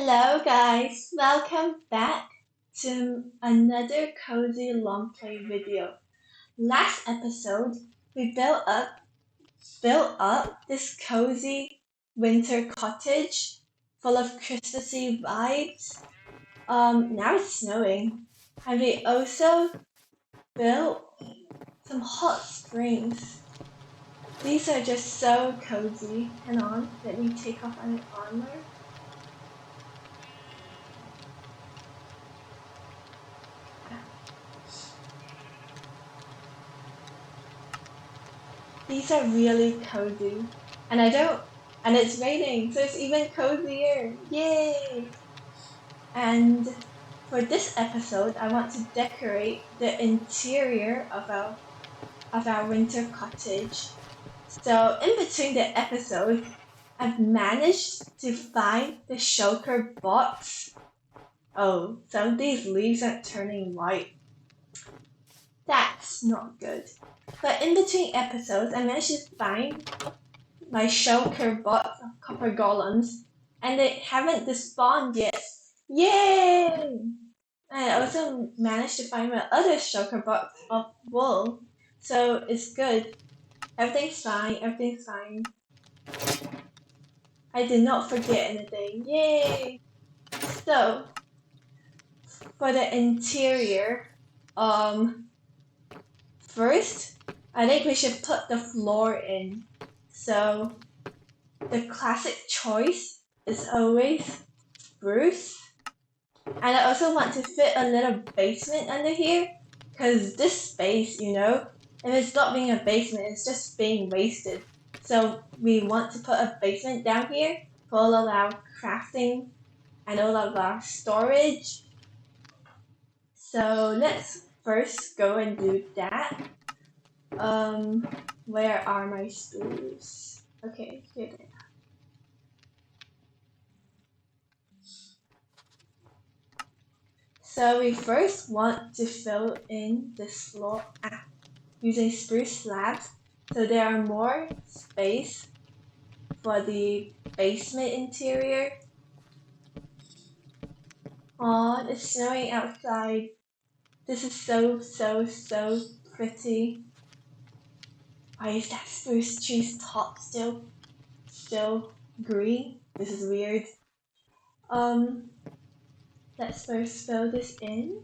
Hello guys, welcome back to another cozy long play video. Last episode we built up this cozy winter cottage full of Christmassy vibes. Now it's snowing. And we also built some hot springs. These are just so cozy. Hang on, let me take off my armor. These are really cozy. And it's raining, so it's even cozier. Yay! And for this episode, I want to decorate the interior of our winter cottage. So in between the episodes, I've managed to find the shulker box. Oh, some of these leaves are turning white. That's not good. But in between episodes, I managed to find my shulker box of copper golems, and they haven't despawned yet. Yay! And I also managed to find my other shulker box of wool, so it's good. Everything's fine. I did not forget anything. Yay! So, for the interior, first, I think we should put the floor in. So, the classic choice is always spruce. And I also want to fit a little basement under here, because this space, if it's not being a basement, it's just being wasted. So we want to put a basement down here for all of our crafting and all of our storage. So let's first go and do that. Where are my spruce? Okay, here they are. So we first want to fill in this floor using spruce slabs, so there are more space for the basement interior. Aw, it's snowing outside. This is so pretty. Why is that spruce tree's top still green? This is weird. Let's first fill this in.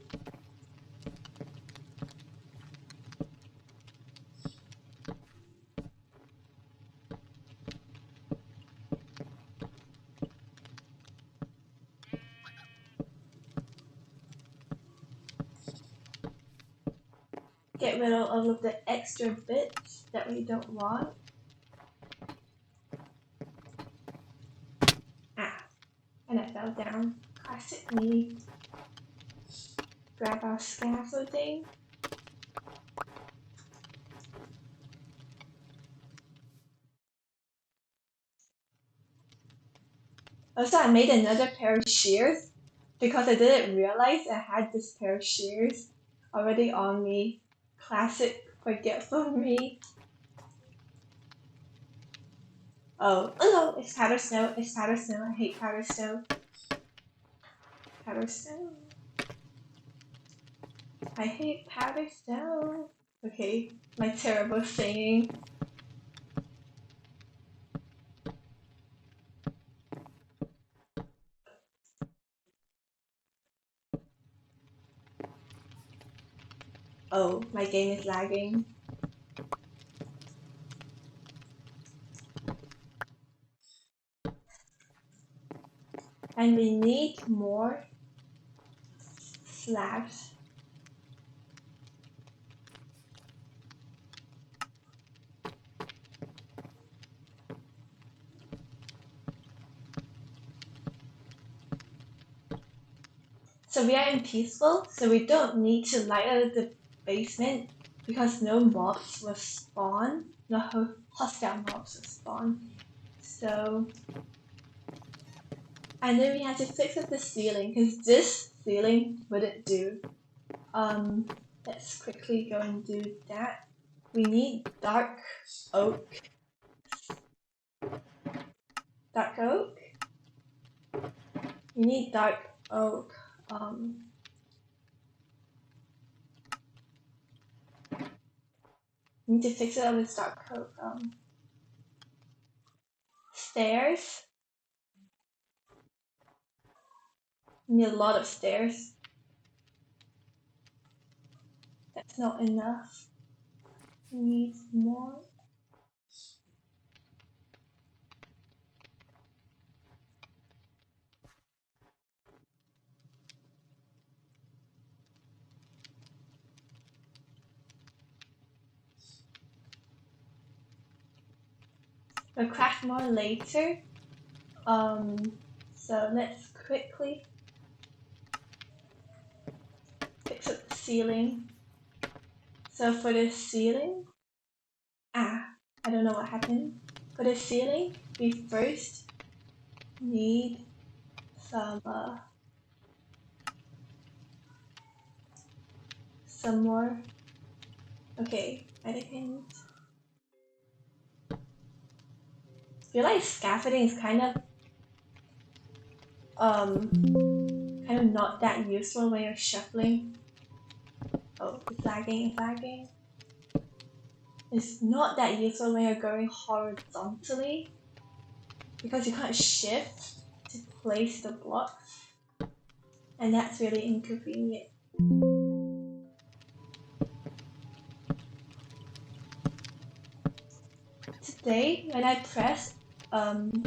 Get rid of all of the extra bits that we don't want. And I fell down. Classic me. Grab our scaffolding. Also, I made another pair of shears because I didn't realize I had this pair of shears already on me. Classic forgetful me. Oh no, it's powder snow. I hate powder snow. I hate powder snow. Okay, my terrible singing. Oh, my game is lagging. And we need more slabs. So we are in peaceful, so we don't need to light out the basement because no mobs will spawn. No hostile mobs will spawn. So, and then we have to fix up the ceiling because this ceiling wouldn't do. Let's quickly go and do that. We need dark oak. We need dark oak. We need to fix it up with dark oak. Stairs. We need a lot of stairs. That's not enough. We need more. We'll craft more later. So let's quickly fix up the ceiling. So for the ceiling, I don't know what happened. For the ceiling, we first need some more. Okay, I think I feel like scaffolding is kind of not that useful when you're shuffling. Oh, it's lagging. It's not that useful when you're going horizontally because you can't shift to place the blocks, and that's really inconvenient. Today, when I press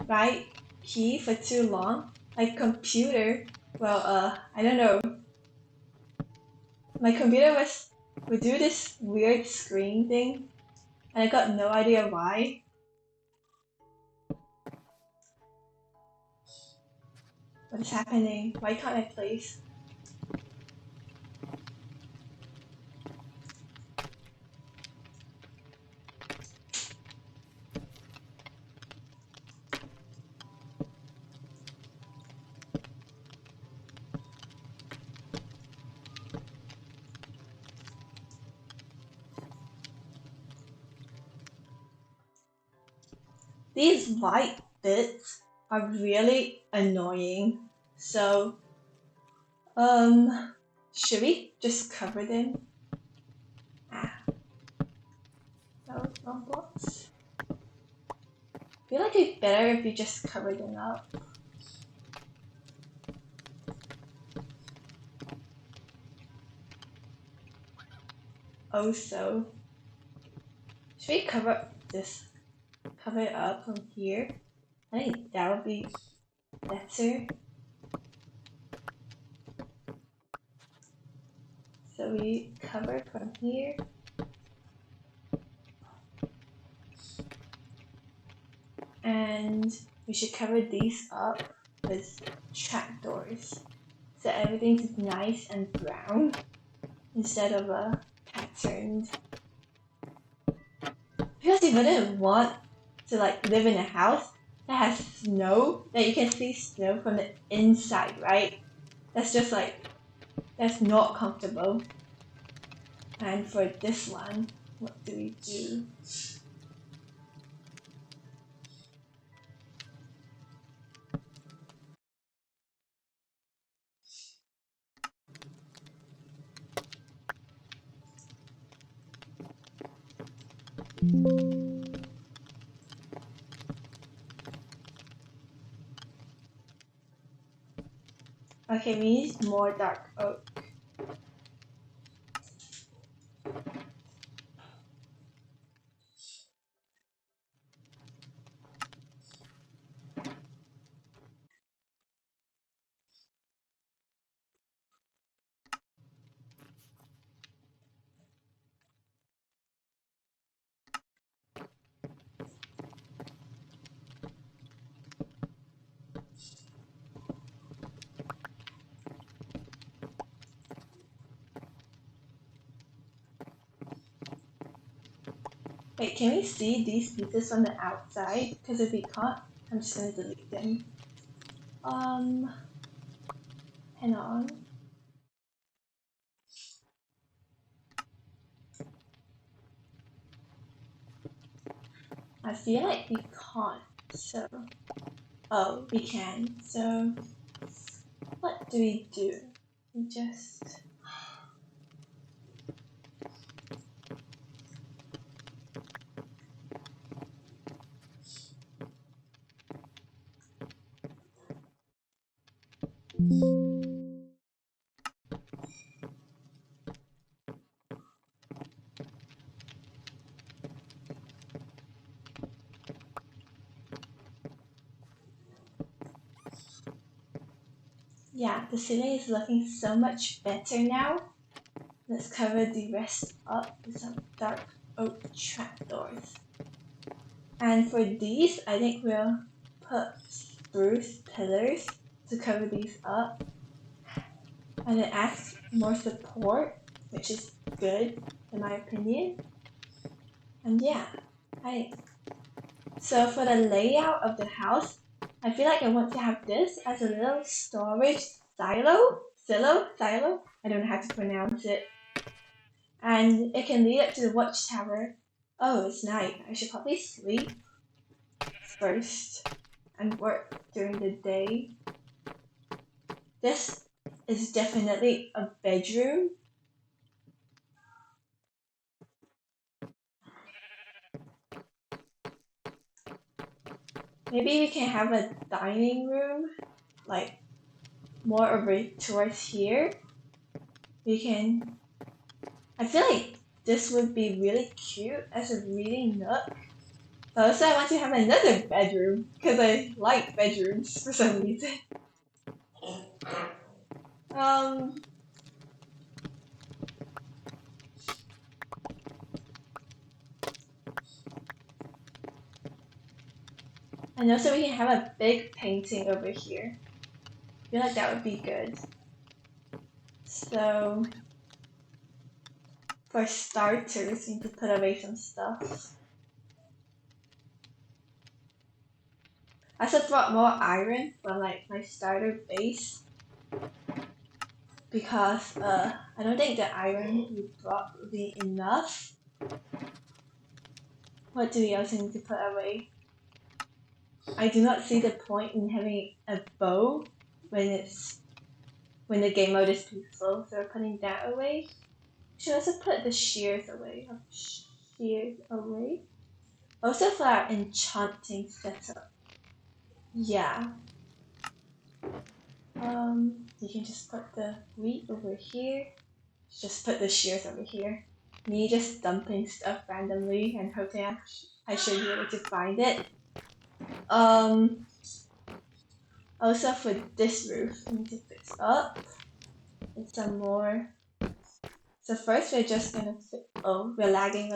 right key for too long, my computer, I don't know, my computer would do this weird screen thing, and I got no idea why. What is happening? Why can't I place? These white bits are really annoying. So, should we just cover them? No, wrong blocks. I feel like it'd be better if you just cover them up. Also, should we cover it up from here? I think that would be better. So we cover from here. And we should cover these up with trapdoors. So everything's nice and brown instead of a patterned. Because you wouldn't want to live in a house that has snow, that you can see snow from the inside, right? That's just that's not comfortable. And for this one, what do we do? Okay, we need more dark oak. Wait, can we see these pieces from the outside? Because if we can't, I'm just gonna delete them. Hang on. I feel like we can't, so... Oh, we can, so... do we do? We just... Yeah, the ceiling is looking so much better now. Let's cover the rest up with some dark oak trapdoors. And for these, I think we'll put spruce pillars to cover these up. And it adds more support, which is good in my opinion. And yeah, so for the layout of the house, I feel like I want to have this as a little storage silo. I don't know how to pronounce it. And it can lead up to the watchtower. Oh, it's night. I should probably sleep first and work during the day. This is definitely a bedroom. Maybe we can have a dining room, like more over towards here. I feel like this would be really cute as a reading nook. But also I want to have another bedroom because I like bedrooms for some reason. And also we can have a big painting over here. I feel like that would be good. So for starters, we need to put away some stuff. I also brought more iron from like my starter base because I don't think the iron we brought will be enough. What do we also need to put away? I do not see the point in having a bow when the game mode is peaceful, so we're putting that away. We should also put the shears away. Also for our enchanting setup. Yeah. You can just put the wheat over here. Just put the shears over here. Me just dumping stuff randomly and hoping I should be able to find it. Also for this roof, we need to fix up. And some more. So first we're just gonna we're lagging.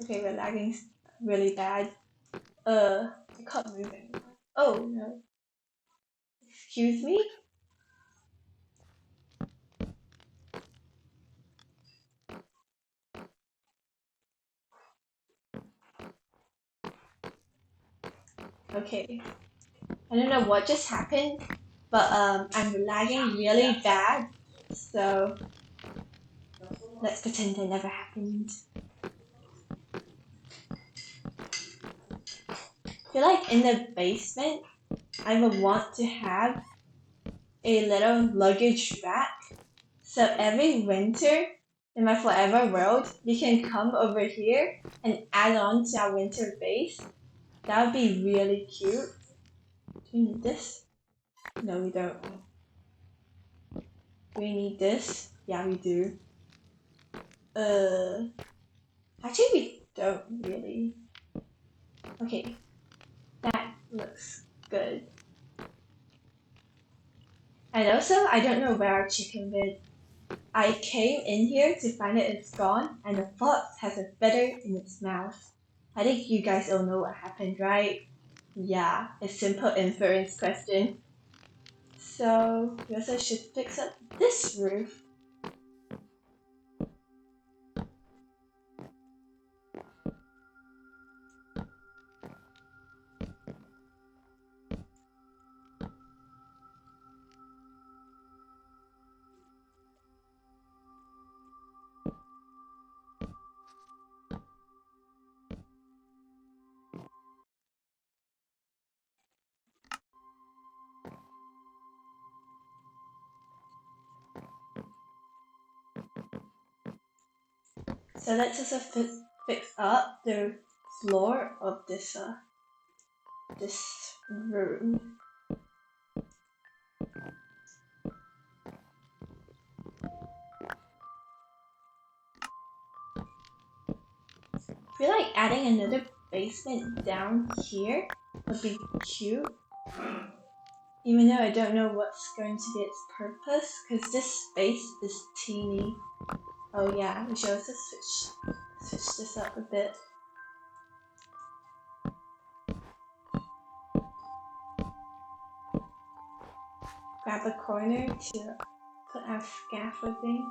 Okay, we're lagging really bad. I can't move anymore. Oh no. Excuse me? Okay. I don't know what just happened, but I'm lagging really bad. So let's pretend that never happened. I feel like in the basement, I would want to have a little luggage rack. So every winter in my forever world, we can come over here and add on to our winter base. That would be really cute. Do we need this? No, we don't. Do we need this? Yeah, we do. Actually we don't really. Okay, that looks good. And also, I don't know where our chicken went. I came in here to find that it's gone, and the fox has a feather in its mouth. I think you guys all know what happened, right? Yeah, a simple inference question. So, we also should fix up this roof. So let's also fix up the floor of this room. I feel like adding another basement down here would be cute. Even though I don't know what's going to be its purpose, because this space is teeny. Oh yeah, we should also switch this up a bit. Grab a corner to put our scaffolding.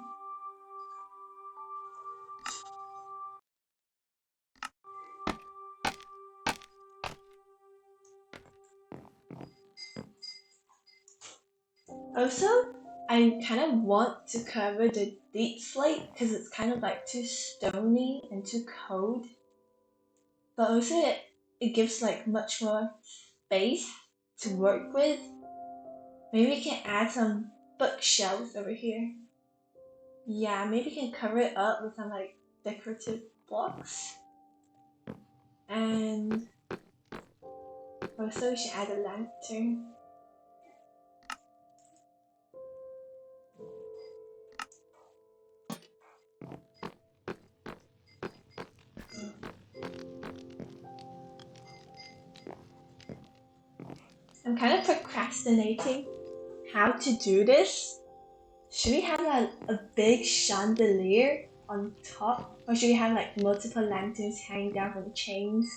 Also, I kind of want to cover the deep slate because it's kind of like too stony and too cold. But also it gives like much more space to work with. Maybe we can add some bookshelves over here. Yeah, maybe we can cover it up with some like decorative blocks. And also we should add a lantern. I'm kind of procrastinating how to do this. Should we have a big chandelier on top? Or should we have like multiple lanterns hanging down from chains?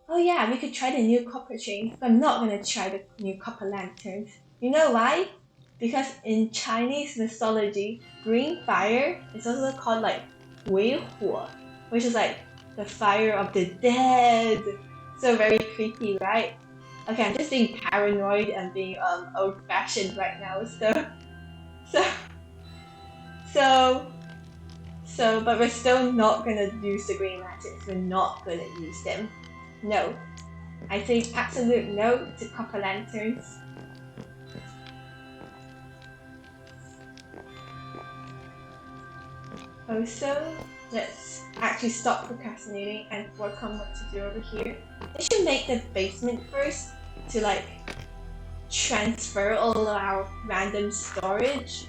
Oh yeah, we could try the new copper chains, but I'm not gonna try the new copper lanterns. You know why? Because in Chinese mythology, green fire is also called like 鬼火, which is like the fire of the dead. So very creepy, right? Okay, I'm just being paranoid and being old-fashioned right now. But we're still not gonna use the green lanterns. We're not gonna use them. No, I say absolute no to copper lanterns. Also, let's actually stop procrastinating and work on what to do over here. I should make the basement first to like transfer all our random storage.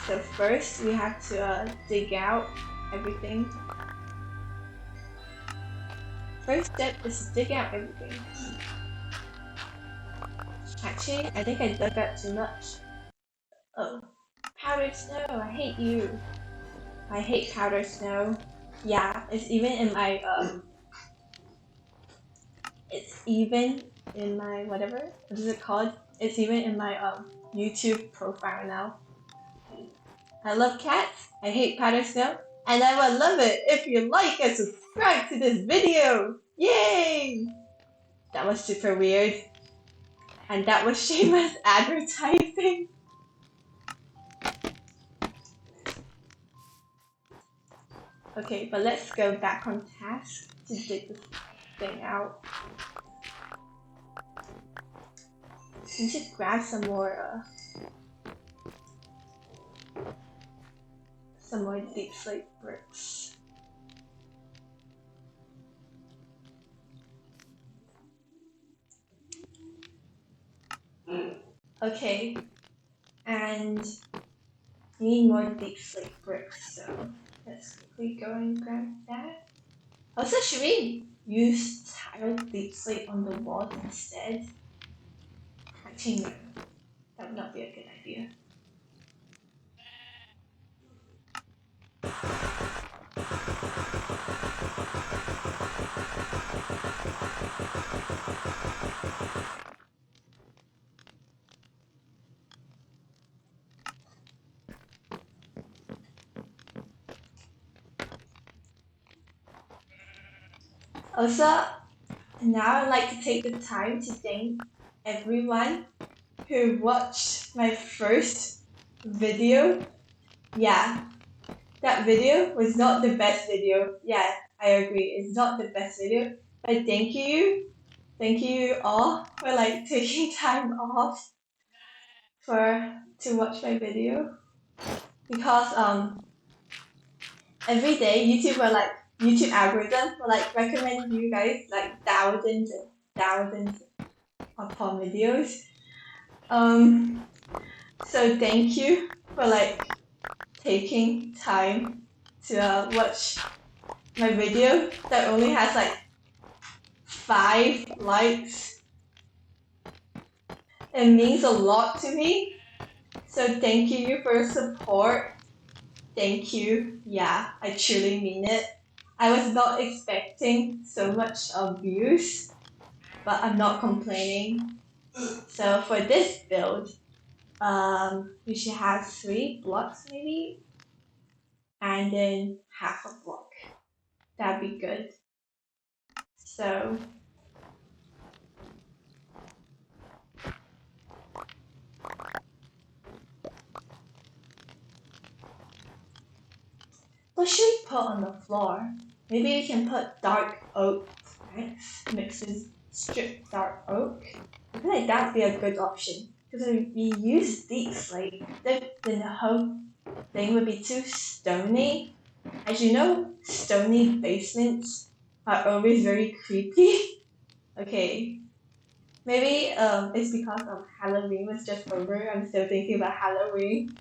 So first we have to dig out everything. First step is to dig out everything. Actually, I think I dug out too much. Oh, powdered snow, I hate you. I hate powdered snow. Yeah, it's even in my whatever, what is it called? It's even in my YouTube profile now. I love cats, I hate powdered snow, and I would love it if you like and subscribe to this video! Yay! That was super weird. And that was shameless advertising. Okay, but let's go back on task to dig this thing out. We should grab some more deep slate bricks. Okay, and we need more deep slate bricks, so let's quickly go and grab that. Also, should we use tiled deep slate on the wall instead? Actually, no, that would not be a good idea. Also, now I'd like to take the time to thank everyone who watched my first video. Yeah, that video was not the best video. Yeah, I agree, it's not the best video. But thank you all for like taking time off to watch my video. Because every day YouTube algorithm will like recommend you guys like thousands and thousands of porn videos. So thank you for like taking time to watch my video that only has like 5 likes. It means a lot to me. So thank you for your support. Thank you. Yeah, I truly mean it. I was not expecting so much of views, but I'm not complaining. So for this build, we should have 3 blocks maybe, and then half a block. That'd be good. So what should we put on the floor? Maybe we can put dark oak planks mixed with stripped dark oak. I feel like that'd be a good option. Because if we use deep slate, then the whole thing would be too stony. As you know, stony basements are always very creepy. Okay, maybe it's because Halloween was just over. I'm still thinking about Halloween.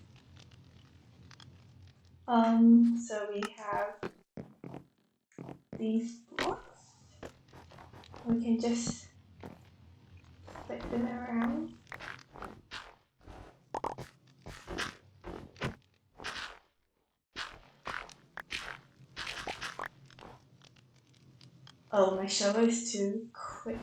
So we have these blocks. We can just stick them around. Oh, my shovel is too quick.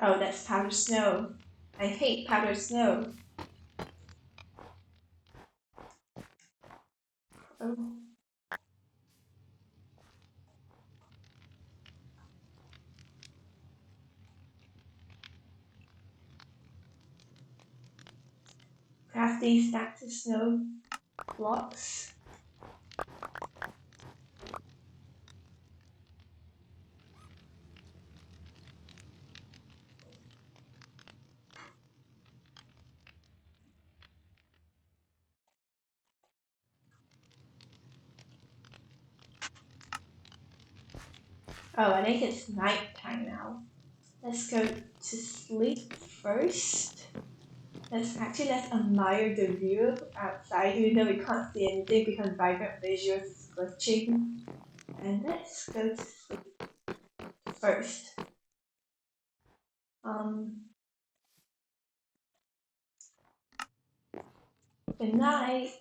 Oh, that's powdered snow. I hate powdered snow. Oh. Craft these stacked to snow blocks. Oh, I think it's nighttime now. Let's go to sleep first. Let's admire the view outside, even though we can't see anything because vibrant visuals is glitching. And let's go to sleep first. Good night.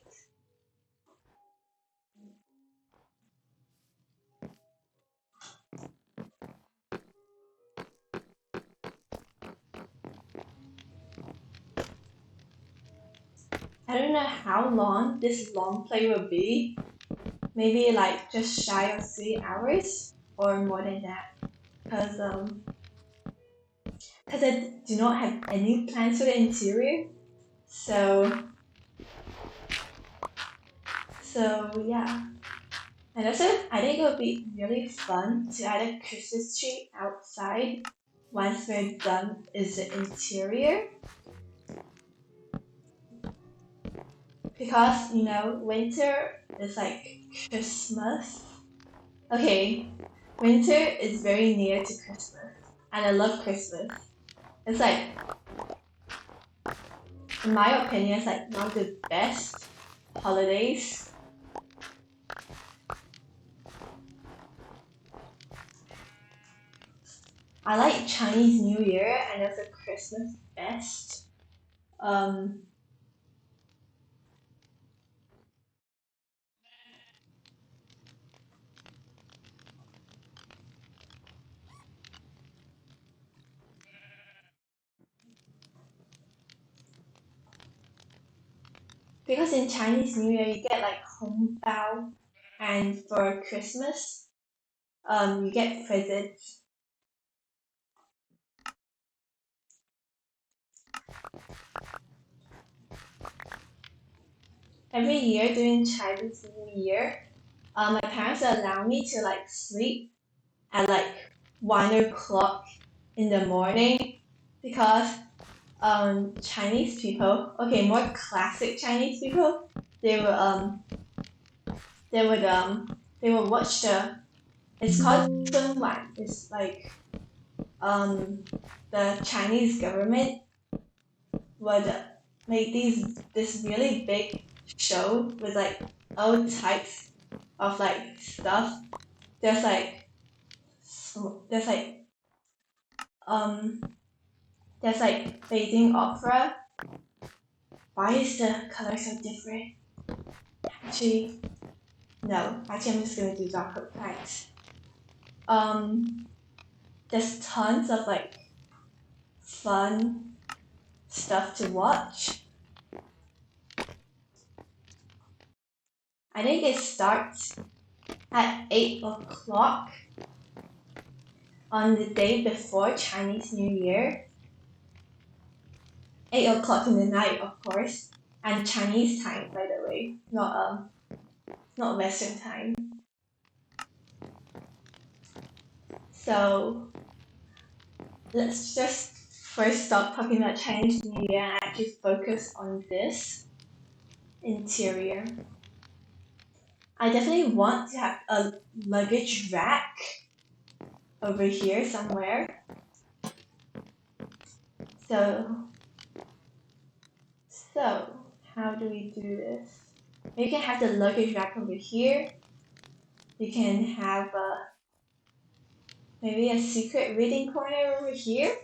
I don't know how long this long play will be. Maybe like just shy of 3 hours or more than that. Because I do not have any plans for the interior. So yeah. And also, I think it would be really fun to add a Christmas tree outside once we're done is the interior. Because, you know, winter is like Christmas. Okay, winter is very near to Christmas. And I love Christmas. It's like, in my opinion, it's like one of the best holidays. I like Chinese New Year and also Christmas best. Because in Chinese New Year you get like hong bao, and for Christmas, you get presents. Every year during Chinese New Year, my parents allow me to like sleep at like 1 o'clock in the morning because Chinese people, okay, more classic Chinese people, they will they would they will watch it's called 春晚. It's like the Chinese government would make this really big show with like all types of like stuff. There's like there's like um there's like Beijing opera. Why is the color so different? Actually, no. Actually, I'm just gonna do darker. Thanks. There's tons of like fun stuff to watch. I think it starts at 8 o'clock on the day before Chinese New Year. 8 o'clock in the night, of course, and Chinese time, by the way, not Western time. So let's just first stop talking about Chinese New Year and actually focus on this interior. I definitely want to have a luggage rack over here somewhere. So how do we do this? You can have the luggage rack over here. You can have maybe a secret reading corner over here.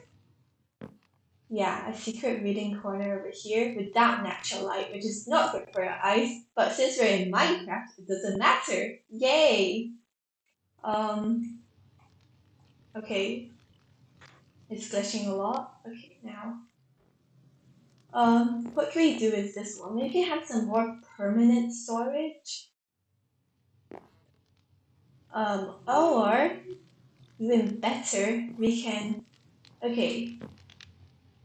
Yeah, a secret reading corner over here without natural light, which is not good for your eyes. But since we're in Minecraft, it doesn't matter. Yay! Okay. It's glitching a lot. Okay, now. What can we do with this one? Maybe have some more permanent storage. Or even better, we can. Okay.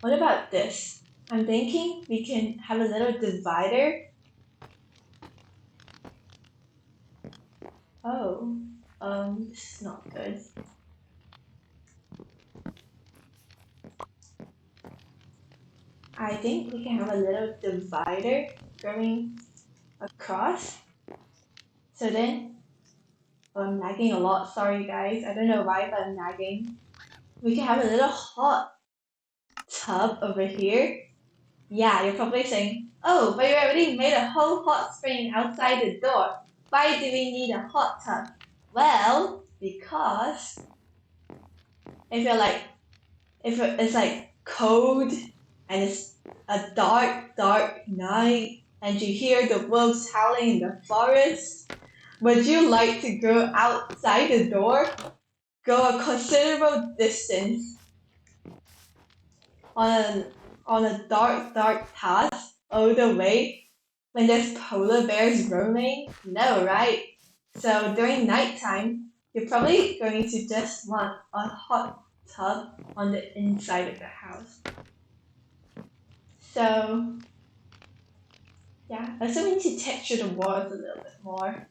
What about this? I'm thinking we can have a little divider. Oh, this is not good. I think we can have a little divider going across. So then, I'm lagging a lot. Sorry guys, I don't know why, but I'm lagging. We can have a little hot tub over here. Yeah, you're probably saying, oh, but you already made a whole hot spring outside the door. Why do we need a hot tub? Well, because if it's like cold and it's a dark night and you hear the wolves howling in the forest, would you like to go outside the door, go a considerable distance on a dark path all the way when there's polar bears roaming? No, right? So during nighttime, you're probably going to just want a hot tub on the inside of the house. So yeah, I also need to texture the walls a little bit more.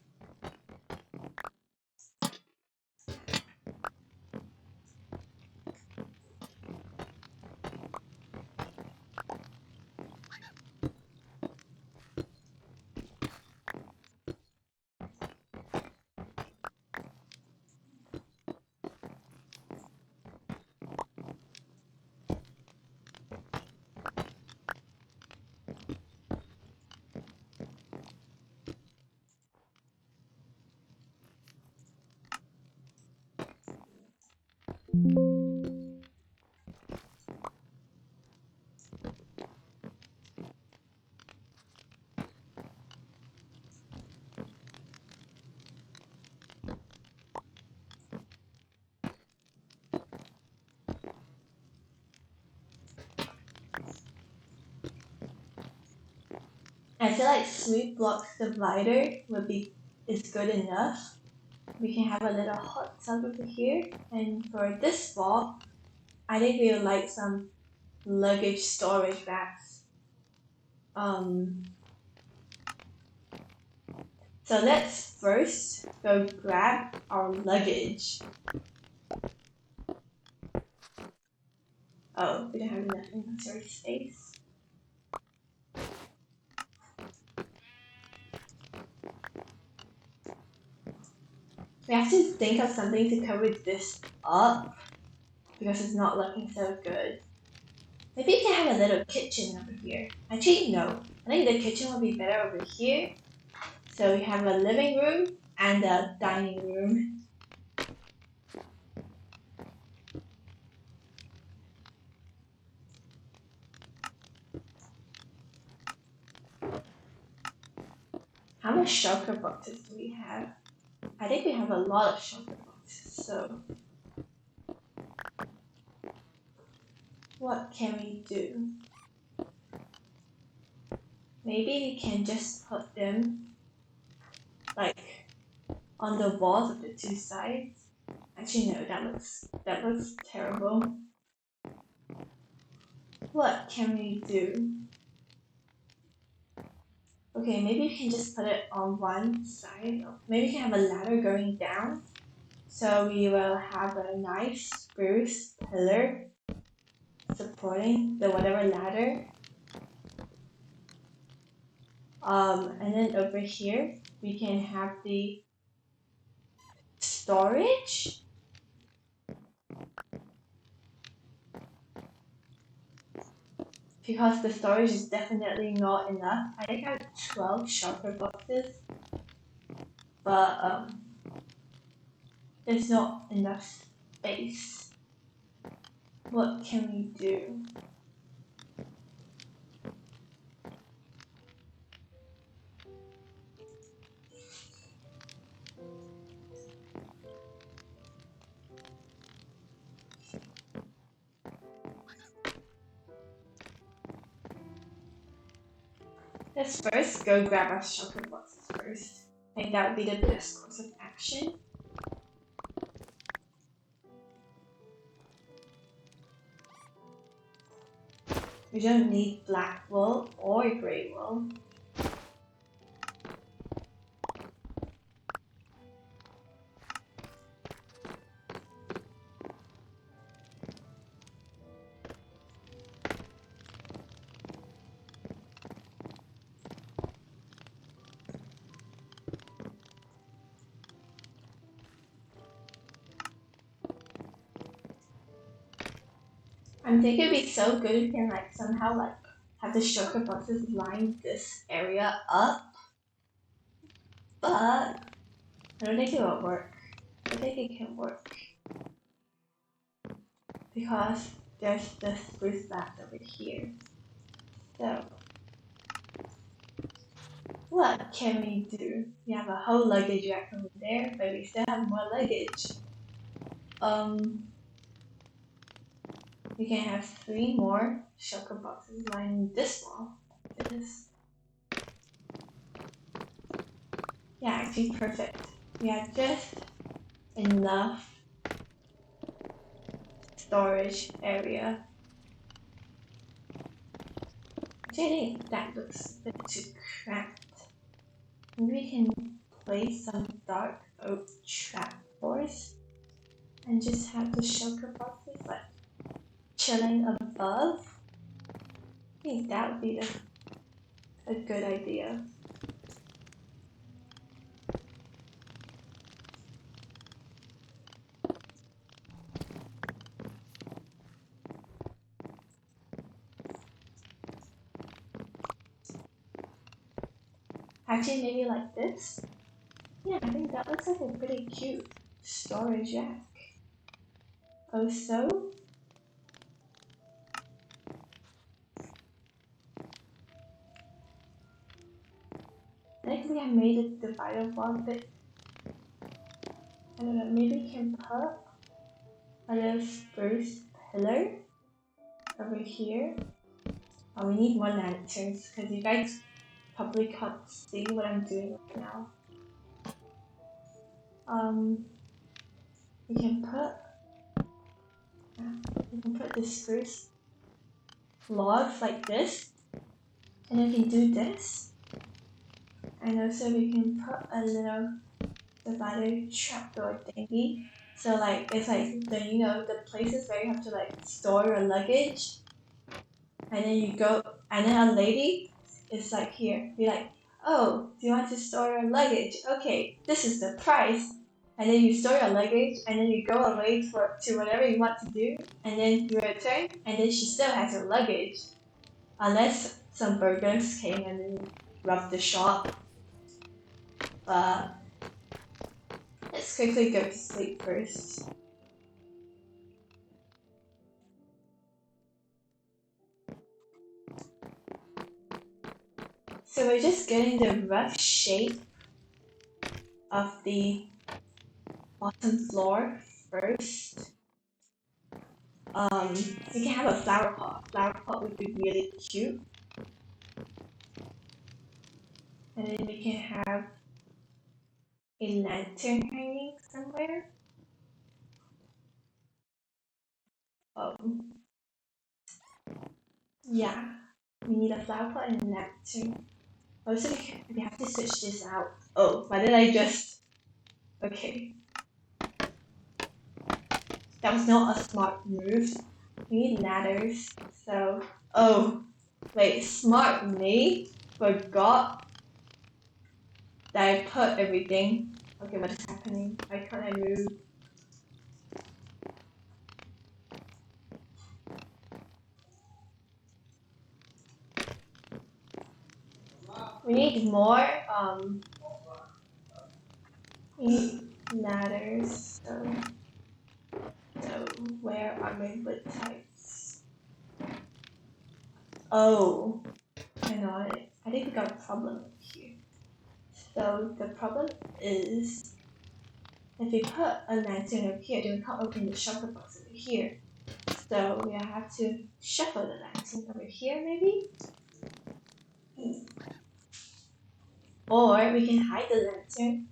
I feel like 3 blocks divider is good enough. We can have a little hot tub over here, and for this wall, I think we would like some luggage storage racks. So let's first go grab our luggage. Oh, we don't have enough inventory space. We have to think of something to cover this up because it's not looking so good. Maybe you can have a little kitchen over here. Actually, no. I think the kitchen will be better over here. So we have a living room and a dining room. How much shulker boxes do we have? I think we have a lot of shulker boxes, so what can we do? Maybe we can just put them like on the walls of the two sides. Actually no, that looks terrible. What can we do? Okay, maybe we can just put it on one side. Maybe we can have a ladder going down. So we will have a nice spruce pillar supporting the whatever ladder. And then over here, we can have the storage. Because the storage is definitely not enough. I think I have 12 shulker boxes. But there's not enough space. What can we do? Let's first go grab our shulker boxes first. I think that would be the best course of action. We don't need black wool or grey wool. I'm thinking it'd be so good if we can like somehow like have the shulker boxes line this area up. But I don't think it will work. I think it can work. Because there's the spruce bats over here. So what can we do? We have a whole luggage rack over there, but we still have more luggage. We can have 3 more shulker boxes lining this wall. Yeah, actually perfect. We have just enough storage area. Actually, I think that looks a bit too cramped. Maybe we can place some dark oak trapdoors and just have the shulker boxes like chilling above. I think that would be a good idea. Actually, maybe like this. Yeah, I think that looks like a pretty cute storage rack. Also, I think we have made a divider wall a bit. I don't know, maybe we can put a little spruce pillar over here. Oh, we need more lanterns because you guys probably can't see what I'm doing right now. We can put the spruce logs like this, and then we can do this, And also we can put a little divider trapdoor thingy. So like it's like the the places where you have to like store your luggage, and then you go, and then a lady is like here, be like, oh, do you want to store your luggage? Okay, this is the price. And then you store your luggage, and then you go away to whatever you want to do, and then you return, and then she still has your luggage, unless some burglars came and then robbed the shop. But let's quickly go to sleep first. So we're just getting the rough shape of the bottom floor first. We can have a flower pot. Flower pot would be really cute. And then we can have a lantern hanging somewhere. Yeah, we need a flower pot and a lantern. Also, we have to switch this out. Oh, why did I just... Okay. That was not a smart move. We need ladders, so... Oh, wait, smart me forgot that I put everything. Okay, what is happening? Why can't I move? We need more, we need ladders, so where are my wood types? Oh, hang on, I think we got a problem here. So the problem is, if we put a lantern over here, then we can't open the shuffle box over here. So we have to shuffle the lantern over here, maybe? Or we can hide the lantern,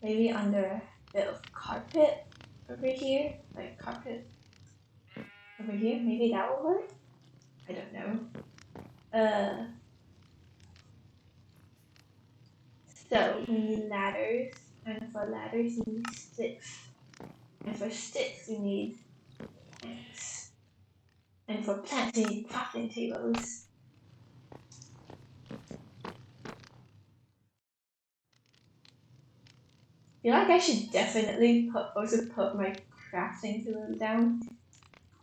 maybe under a bit of carpet over here, like carpet over here. Maybe that will work? I don't know. So we need ladders, and for ladders we need sticks, and for sticks we need planks, and for planks we need crafting tables. I feel like I should definitely also put my crafting table down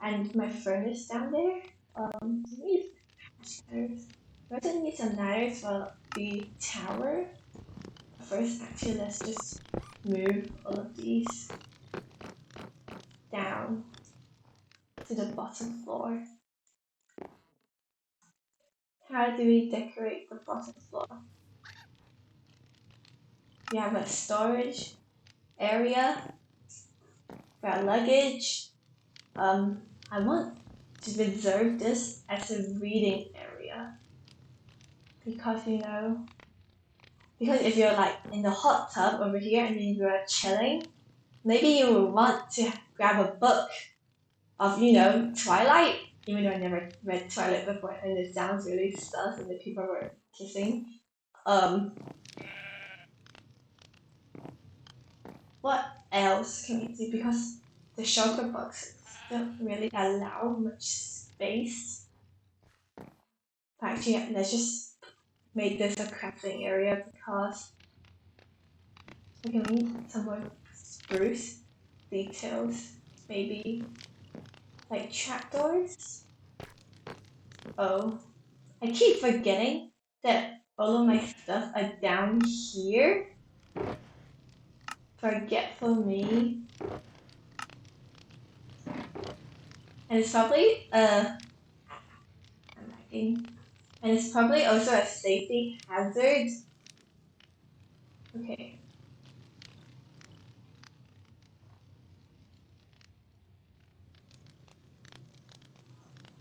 and my furnace down there. We need ladders. We also need some ladders for the tower. First, actually, let's just move all of these down to the bottom floor. How do we decorate the bottom floor? We have a storage area for our luggage. I want to reserve this as a reading area because because if you're like in the hot tub over here and then you're chilling, maybe you will want to grab a book of Twilight, even though I never read Twilight before and it sounds really sus and the people were kissing. What else can we do? Because the shelter box don't really allow much space. Actually, let's just make this a crafting area because we need some more spruce details. Maybe like trapdoors. Oh, I keep forgetting that all of my stuff are down here. Forgetful me. And it's probably I'm lagging. And it's probably also a safety hazard. Okay.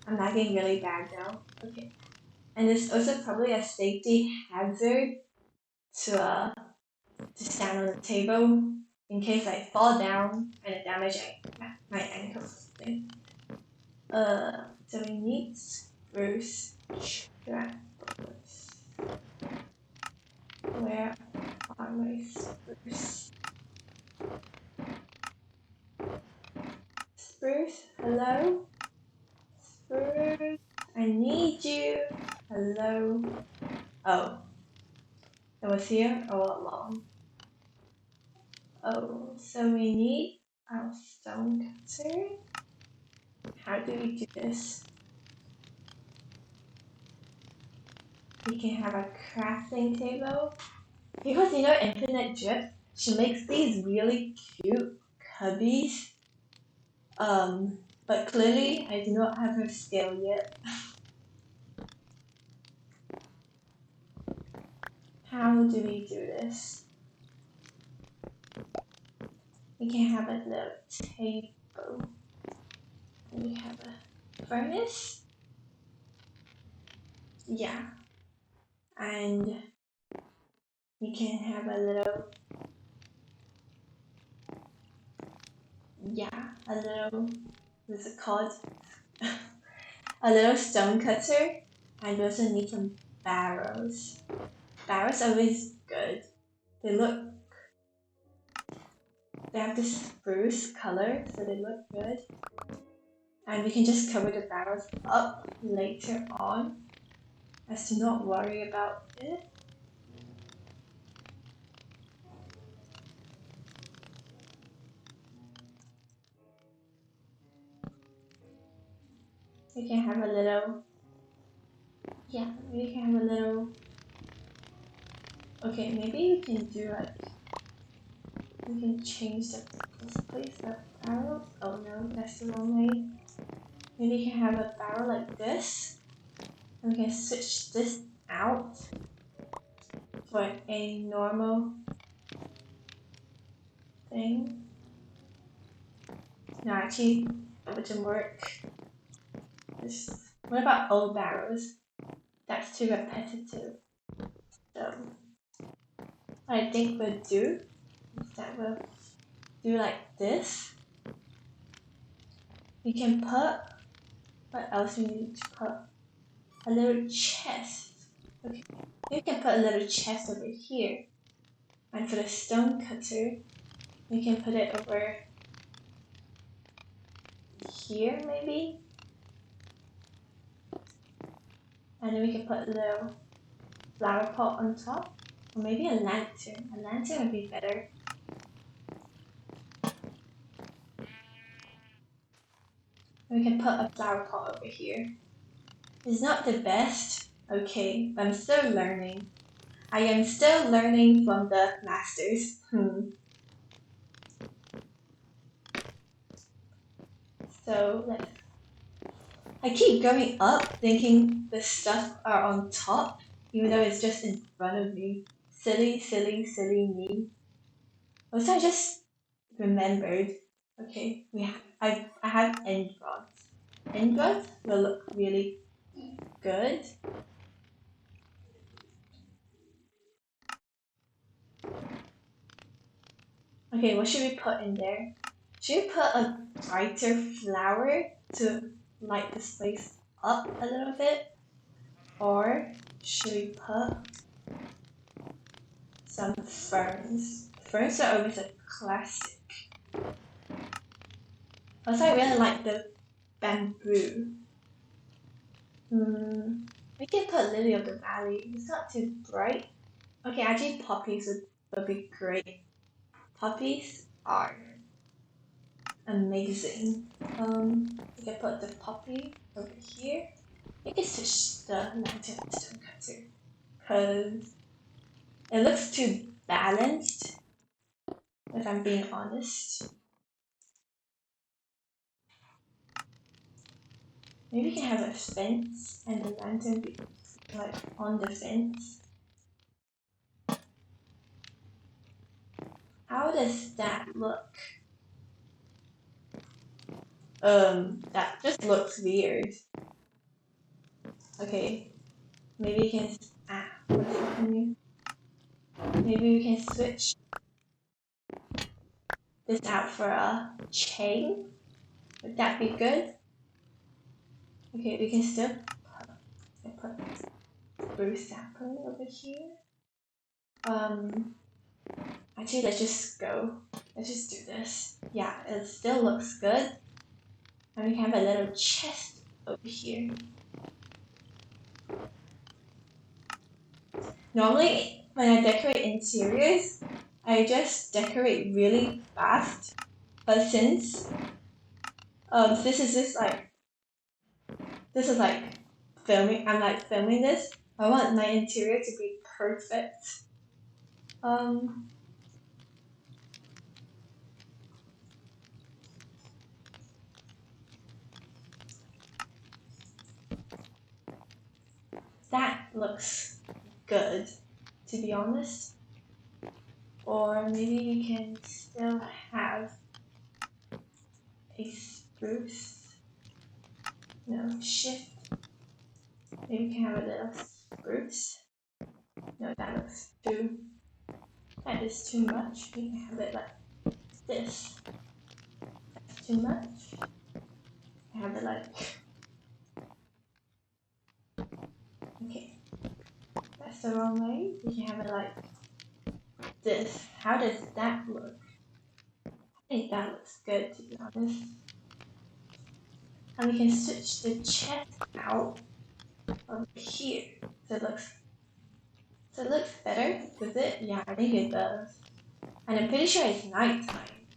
I'm lagging really bad now. Okay. And it's also probably a safety hazard to stand on the table in case I fall down and it damage my ankle or something. So we need spruce trapdoors. Where Hello? Spruce, I need you. Hello? Oh, it was here all along. Oh, so we need our stone cutter. How do we do this? We can have a crafting table. Because you know Infinite Drip, she makes these really cute cubbies. But clearly I do not have her skill yet. How do we do this? We can have a little table. We have a furnace. Yeah. And we can have a little, what's it called? A little stone cutter. And we also need some barrels. Barrels are always good. They have this spruce color, so they look good. And we can just cover the barrels up later on, as to not worry about it. We can have a little, we can have a little, okay, maybe we can do like, we can change this place of barrels. Oh no, that's the wrong way. Maybe we can have a barrel like this, and we can switch this out for a normal thing. No, actually, that wouldn't work. What about old barrels? That's too repetitive. So, what I think we'll do is that we'll do like this. We can put, what else we need to put? A little chest. Okay, we can put a little chest over here. And for the stone cutter, we can put it over here maybe. And then we can put a little flower pot on top. Or maybe a lantern. A lantern would be better. And we can put a flower pot over here. It's not the best, okay, but I'm still learning. I am still learning from the masters. So I keep going up thinking the stuff are on top, even though it's just in front of me. Silly, silly, silly me. Also, I just remembered. Okay, I have end rods. End rods will look really good. Okay, what should we put in there? Should we put a brighter flower to light this place up a little bit? Or should we put some ferns? Ferns are always a classic. Also, I really like the bamboo. We can put Lily of the Valley. It's not too bright. Okay, actually poppies would be great. Poppies are amazing. We can put the poppy over here. I can switch the lantern to stone cutter because it looks too balanced, if I'm being honest. Maybe we can have a fence and the lantern be like on the fence. How does that look? That just looks weird. Okay, maybe we can, what's happening? Maybe we can switch this out for a chain. Would that be good? Okay, we can still put spruce sapling over here. Actually, let's just go. Let's just do this. Yeah, it still looks good. And we have a little chest over here. Normally, when I decorate interiors, I just decorate really fast. But since this is filming, I'm like filming this. I want my interior to be perfect. That looks good, to be honest. Or maybe we can still have a spruce. No, shift. Maybe we can have a little spruce. No, that is too much. We can have it like this. That's too much. Have it like, okay, that's the wrong way. We can have it like this. How does that look? I think that looks good, to be honest. And we can switch the chest out over here. So it looks better. Does it? Yeah, I think it does. And I'm pretty sure it's nighttime.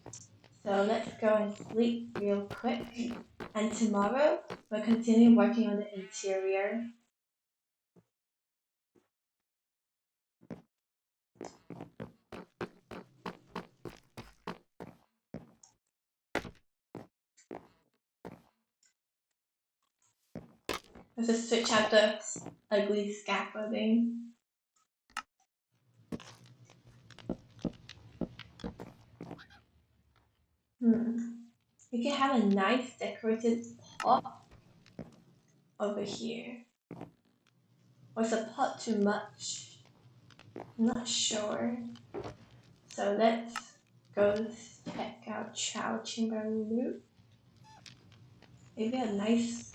So let's go and sleep real quick. And tomorrow we'll continue working on the interior. Let's just switch out the ugly scaffolding. We can have a nice decorated pot over here. Was the pot too much? I'm not sure. So let's go check out Chow Chamber Loop. Maybe a nice,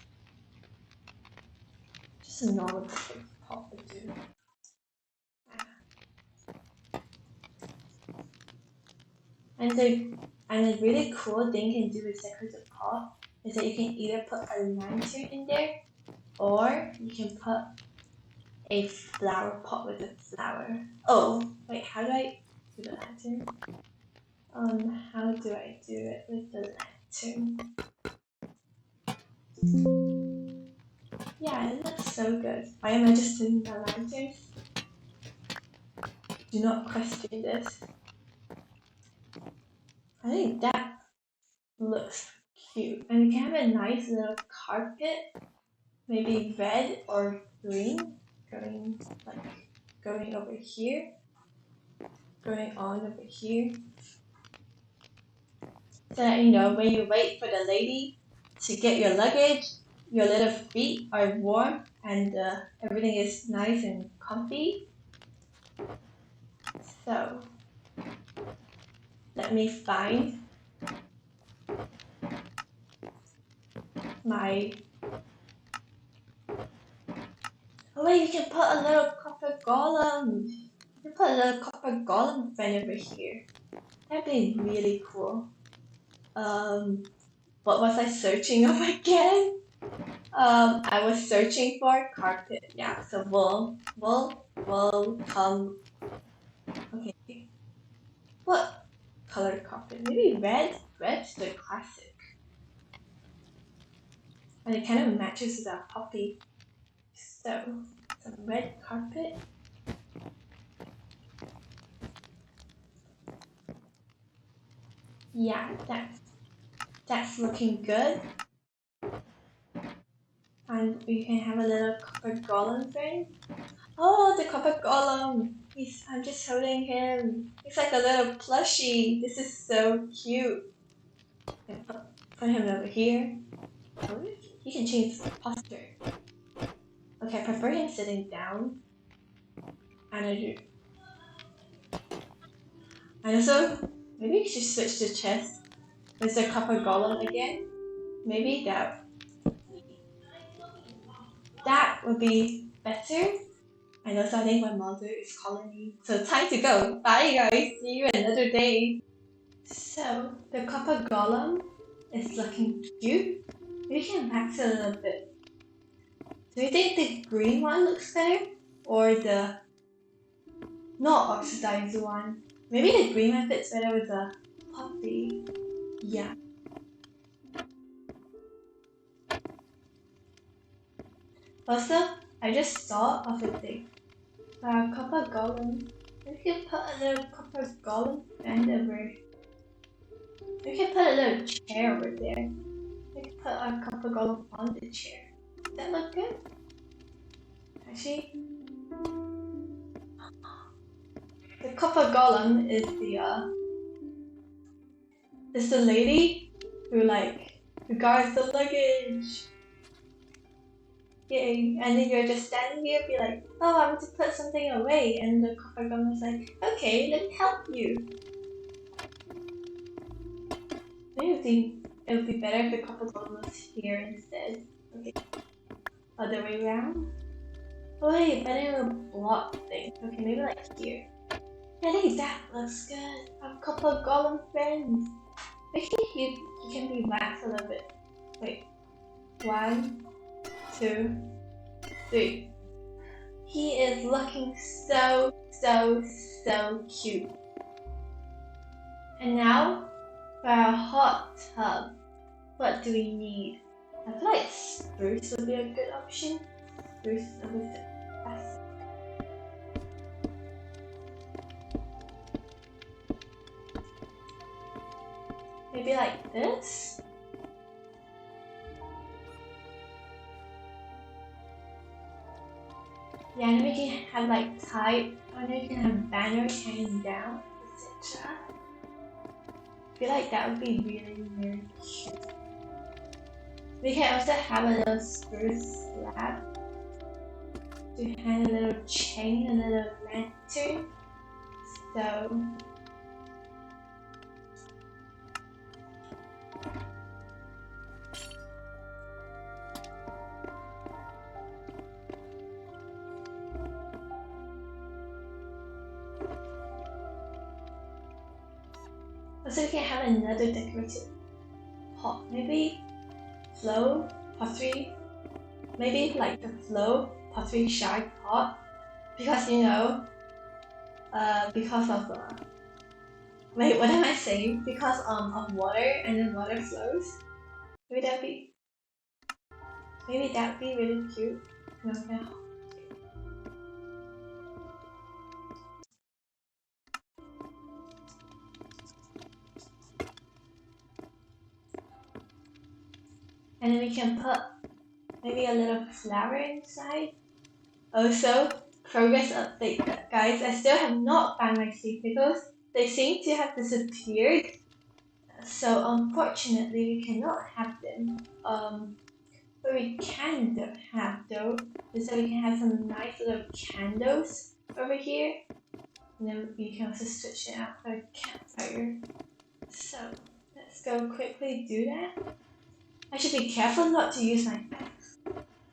just a normal pot would do. And a really cool thing you can do with decorative pot is that you can either put a lantern in there, or you can put a flower pot with a flower. Oh, wait, how do I do the lantern? How do I do it with the lantern? Yeah, it looks so good. Why am I just doing the lanterns? Do not question this. I think that looks cute. And we can have a nice little carpet, maybe red or green, going over here, going on over here. So that you know, when you wait for the lady to get your luggage, your little feet are warm and everything is nice and comfy. So let me find my... Oh wait, you can put a little copper golem. You can put a little copper golem friend over here. That'd be really cool. What was I searching of again? I was searching for carpet. Yeah, so wool, okay. What color carpet? Maybe red? Red's the classic. And it kind of matches with our puppy. So, some red carpet. Yeah, that's looking good. And we can have a little copper golem friend. Oh, the copper golem! I'm just holding him. He's like a little plushie. This is so cute. Put him over here. Oh, he can change posture. Okay, I prefer him sitting down. And also, maybe we should switch the chest with the copper golem again. Maybe that would be better. And also, I think my mother is calling me. So time to go. Bye guys. See you another day. So the copper golem It's looking cute. We can max it a little bit. Do you think the green one looks better? Or the not oxidized one? Maybe the green one fits better with the puppy. Yeah. Also, I just thought of a thing. Copper golem. We can put a little copper golem band over. We can put a little chair over there. We can put a copper golem on the chair. Does that look good? Actually, the copper golem is the lady who guards the luggage. Yay. And then you're just standing here, be like, oh, I want to put something away, and the copper golem is like, okay, let me help you. Maybe it would be better if the copper golem was here instead. Okay. Other way around. Oh wait, better a block thing. Okay, maybe like here. I think that looks good. Our copper golem friends. Actually, you can be waxed a little bit. Wait. 1, 2, 3. He is looking so cute. And now, for our hot tub, what do we need? I feel like spruce would be a good option. Spruce with the plastic. Maybe like this? Yeah, and then we can have like type, and then we can have banners hanging down, etc. I feel like that would be really cute. We can also have a little spruce slab to hang a little chain, a little lantern. So we can have another decorative pot, maybe flow pottery, maybe like the flow pottery shard pot, because because of wait, what am I saying? Because of water, and then water flows. Maybe that would be really cute. No. And then we can put maybe a little flower inside. Also, progress update, guys. I still have not found my sea pickles. They seem to have disappeared. So unfortunately, we cannot have them. What we can have though is that we can have some nice little candles over here. And then we can also switch it out for a campfire. So let's go quickly do that. I should be careful not to use my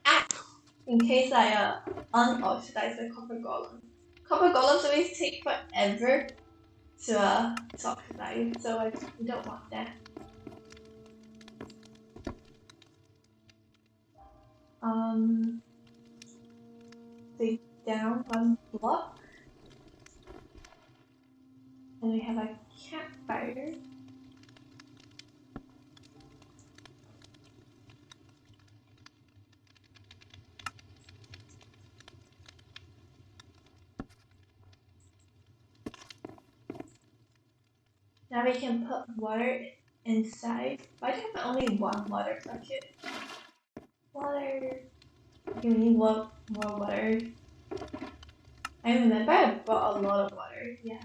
axe in case I unoxidize the copper golem. Copper golems always take forever to oxidize, so we don't want that. Dig down 1 block, and we have a campfire. Now we can put water inside. Why do I have only 1 water bucket? Water. Okay, we need more water. I remember I brought a lot of water. Yeah.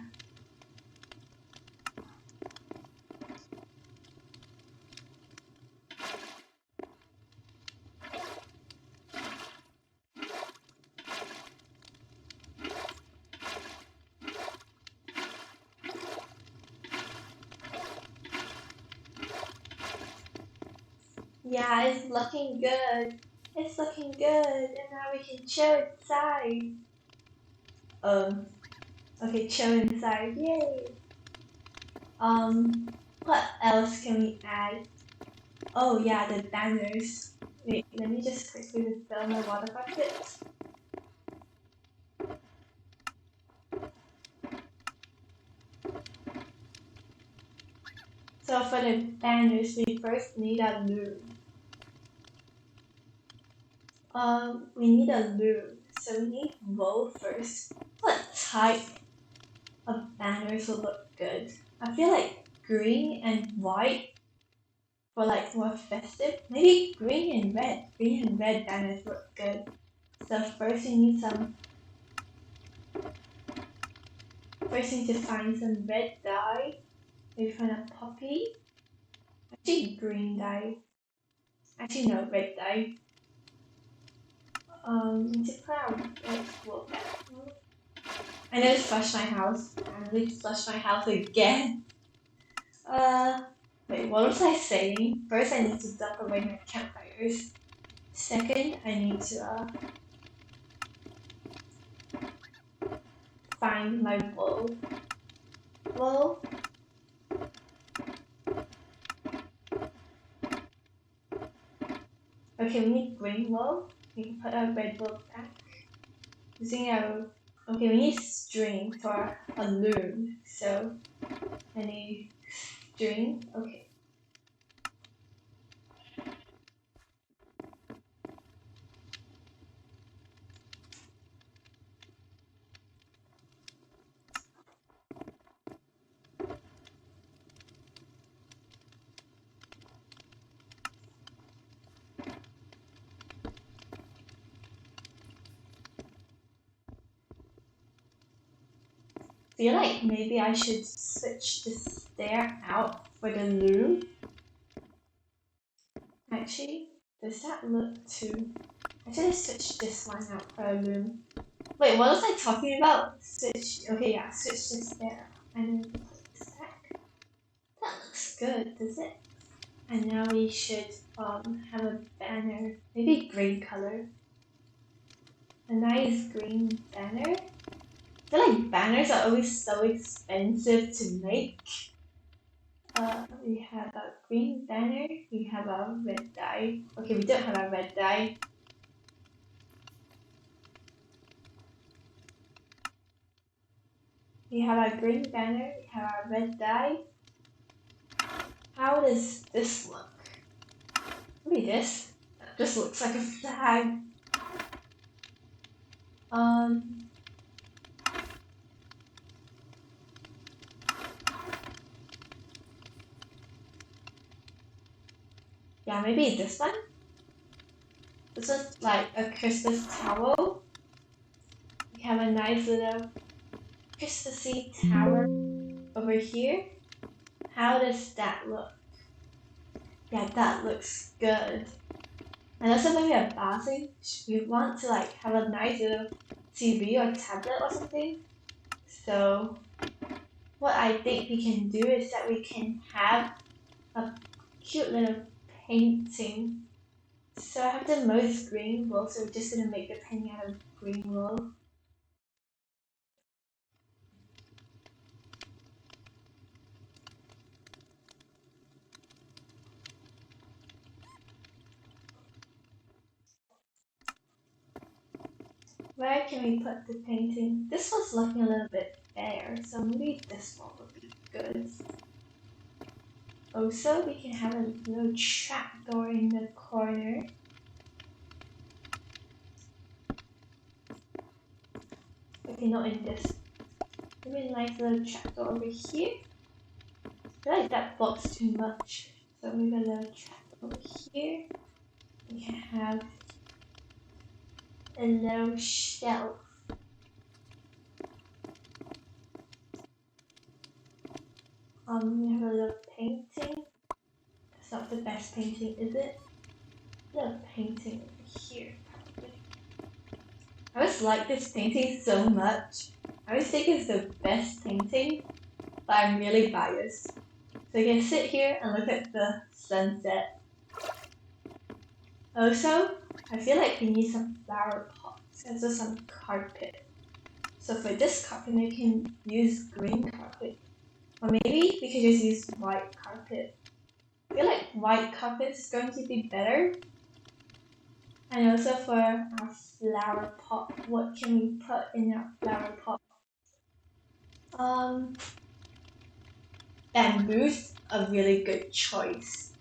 Yeah, it's looking good. It's looking good. And now we can chill inside. Okay, chill inside. Yay. What else can we add? Oh yeah, the banners. Wait, let me just quickly refill my water bucket. So for the banners, we first need a loom. We need a loom, so we need wool first. What type of banners will look good? I feel like green and white for like more festive. Maybe green and red. Green and red banners look good. So first we need some. First we need to find some red dye. Maybe find a poppy. Actually green dye. Actually no, red dye. Need to put out red wool. I need to flush my house. I need to flush my house again. Wait, what was I saying? First, I need to dump away my campfires. Second, I need to find my wool. Wool. Okay, we need green wool. We can put our red wool back. Using our. Okay, we need string for a loom. So, I need string. Okay. Feel like maybe I should switch the stair out for the loom. Actually, does that look too? I should have switched this one out for a loom. Wait, what was I talking about? Switch. Okay, yeah, switch this there. And then put this back. That looks good, does it? And now we should have a banner. Maybe green color. A nice green banner. I feel like banners are always so expensive to make. We have a green banner. We have a red dye. Okay, we don't have a red dye. We have a green banner. We have a red dye. How does this look? Maybe this. That just looks like a flag. Yeah, maybe this one. This is like a Christmas towel. We have a nice little Christmassy tower over here. How does that look? Yeah, that looks good. And also maybe a bathroom. We want to like have a nice little TV or tablet or something. So what I think we can do is that we can have a cute little painting. So I have the most green wool, so we're just gonna make the painting out of green wool. Where can we put the painting? This one's looking a little bit bare, so maybe this one would be good. Also, we can have a little trapdoor in the corner. Okay, not in this. Maybe a nice little trapdoor over here. I feel like that blocks too much. So maybe a little trapdoor over here. We can have a little shelf. We have a little painting. That's not the best painting, is it? A little painting over here, probably. I always like this painting so much. I always think it's the best painting, but I'm really biased. So you can sit here and look at the sunset. Also, I feel like we need some flower pots and so some carpet. So for this carpet, we can use green carpet. Or maybe we could just use white carpet. I feel like white carpet is going to be better. And also for our flower pot, what can we put in our flower pot? Bamboo's a really good choice.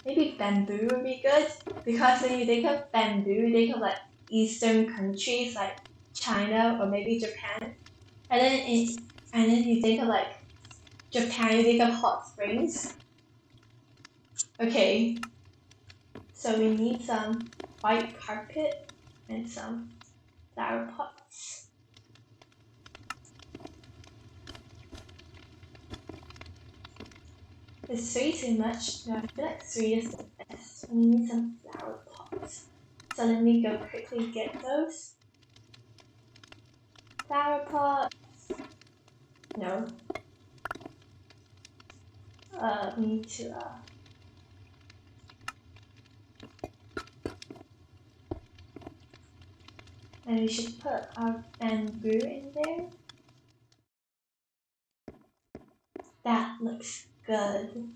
Maybe bamboo would be good because when you think of bamboo, you think of like Eastern countries like China or maybe Japan. And then you think of like Japan, you think of hot springs. Okay, so we need some white carpet and some flower pots. Is 3 too much? No, I feel like 3 is the best. We need some flower pots. So let me go quickly get those. Flower pots. No. We need to and we should put our bamboo in there. That looks good.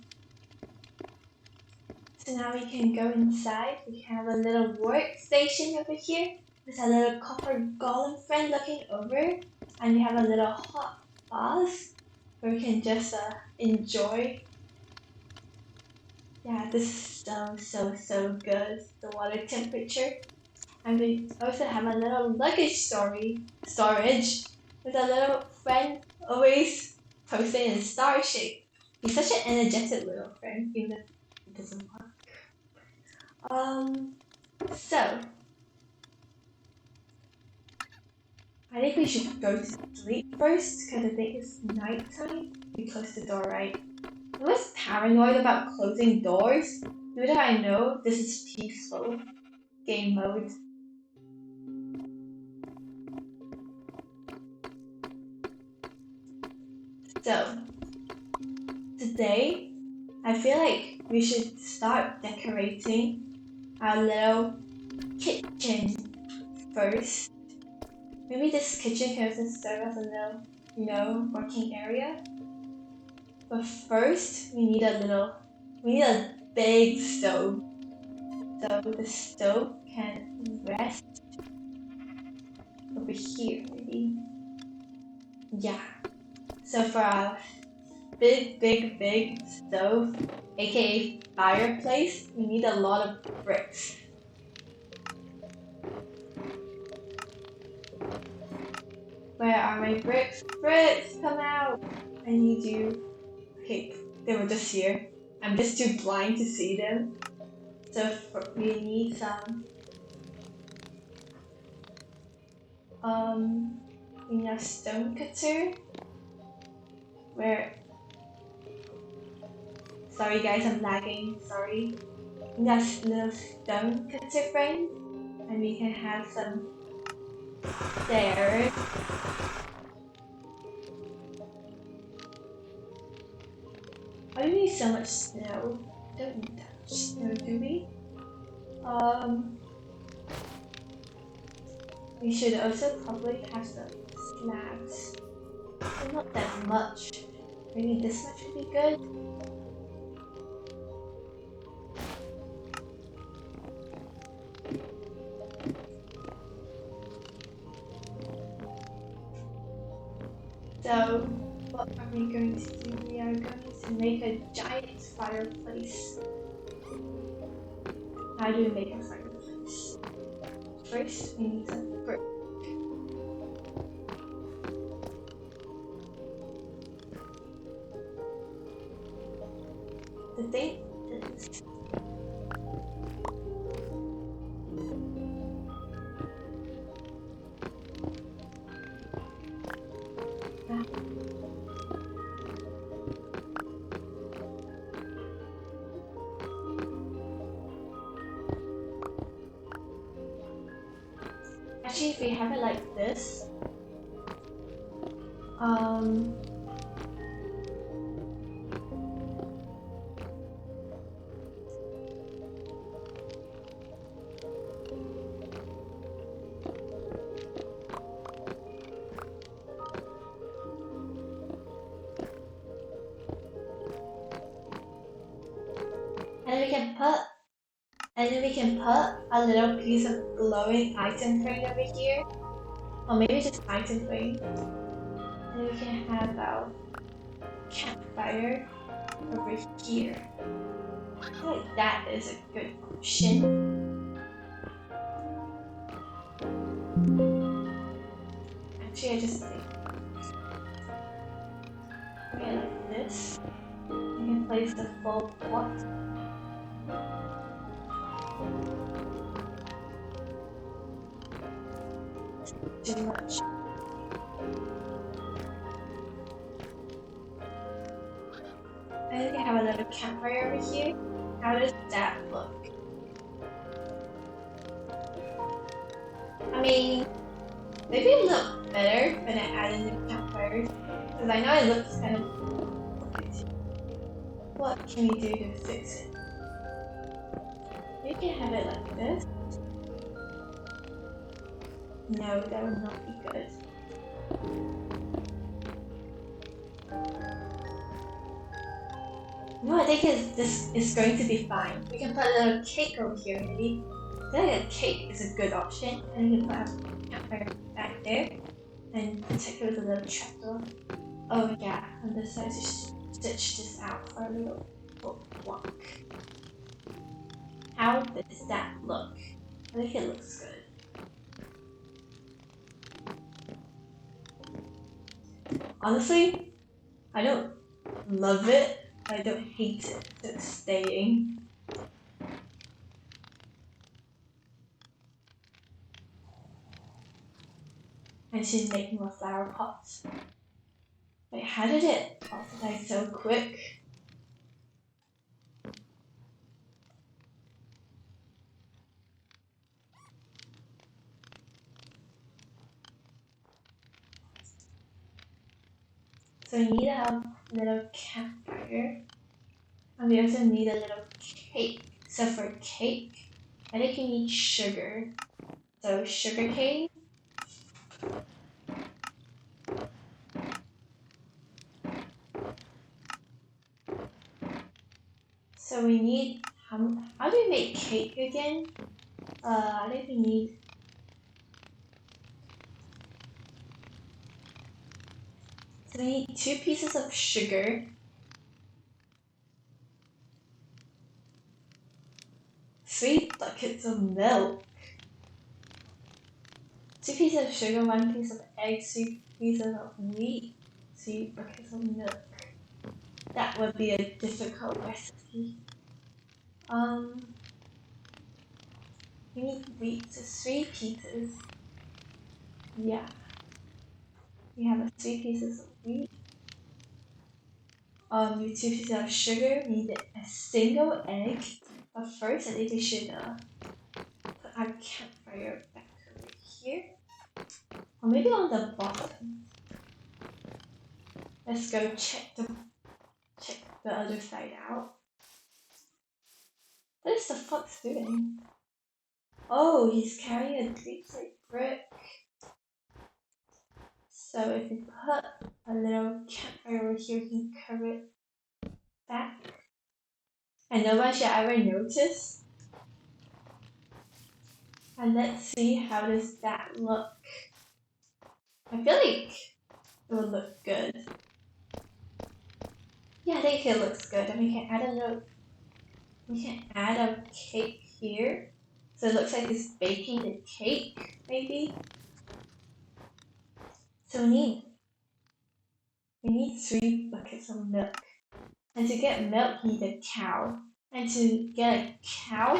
So now we can go inside. We have a little workstation over here with a little copper golem friend looking over. And we have a little hot bath where we can just enjoy. Yeah, this is so good. The water temperature. And we also have a little luggage storage with a little friend always posting in star shape. He's such an energetic little friend, even if he doesn't work. So I think we should go to sleep first because I think it's nighttime. We close the door, right? I'm always paranoid about closing doors. Even though I know this is peaceful game mode. So today I feel like we should start decorating our little kitchen first. Maybe this kitchen can also serve as a little, working area. But first, we need a big stove. So the stove can rest over here, maybe. Yeah. So for our big stove, aka fireplace, we need a lot of bricks. Where are my bricks? Bricks, come out! I need you. Okay, they were just here. I'm just too blind to see them. So we need some. We need a stone cutter. Where? Sorry guys, I'm lagging. Sorry. We need a little stone cutter frame, and we can have some stairs. Why do we need so much snow? We don't need that much snow, do we? We should also probably have some slabs. But not that much. Maybe this much would be good. So, what are we going to do? We are going to make a giant fireplace. How do we make a fireplace? First, we need some brick. The thing is, actually, if we have it like this, And then we can put a little piece of glowing item frame over here. Or maybe just item frame. And then we can have our campfire over here. I feel like that is a good option. Actually, I just think okay, like this. You can place the full pot. Too much. And we can have a little campfire over here. How does that look? I mean, maybe it look better when I add in the campfires. Because I know it looks kind of crooked. What can we do to fix it? We can have it like this. No, that would not be good. No, I think this is going to be fine. We can put a little cake over here maybe. I feel like a cake is a good option. And we can put a campfire back there. And protect it with a little trapdoor. Oh yeah, and this side just stitch this out for a little block. How does that look? I think it looks good. Honestly, I don't love it, but I don't hate it, so it's staying. And she's making more flower pots. Wait, how did it oxidize so quick? So we need a little campfire. And we also need a little cake. So for cake, I think you need sugar. So sugar cane. So we need, how do we make cake again? I think we need, so we need 2 pieces of sugar, 3 buckets of milk, 2 pieces of sugar, 1 piece of egg, 3 pieces of wheat, 3 buckets of milk. That would be a difficult recipe. We need wheat, so 3 pieces. Yeah. We have 3 pieces of wheat. We need 2 pieces of sugar. We need a single egg. But first, I think we should put our campfire back over here. Or maybe on the bottom. Let's go check the other side out. What is the fox doing? Oh, he's carrying a deep slate brick. So if we put a little campfire over here, we can cover it back. And no one should ever notice. And let's see how does that look. I feel like it will look good. Yeah, I think it looks good. And we can add a cake here. So it looks like it's baking the cake, maybe. So we need 3 buckets of milk. And to get milk, we need a cow. And to get a cow,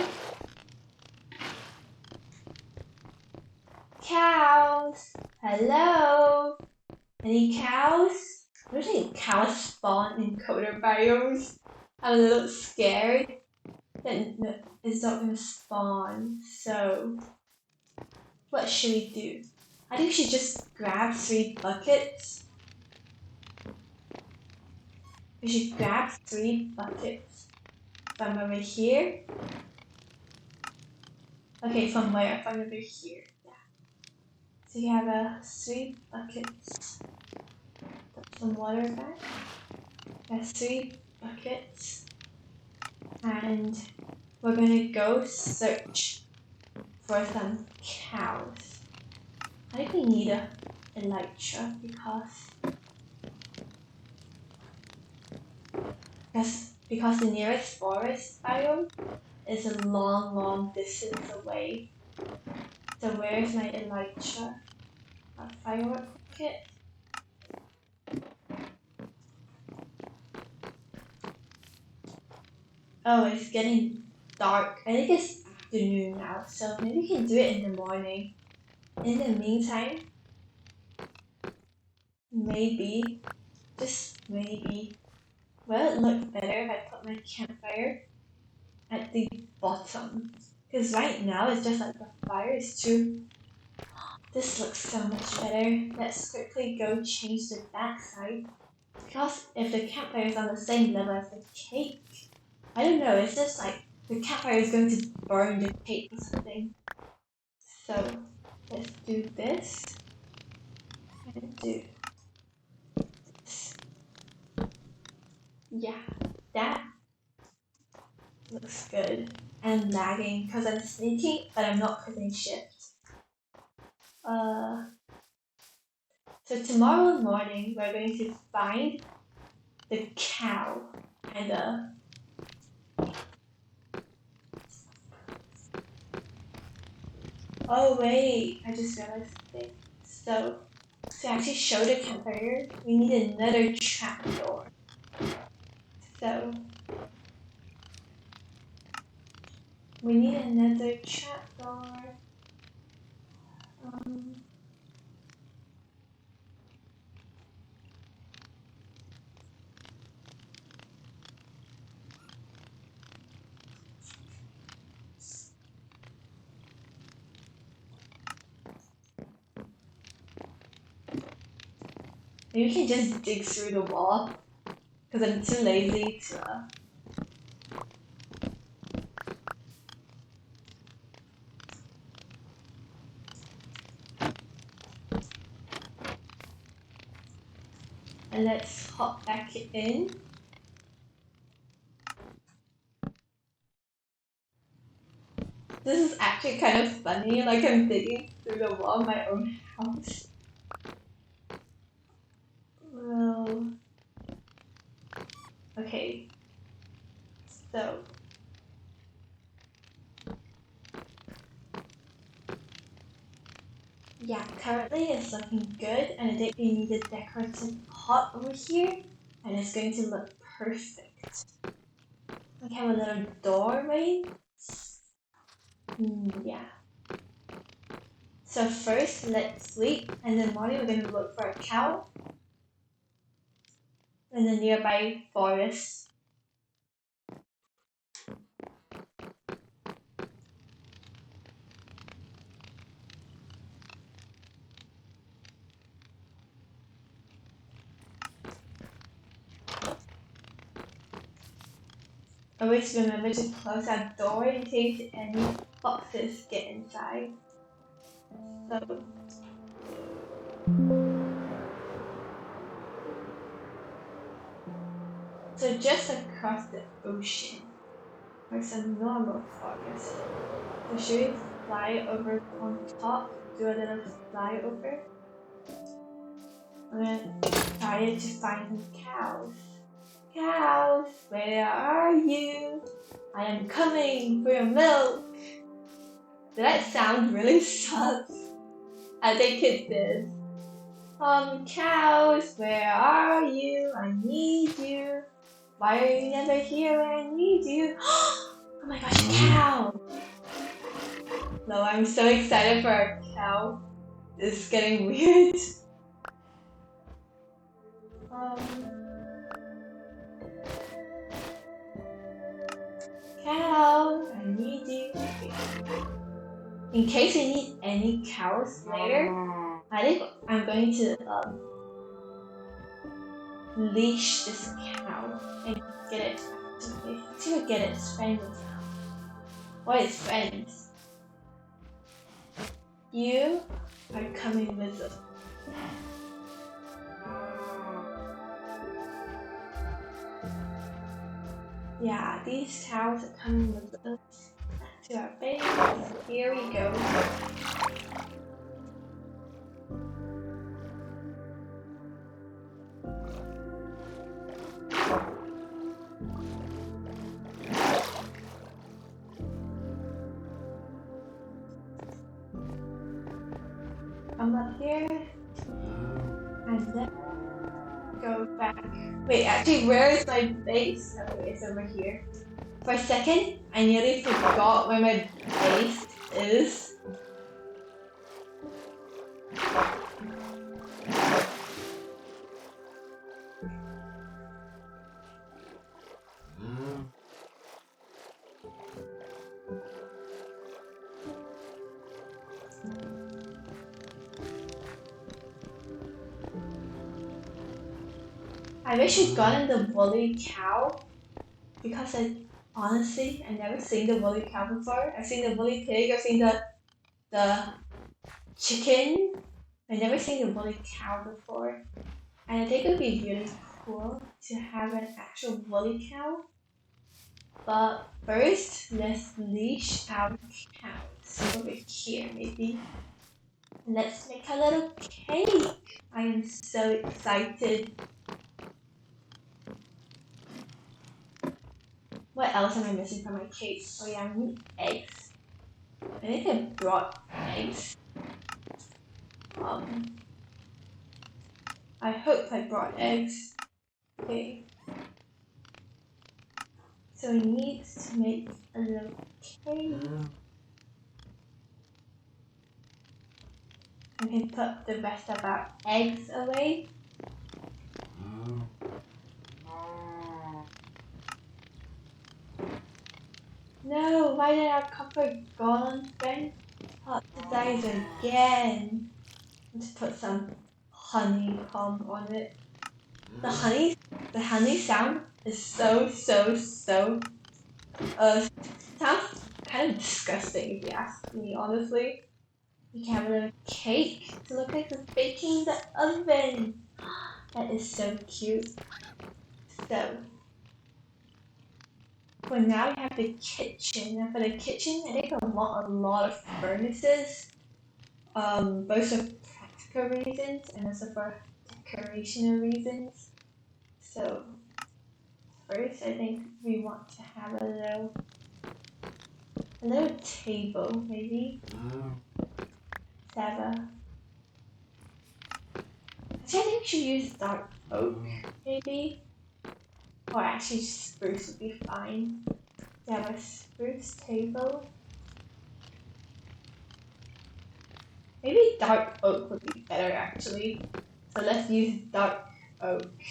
cows, hello, any cows? Usually cows spawn in colder biomes. I'm a little scared that it's not gonna spawn. So what should we do? I think we should just grab 3 buckets. We should grab 3 buckets from over here. Okay, from where? From over here. Yeah. So you have 3 buckets. Put some water back. That's 3 buckets. And we're gonna go search for some cows. I think we need a elytra because the nearest forest biome is a long distance away. So where's my elytra? A firework kit? Oh, it's getting dark. I think it's afternoon now, so maybe we can do it in the morning. In the meantime, maybe, just maybe, will it look better if I put my campfire at the bottom? Because right now it's just like the fire is too... This looks so much better. Let's quickly go change the backside. Because if the campfire is on the same level as the cake, I don't know, it's just like the campfire is going to burn the cake or something. So let's do this and do this. Yeah, that looks good. I'm lagging because I'm sneaking, but I'm not pressing shift. So tomorrow morning we're going to find the cow and oh wait, I just realized something. So to actually show the campfire, we need another trapdoor. So we need another trapdoor. Maybe we can just dig through the wall because I'm too lazy to. And let's hop back in. This is actually kind of funny, like I'm digging through the wall of my own house. Well, okay, so yeah, currently it's looking good, and I think we need a decorative pot over here, and it's going to look perfect. We have a little doorway. Yeah. So first, let's sleep, and in the morning we're going to look for a cow in the nearby forest. Always remember to close our door in case any foxes get inside. So just across the ocean are some normal forest. So should we fly over on top? Do a little flyover? I'm gonna try to find some cows. Cows, where are you? I am coming for your milk. Did that sound really sus? I think it did. Cows, where are you? I need you. Why are you never here when I need you? Oh my gosh, a cow! No, I'm so excited for a cow. This is getting weird. Cow, I need you. In case you need any cows later, I think I'm going to leash this cow and get it to get its friends now. What is friends? You are coming with us. Yeah, these cows are coming with us. to our base. Here we go. Come up here and then go back. Wait, actually, where is my base? Okay, it's over here. For a second, I nearly forgot where my base is. I wish I'd gotten the woolly cow because honestly, I've never seen the woolly cow before. I've seen the woolly pig, I've seen the chicken. I've never seen the woolly cow before. And I think it would be really cool to have an actual woolly cow. But first, let's leash our cows over here maybe. And let's make a little cake. I am so excited. What else am I missing from my cake? Oh yeah, I need eggs. I think I brought eggs. I hope I brought eggs. Okay. So we need to make a little cake. We can put the rest of our eggs away. No, why did our copper go on then? Oxidize again. Let's put some honeycomb on it. The honey sound is so sounds kind of disgusting if you ask me honestly. We can have a little cake to look like it's baking in the oven. That is so cute. So for now we have the kitchen. And for the kitchen, I think I want a lot of furnaces. Both for practical reasons and also for decorational reasons. So first, I think we want to have a little table, maybe. Actually, I think we should use dark oak, maybe. Or actually, spruce would be fine. To have a spruce table. Maybe dark oak would be better, actually. So let's use dark oak.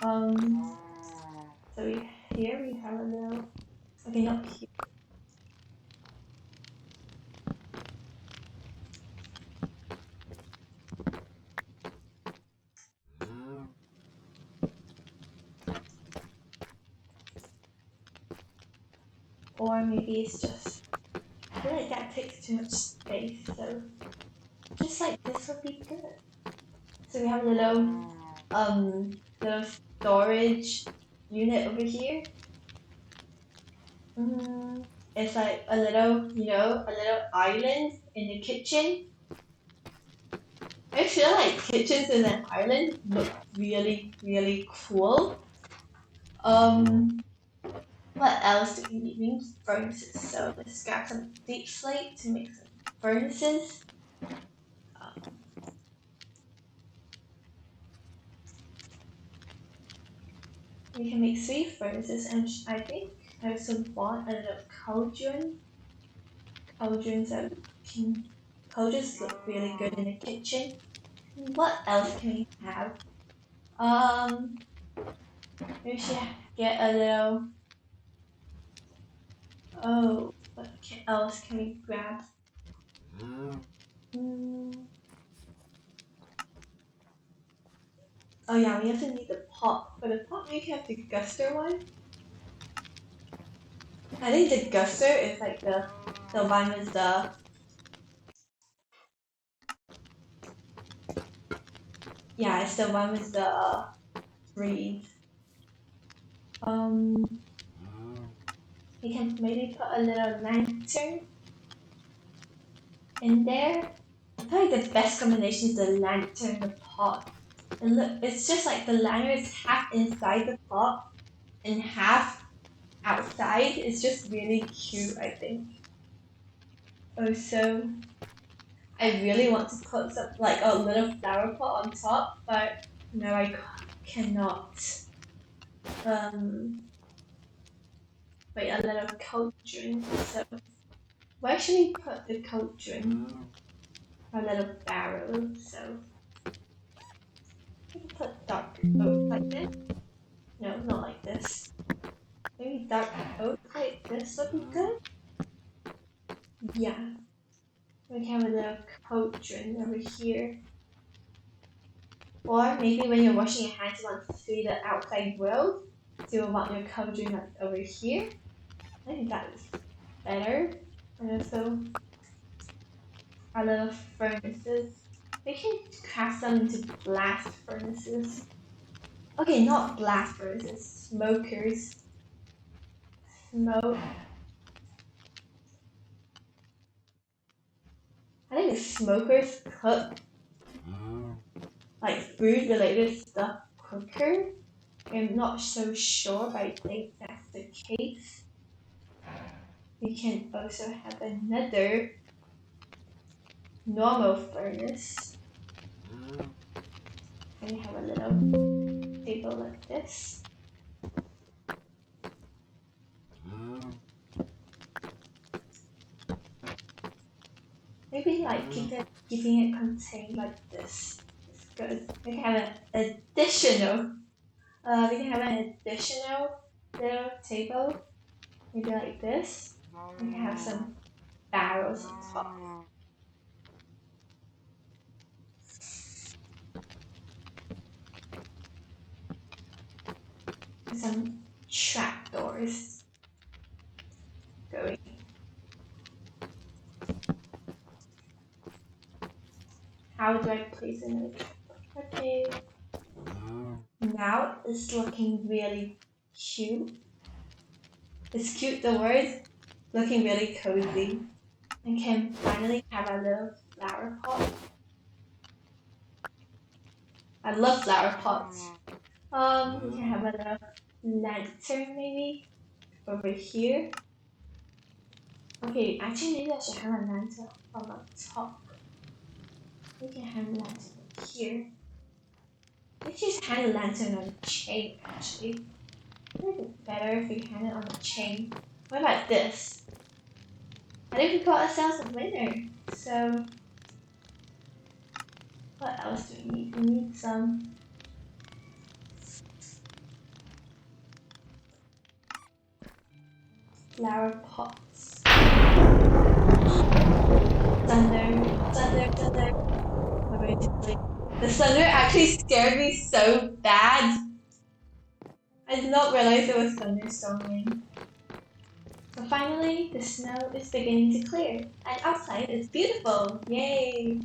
So here we have a little. Okay, not here. Or maybe it's just. I feel like that takes too much space, so just like this would be good. So we have a little storage unit over here. It's like a little island in the kitchen. I feel like kitchens in an island look really, really cool. What else do we need? We need furnaces. So let's grab some deep slate to make some furnaces. We can make 3 furnaces, and I think I also want a little cauldron. Cauldrons look really good in the kitchen. What else can we have? Maybe we should get a little. Oh, what else can we grab? Oh yeah, we also need the pot. For the pot, we can have the guster one. I think the guster is like the one with the. Yeah, it's the one with the reeds. We can maybe put a little lantern in there. I feel like the best combination is the lantern and the pot. And look, it's just like the lantern is half inside the pot and half outside. It's just really cute, I think. Also, I really want to put some like a little flower pot on top, but no, I cannot. Wait, a little cold drink. So where should we put the cold drink? A little barrel. So we can put dark oak like this. No, not like this. Maybe dark oak like this would be good. Yeah. We can have a little cold drink over here. Or maybe when you're washing your hands, you want to see the outside world. So you want your cold drink like over here. I think that is better. And also our little furnaces. We can craft them into blast furnaces. Okay, not blast furnaces, smokers. Smoke. I think the smokers cook like food related stuff quicker. I'm not so sure, but I think that's the case. We can also have another normal furnace. And we have a little table like this. Maybe like keeping it contained like this is good. We can have an additional little table, maybe like this. We can have some barrels on top. And some trapdoors going. How do I place another trapdoor? Okay. Now it's looking really cute. Is cute the word? Looking really cozy. And can finally have a little flower pot. I love flower pots. We can have a little lantern maybe over here. Okay, actually maybe I should have a lantern on the top. We can have a lantern here. Let's just hang a lantern on a chain actually. I think it's better if we hang it on a chain. What about this? I think we got ourselves a winner. So what else do we need? We need some flower pots. Thunder. We're going to sleep. The thunder actually scared me so bad. I did not realize there was thunderstorming. So finally, the snow is beginning to clear, and outside it's beautiful. Yay!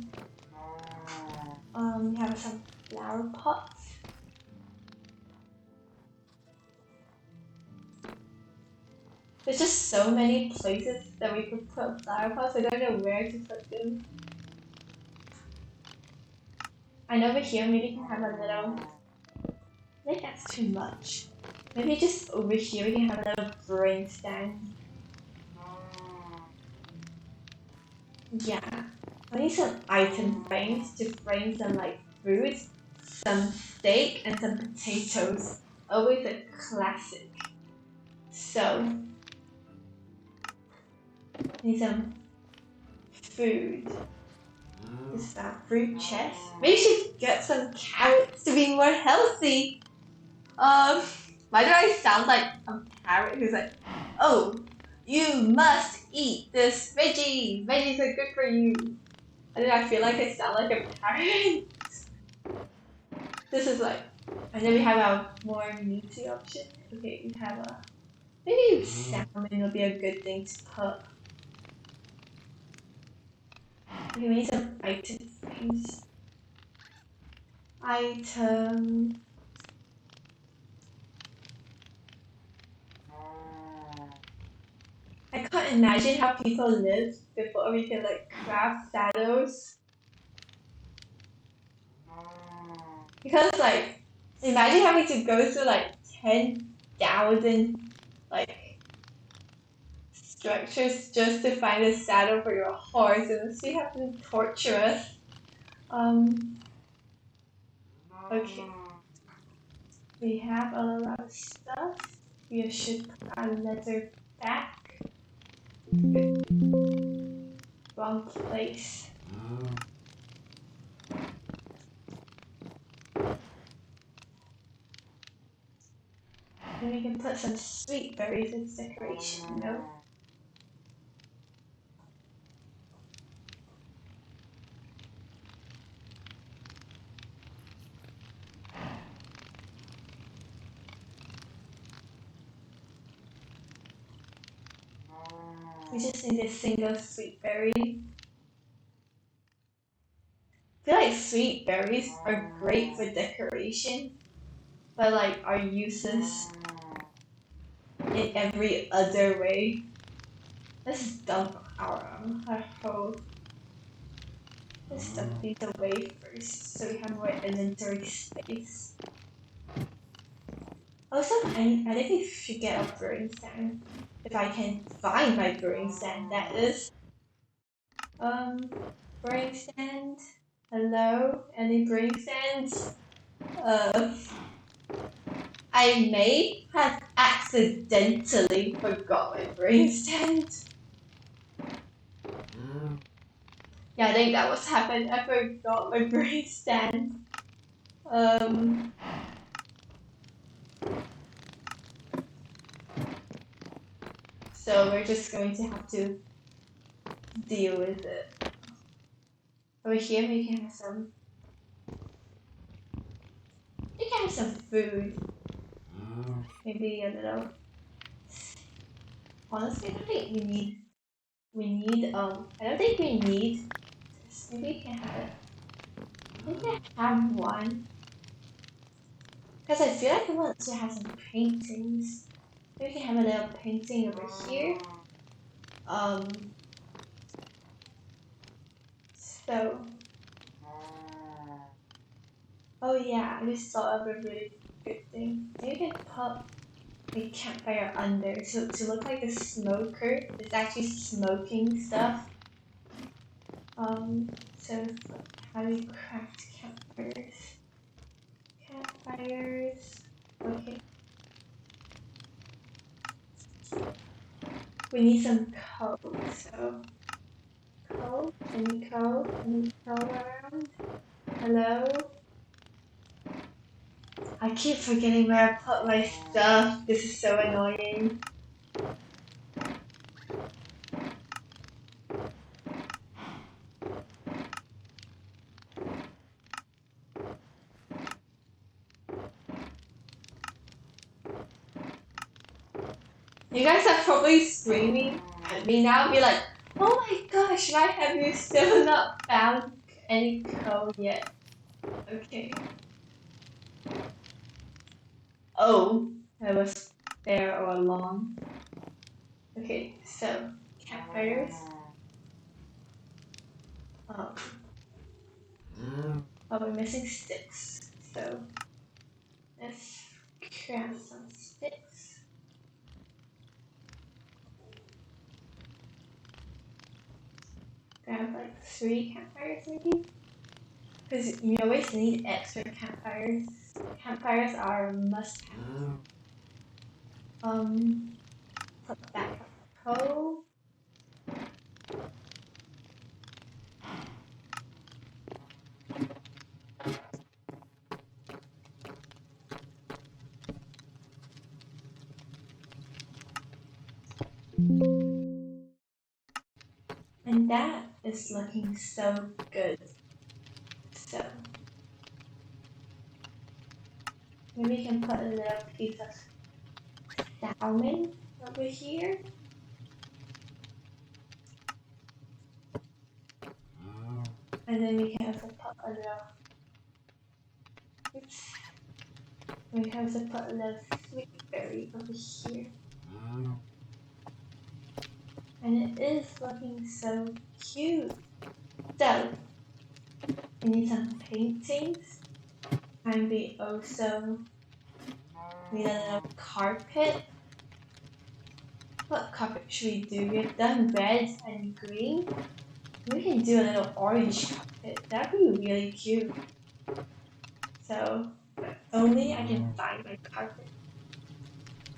We have some flower pots. There's just so many places that we could put flower pots. I don't know where to put them. And over here, maybe we can have a little. I think that's too much. Maybe just over here we can have a little brain stand. Yeah. I need some item frames to frame some like fruit, some steak, and some potatoes. Always a classic. So, I need some food. Is that fruit chest? Maybe we should get some carrots to be more healthy. Why do I sound like a parrot who's like, oh, you must eat this veggie. Veggies are good for you. And then I feel like I sound like a parrot. This is like, and then we have our more meaty option. Okay, we have a, maybe salmon will be a good thing to put. Okay, we need some item frames. Item. imagine how people lived before we could like craft saddles. Because like, imagine having to go through like 10,000 like structures just to find a saddle for your horse, and so you have to torture us. Okay. We have a lot of stuff. We should put our leather back. Wrong place. Then we can put some sweet berries as decoration, no? We just need a single sweet berry. I feel like sweet berries are great for decoration, but like are useless in every other way. Let's dump our whole. Let's dump these away first so we have more inventory space. Also, I think we should get a brewing stand. If I can find my brewing stand, that is. Brewing stand. Hello? Any brewing stands? I may have accidentally forgot my brewing stand. Yeah, I think that was happened. I forgot my brewing stand. So we're just going to have to deal with it. Over here we can have some. We can have some food. Maybe a little. Honestly, I don't think we need. I don't think we need this. Maybe we can have it. Maybe I have one. Because I feel like I want to have some paintings. Maybe we can have a little painting over here. So. Oh yeah, I just thought of a really good thing. Maybe we can put a campfire under so to look like a smoker. It's actually smoking stuff. So how do we craft campfires? Campfires. Okay. We need some coal, so coal, any coal around? Hello? I keep forgetting where I put my stuff. This is so annoying. You guys are probably screaming at me now, be like, oh my gosh, why have you still not found any coal yet? Okay. Oh, I was there all along. Okay, so campfires. Oh, we're missing sticks. So let's craft some sticks. Grab like 3 campfires maybe? Because you always need extra campfires. Campfires are a must-have. Put back up coal. And that is looking so good. So maybe we can put a little piece of salmon over here. And then we can also put a little, oops. We can also put a little sweet berry over here. And it is looking so cute. So, we need some paintings. And we also need a little carpet. What carpet should we do? We have done red and green. We can do a little orange carpet. That'd be really cute. So, but only I can find my carpet.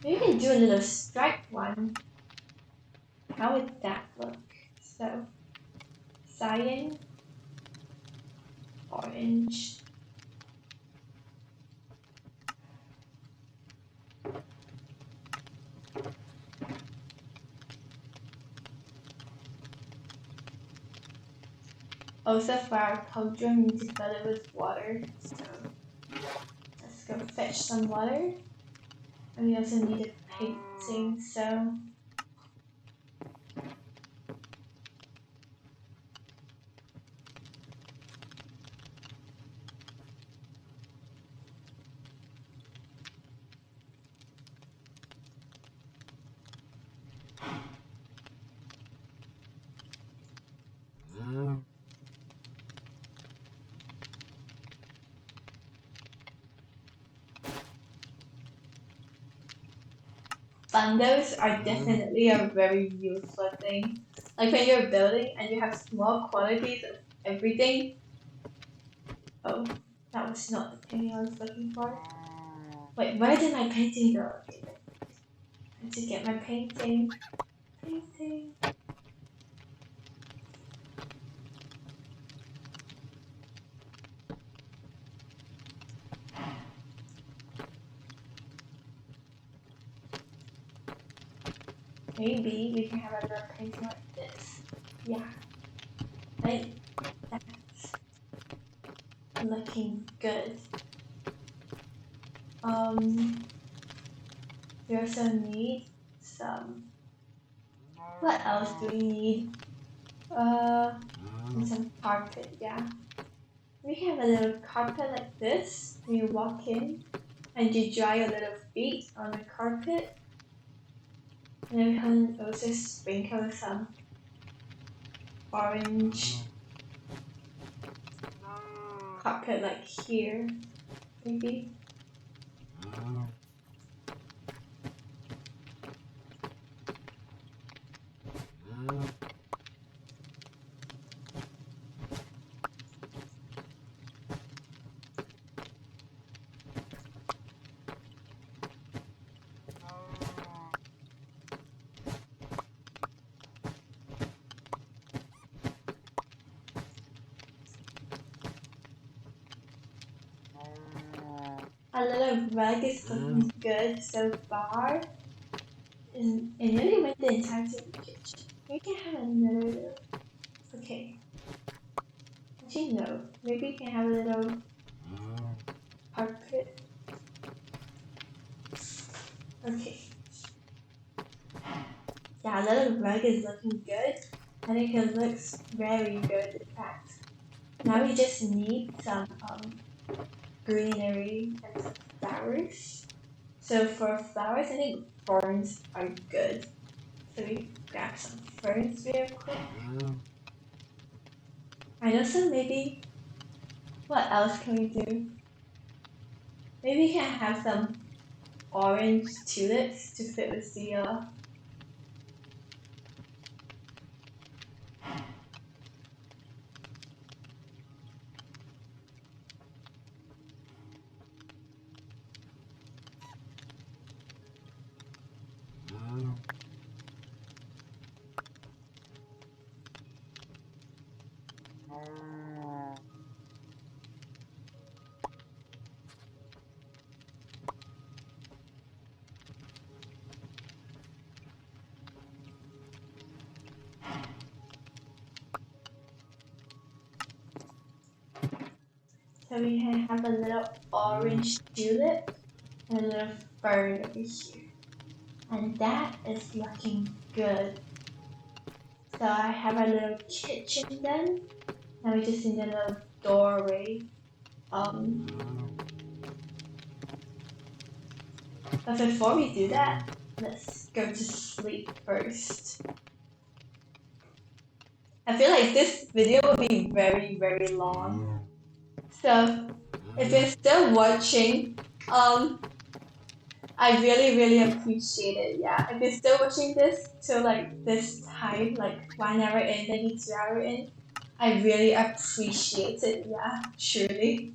Maybe we can do a little striped one. How would that look? So, cyan, orange. Also for our cauldron, we need to fill it with water. So, let's go fetch some water. And we also need a painting, so bundles are definitely a very useful thing. Like when you're building and you have small quantities of everything. Oh, that was not the painting I was looking for. Wait, where did my painting go? Okay, I need to get my painting. Painting. Maybe we can have a little painting like this. Yeah. Right? That's looking good. We also need some. What else do we need? And some carpet, yeah. We can have a little carpet like this. You walk in and you dry your little feet on the carpet. And then we can also sprinkle some orange carpet like here, maybe. A little rug is looking good so far. And it really went the entire kitchen. We can have another little. Okay. Actually, no. Maybe we can have a little carpet. Okay. Yeah, a little rug is looking good. I think it looks very good, in fact. Now we just need some greenery and some flowers. So for flowers, I think ferns are good. So we grab some ferns real quick. I know some maybe. What else can we do? Maybe we can have some orange tulips to fit with the So we can have a little orange tulip and a little fern over here. And that is looking good. So I have a little kitchen then. Now we just need a little doorway. But before we do that, let's go to sleep first. I feel like this video will be very, very long. So if you're still watching, I really, really appreciate it. Yeah, if you're still watching this till like this time, like 1 hour in, maybe 2 hour in, I really appreciate it. Yeah, surely.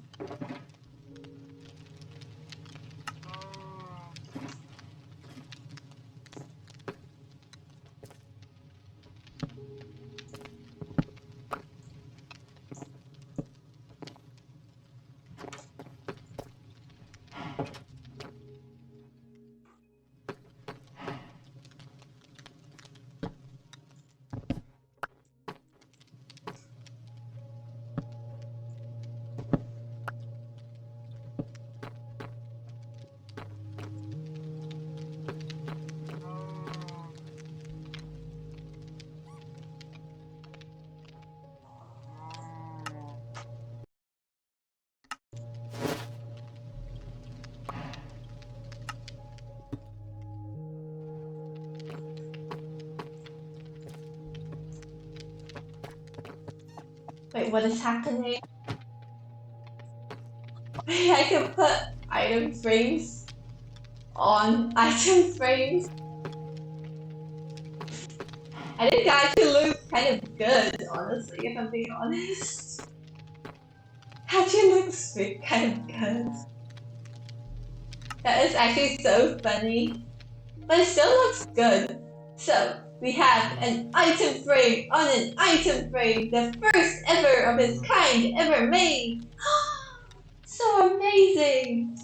Wait, what is happening? I can put item frames on item frames. I think that actually looks kind of good, honestly, if I'm being honest. Actually looks kind of good. That is actually so funny. But it still looks good. So, we have an item frame on an item frame, the first ever of its kind ever made. So amazing!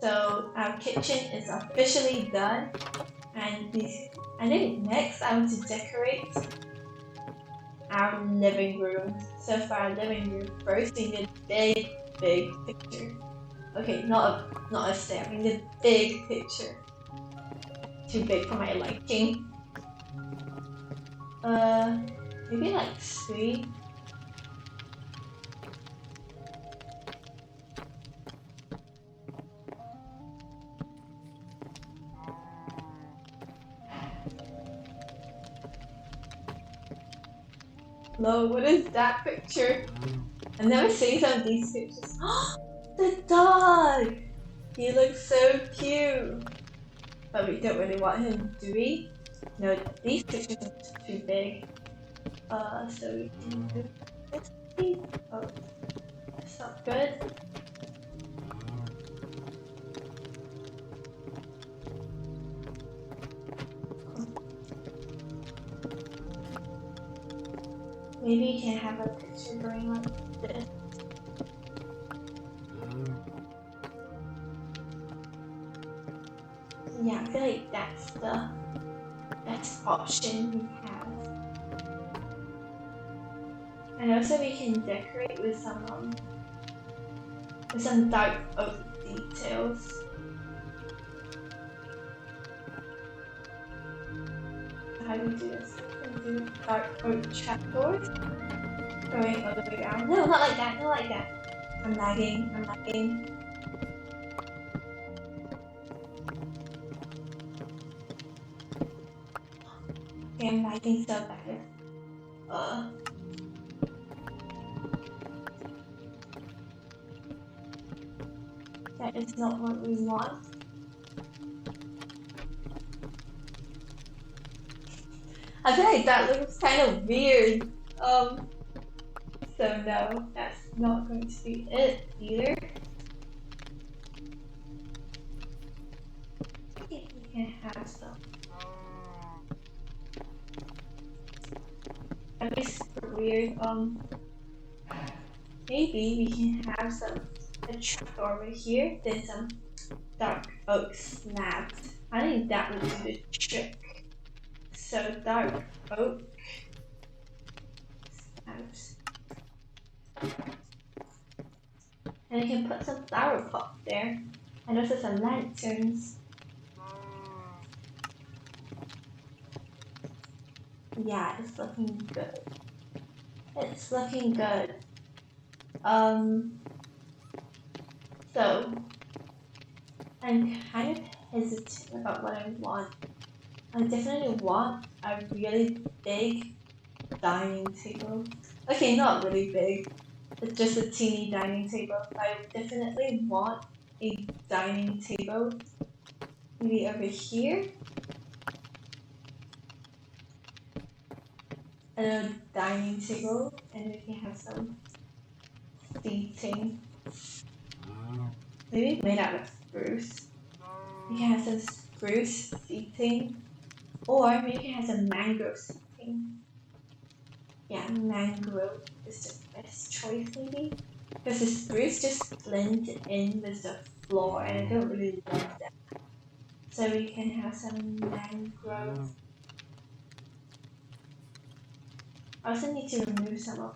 So, our kitchen is officially done. And I think next I want to decorate our living room. So for our living room, first we need a big, big picture. Okay, not a stair, we need a big picture. Too big for my liking. Maybe like 3. No, what is that picture? I've never seen some of these pictures. The dog! He looks so cute. But we don't really want him, do we? No, these pictures are too big. So we can do this piece. Oh, that's not good. Maybe you can have a picture going like this. Yeah, I feel like that's the best option we have. And also we can decorate with some dark oak details. How do we do this? We do dark oak trapdoors going all the way down. No, not like that, not like that. I'm lagging. Okay, I'm lagging so bad. That is not what we want. I feel like that looks kind of weird. So no, that's not going to be it either. I think we can have some. That'd be super weird. Maybe we can have a trapdoor over here, then some dark oak slabs. I think that would do the trick. So dark oak slabs. And I can put some flower pots there. And also some lanterns. Yeah, it's looking good. It's looking good. So I'm kind of hesitant about what I want. I definitely want a really big dining table. Okay, not really big, but just a teeny dining table. I definitely want a dining table. Maybe over here. A little dining table, and we can have some seating. Maybe made out of spruce. We can have some spruce seating. Or maybe we can have some mangrove seating. Yeah, mangrove is the best choice maybe. Because the spruce just blends in with the floor and I don't really love that. So we can have some mangrove. I also need to remove some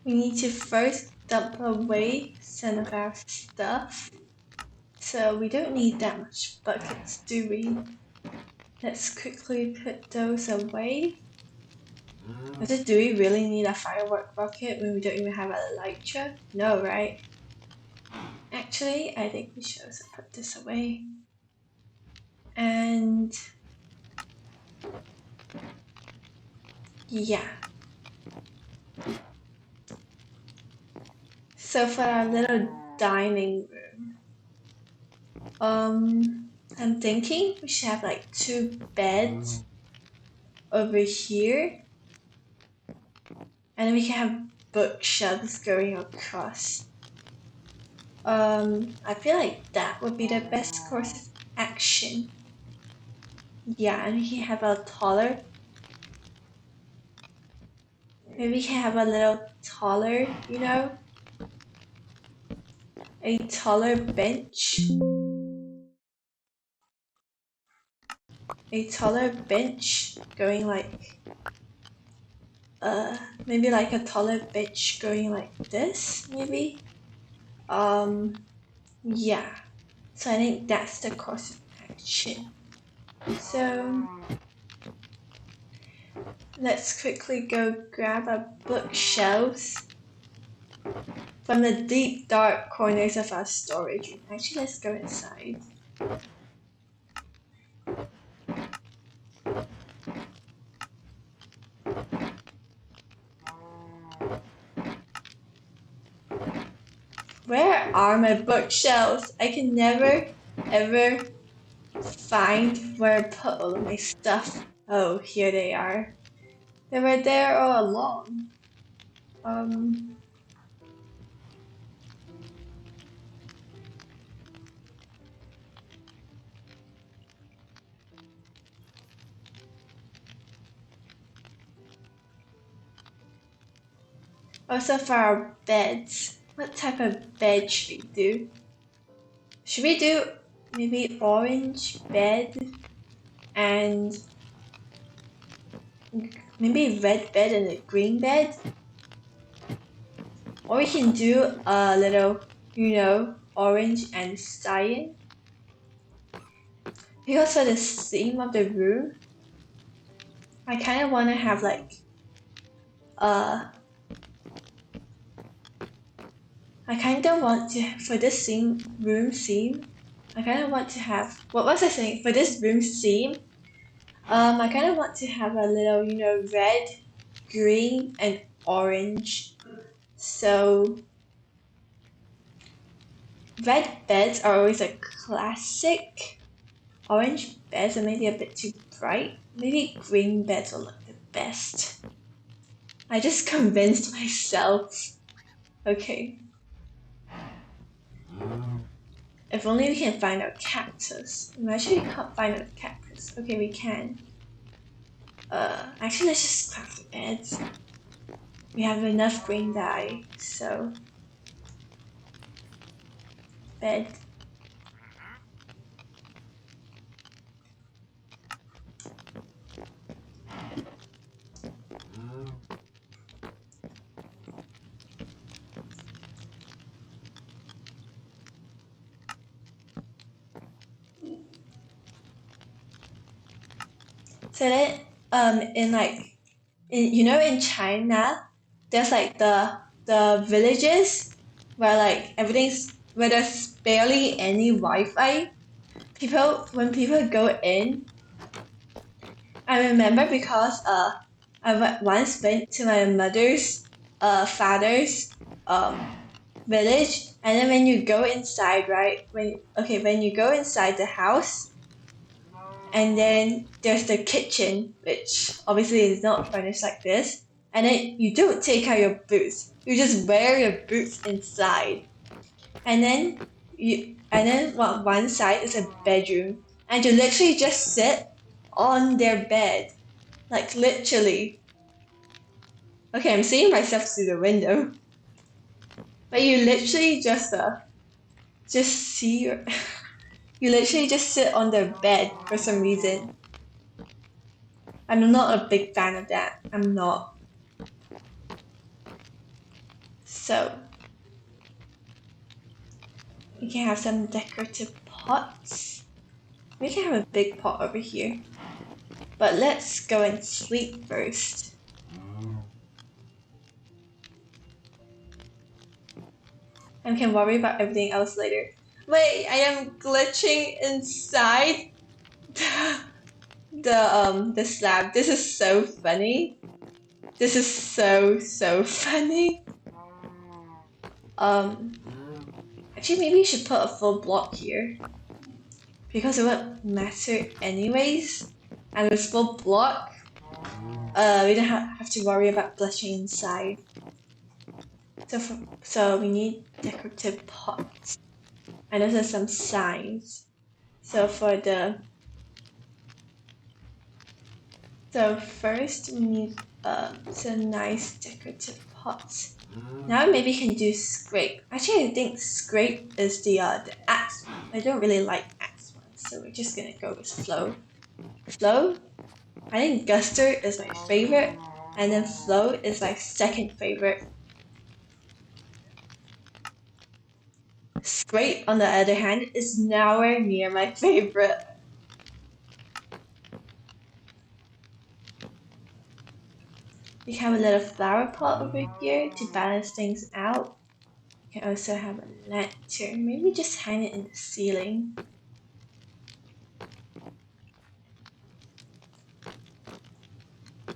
we need to first dump away some of our stuff. So we don't need that much buckets, do we? Let's quickly put those away. Also, do we really need a firework bucket when we don't even have a elytra? No, right? Actually, I think we should also put this away. And yeah. So for our little dining room, I'm thinking we should have like 2 beds over here, and then we can have bookshelves going across. I feel like that would be the best course of action. Yeah, and we can have a taller. Maybe we can have a little taller, you know, a taller bench. A taller bench going like maybe like a taller bench going like this, maybe. Yeah. So I think that's the course of action. So let's quickly go grab our bookshelves from the deep dark corners of our storage room. Actually, let's go inside. Where are my bookshelves? I can never ever find where I put all of my stuff. Oh, here they are. They were there all along. Also for our beds, what type of bed should we do? Should we do maybe orange bed and maybe red bed and a green bed? Or we can do a little, you know, orange and cyan. Because for the theme of the room, I kind of want to have like, I kind of want to, for this room theme, I kind of want to have, what was I saying? For this room theme, I kind of want to have a little, you know, red, green, and orange. So, red beds are always a classic. Orange beds are maybe a bit too bright. Maybe green beds will look the best. I just convinced myself. Okay. If only we can find a cactus. Imagine we can't find a cactus. Okay, we can. Actually, let's just craft the beds. We have enough green dye, so bed. So then, in like, in China, there's like the villages where like where there's barely any Wi-Fi. When people go in, I remember because once went to my mother's father's village, and then when you go inside, right? When you go inside the house, and then there's the kitchen, which obviously is not furnished like this. And then you don't take out your boots. You just wear your boots inside. And then one side is a bedroom, and you literally just sit on their bed, like literally. Okay, I'm seeing myself through the window, but you literally just see your, you literally just sit on their bed for some reason. I'm not a big fan of that. I'm not. So we can have some decorative pots. We can have a big pot over here. But let's go and sleep first. And we can worry about everything else later. Wait, I am glitching inside the slab. This is so funny. This is so funny. Actually maybe you should put a full block here, because it won't matter anyways. And with full block, we don't have to worry about glitching inside. So we need decorative pots, and also some signs. So first we need some nice decorative pots. Now maybe we can do scrape. Actually, I think scrape is the axe one. I don't really like axe ones, so we're just gonna go with flow. Flow. I think guster is my favorite, and then flow is my second favorite. Scrape, on the other hand, is nowhere near my favorite. We have a little flower pot over here to balance things out. We can also have a lantern. Maybe just hang it in the ceiling.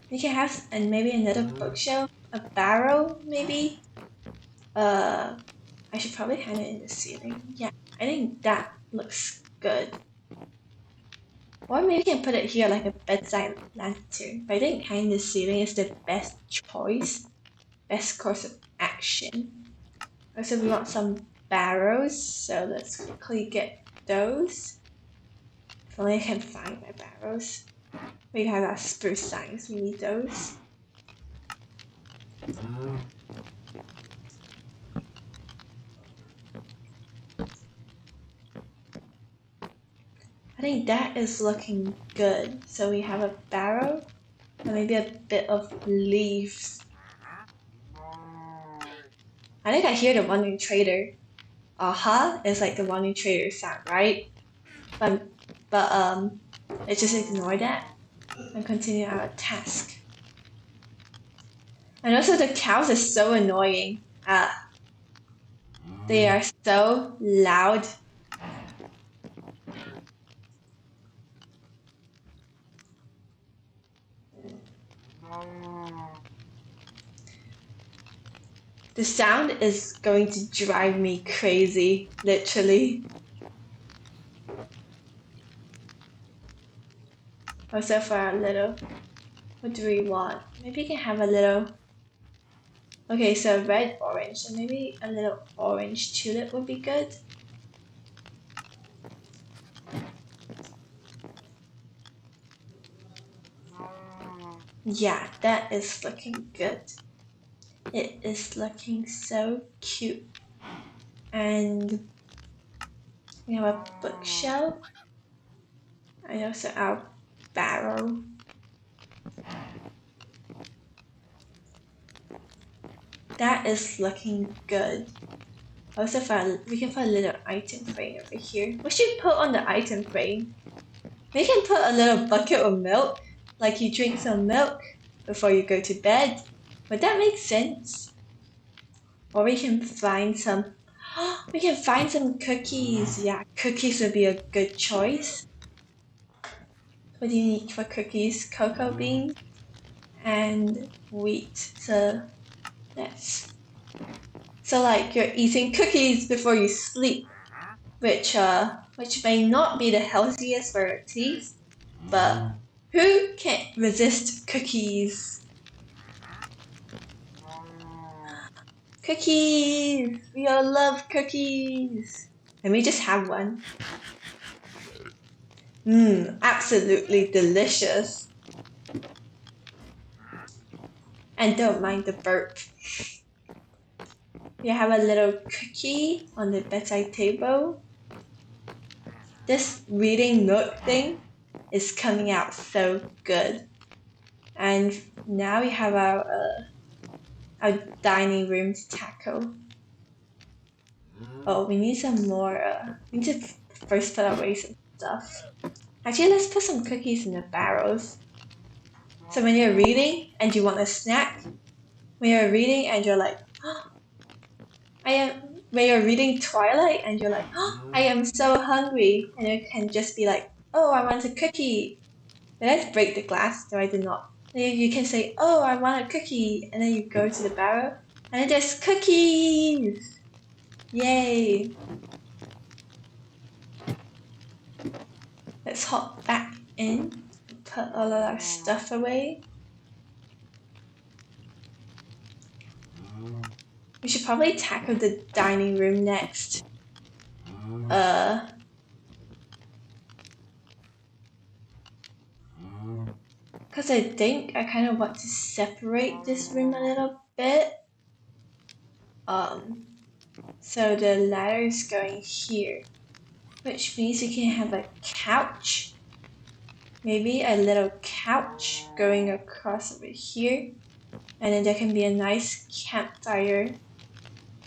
We can have maybe another bookshelf, a barrel maybe. I should probably hang it in the ceiling. Yeah, I think that looks good. Or maybe we can put it here like a bedside lantern. But I think hanging the ceiling is the best choice, best course of action. Also, we want some barrels, so let's quickly get those. If only I can find my barrels. We have our spruce signs, we need those. I think that is looking good. So we have a barrel and maybe a bit of leaves. I think I hear the wandering trader. Aha, it's like the wandering trader sound, right? But let's just ignore that and continue our task. And also the cows are so annoying. They are so loud. The sound is going to drive me crazy, literally. Also for our little, what do we want? Maybe we can have a little, okay, so red, orange, so maybe a little orange tulip would be good. Yeah, that is looking good. It is looking so cute. And we have a bookshelf. And also our barrel. That is looking good. Also, we can put a little item frame over here. What should we put on the item frame? We can put a little bucket of milk. like you drink some milk before you go to bed. Would that make sense? Or we can find some we can find some cookies. Yeah, cookies would be a good choice. What do you need for cookies? Cocoa beans and wheat. So that's like you're eating cookies before you sleep, which may not be the healthiest for your teeth, but who can't resist cookies? Cookies! We all love cookies! Let me just have one. Mmm, absolutely delicious. And don't mind the burp. We have a little cookie on the bedside table. This reading nook thing is coming out so good. And now we have our dining room to tackle. Oh, we need some more, we need to first put away some stuff. Actually, let's put some cookies in the barrels. So when you're reading and you want a snack, when you're reading and you're like, oh, when you're reading Twilight and you're like, oh, I am so hungry, and you can just be like, oh, I want a cookie. Did I break the glass? No, I did not. Then you can say, oh, I want a cookie, and then you go to the barrel, and then there's cookies! Yay! Let's hop back in, put all of our stuff away. We should probably tackle the dining room next. Because I think I kind of want to separate this room a little bit. So the ladder is going here, which means we can have a couch. Maybe a little couch going across over here. And then there can be a nice campfire.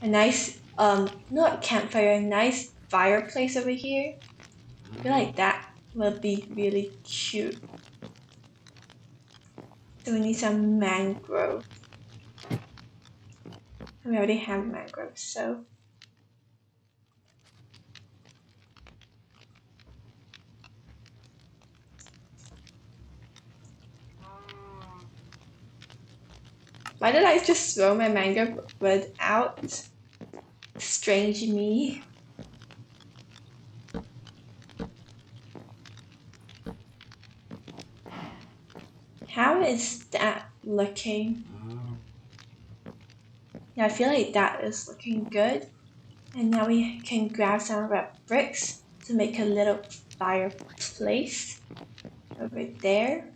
A nice, not campfire, a nice fireplace over here. I feel like that will be really cute. So we need some mangrove. We already have mangroves, so. Why did I just throw my mangrove wood out? Strange me. How is that looking? Yeah, I feel like that is looking good. And now we can grab some of our bricks to make a little fireplace over there.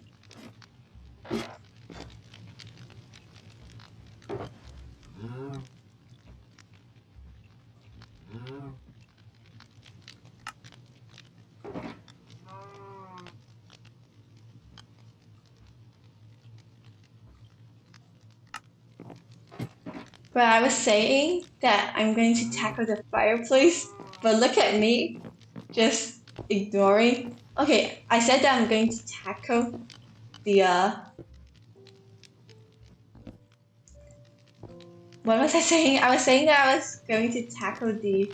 But I was saying that I'm going to tackle the fireplace, but look at me, just ignoring. Okay, I said that I'm going to tackle the, what was I saying? I was saying that I was going to tackle the,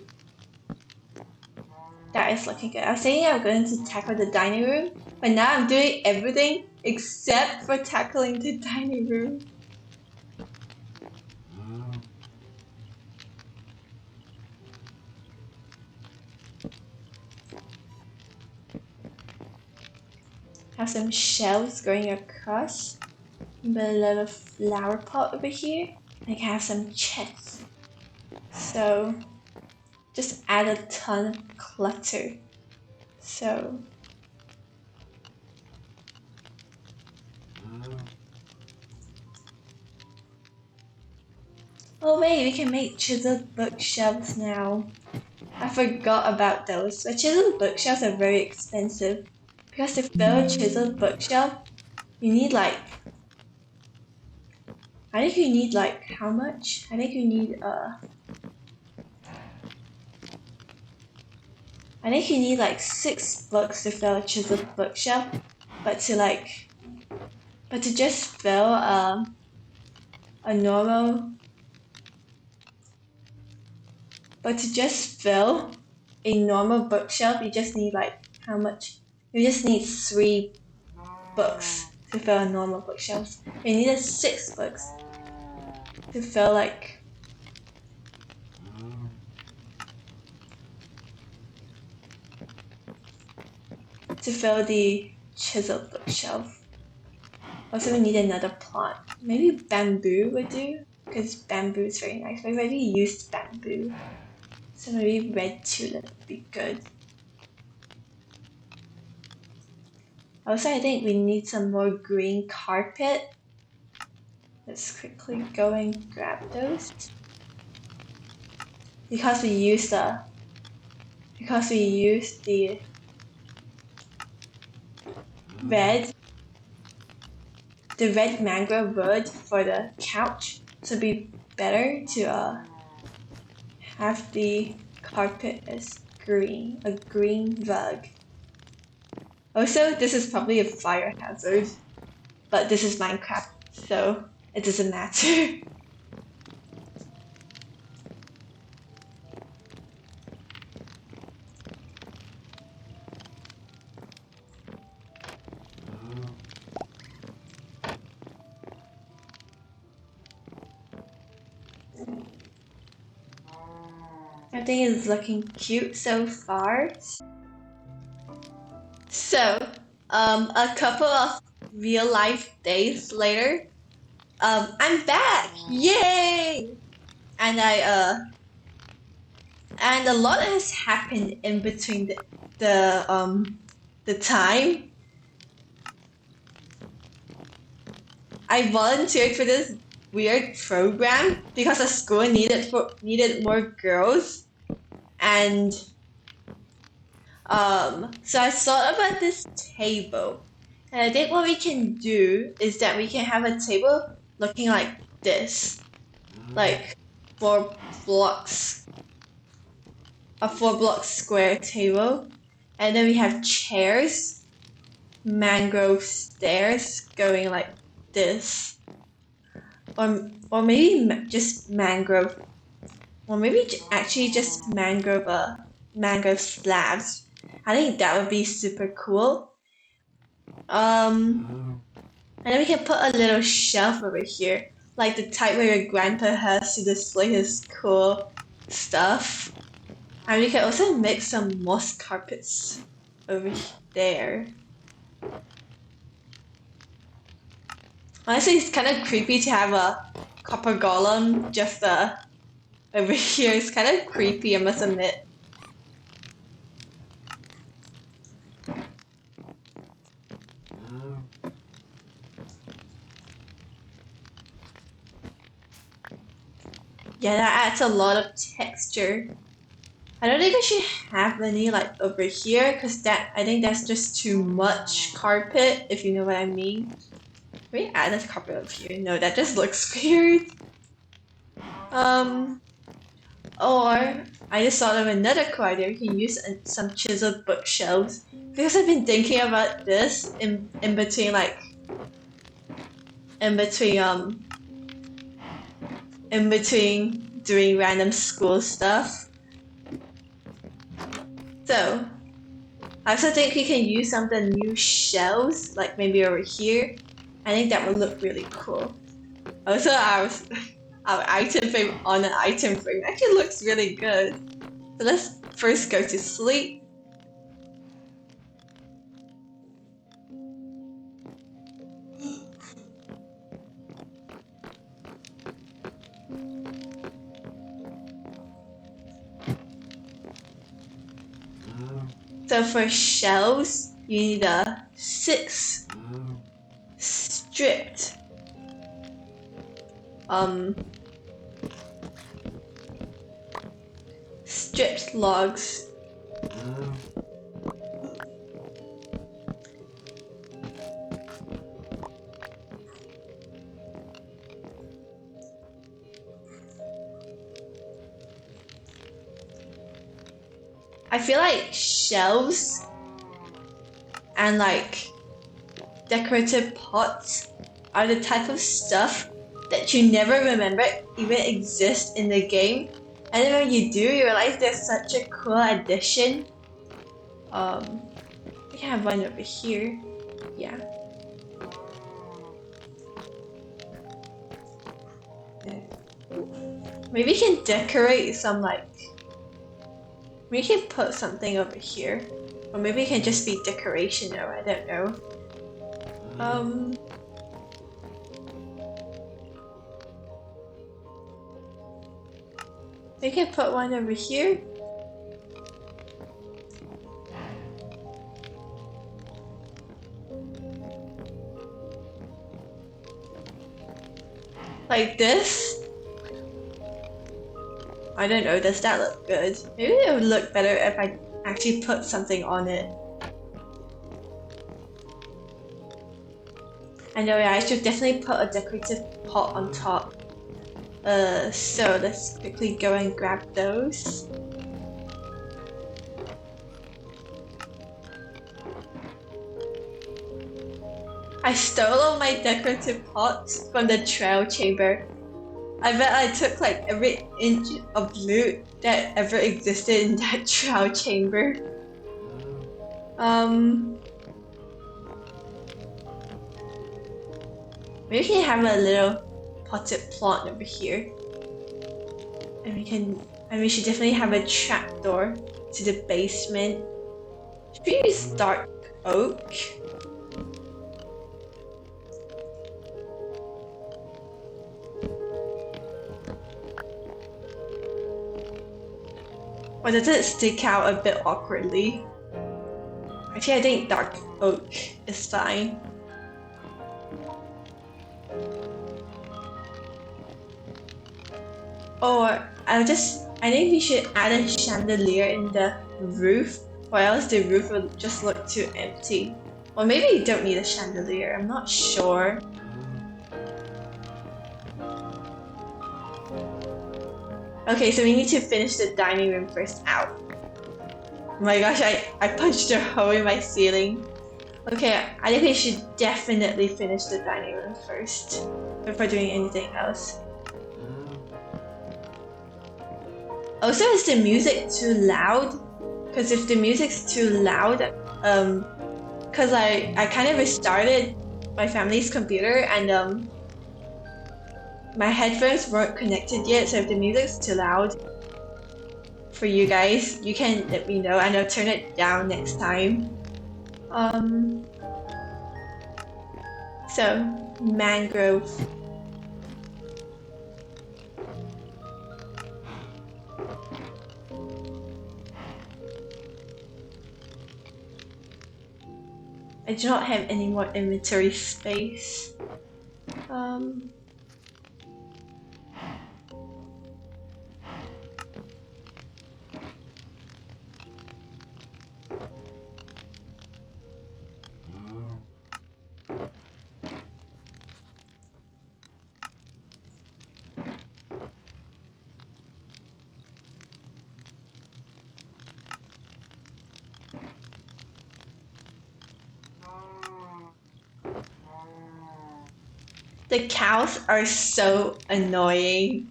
that is looking good. I was saying I'm going to tackle the dining room, but now I'm doing everything except for tackling the dining room. Have some shelves going across. Put a little flower pot over here. I can have some chests. So just add a ton of clutter. So oh wait, we can make chiseled bookshelves now. I forgot about those. But chiseled bookshelves are very expensive. Because to fill a chiseled bookshelf, you need like, I think you need like, how much? I think you need like 6 books to fill a chiseled bookshelf. But to like But to just fill a normal, but to just fill a normal bookshelf, you just need like how much? You just need 3 books to fill a normal bookshelf. You needed 6 books to fill like the chiseled bookshelf. Also, we need another plant. Maybe bamboo would do, because bamboo is very nice. We've already used bamboo, so maybe red tulip would be good. Also, I think we need some more green carpet. Let's quickly go and grab those. Because we used the red mangrove wood for the couch, so it'd be better to have the carpet as green, a green rug. Also, this is probably a fire hazard, but this is Minecraft, so it doesn't matter. Everything is looking cute so far. So, a couple of real life days later, I'm back! Yay! And and a lot has happened in between the time. I volunteered for this weird program because the school needed more girls, and so I thought about this table, and I think what we can do is that we can have a table looking like this, like 4 blocks, a 4-block square table, and then we have chairs, mangrove stairs going like this, or maybe just mangrove, or maybe actually just mangrove slabs. I think that would be super cool. And then we can put a little shelf over here, like the type where your grandpa has to display his cool stuff. And we can also make some moss carpets over there. Honestly, it's kind of creepy to have a copper golem just over here. It's kind of creepy, I must admit. Yeah, that adds a lot of texture. I don't think I should have any like over here, because I think that's just too much carpet, if you know what I mean. Can we add this carpet over here? No, that just looks weird. Or I just thought of another cool idea. We can use some chiseled bookshelves, because I've been thinking about this in between in between doing random school stuff. So I also think we can use some of the new shelves, like maybe over here. I think that would look really cool. Also, our item frame on an item frame actually looks really good. So let's first go to sleep. So for shelves, you need a 6 stripped stripped logs. I feel like shelves and like decorative pots are the type of stuff that you never remember even exist in the game. And then when you do, you realize they're such a cool addition. We can have one over here. Yeah. Maybe we can decorate some we can put something over here. Or maybe it can just be decoration though, I don't know. We can put one over here. Like this. I don't know, does that look good? Maybe it would look better if I actually put something on it. I know, yeah, I should definitely put a decorative pot on top. So let's quickly go and grab those. I stole all my decorative pots from the trail chamber. I bet I took like every inch of loot that ever existed in that trail chamber. Maybe we can have a little potted plant over here. And we should definitely have a trapdoor to the basement. Should we use dark oak? Or does it stick out a bit awkwardly? Actually, I think dark oak is fine. Or I think we should add a chandelier in the roof, or else the roof will just look too empty. Or maybe you don't need a chandelier, I'm not sure. Okay, so we need to finish the dining room first. Ow. Oh my gosh, I punched a hole in my ceiling. Okay, I think we should definitely finish the dining room first before doing anything else. Also, is the music too loud? Because if the music's too loud, because I kind of restarted my family's computer and my headphones weren't connected yet, so if the music's too loud for you guys, you can let me know and I'll turn it down next time. So, mangrove. I do not have any more inventory space. The cows are so annoying.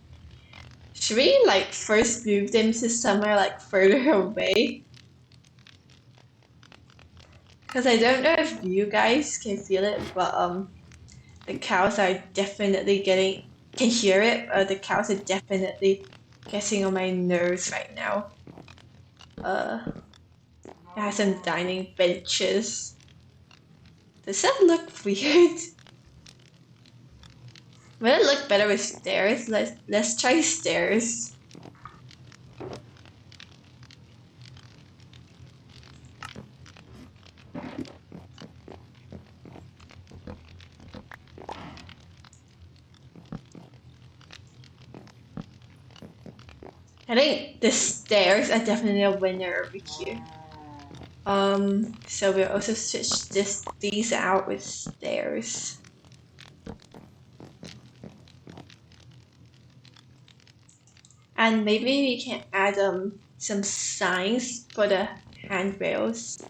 Should we first move them to somewhere further away? Because I don't know if you guys can feel it, but the cows are definitely can hear it. The cows are definitely getting on my nerves right now. I have some dining benches. Does that look weird? Will it look better with stairs? Let's try stairs. I think the stairs are definitely a winner over here. So we'll also switch these out with stairs. And maybe we can add some signs for the handrails.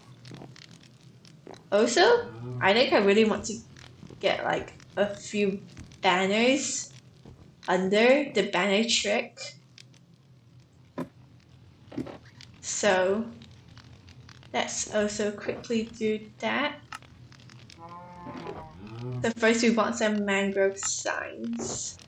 Also, I think I really want to get like a few banners under the banner trick. So let's also quickly do that. So first we want some mangrove signs.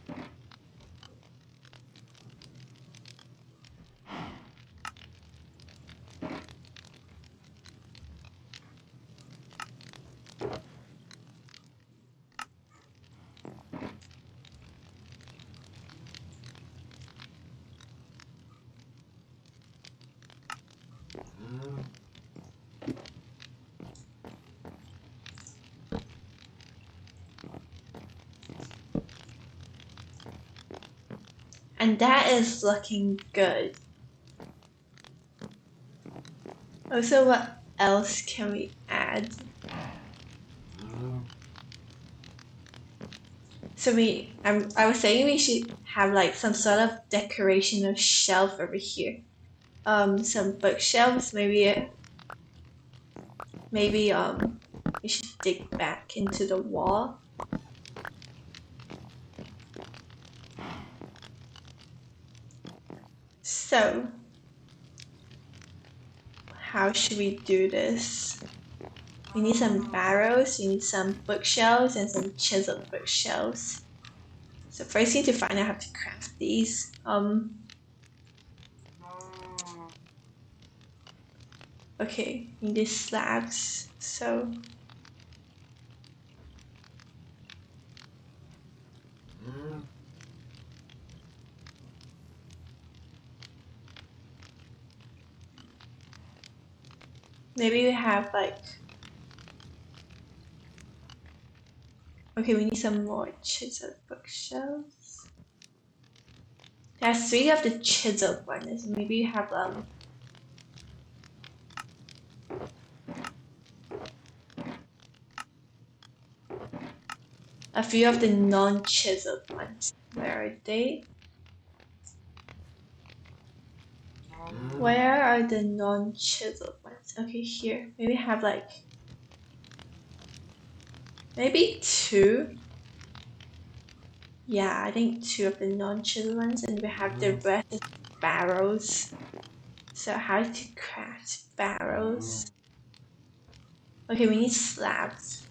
And that is looking good. Also, what else can we add? So I was saying we should have like some sort of decoration or shelf over here. Some bookshelves, maybe we should dig back into the wall. So, how should we do this? We need some barrows, we need some bookshelves, and some chiseled bookshelves. So first we need to find out how to craft these. Okay, we need slabs, so maybe we have like, okay, we need some more chiseled bookshelves. There's 3 of the chiseled ones. Maybe we have a few of the non-chiseled ones. Where are they? Where are the non-chiseled ones? Okay, here. Maybe have like maybe 2. Yeah, I think 2 of the non-chiseled ones, and we have the rest as barrels. So how to craft barrels? Okay, we need slabs.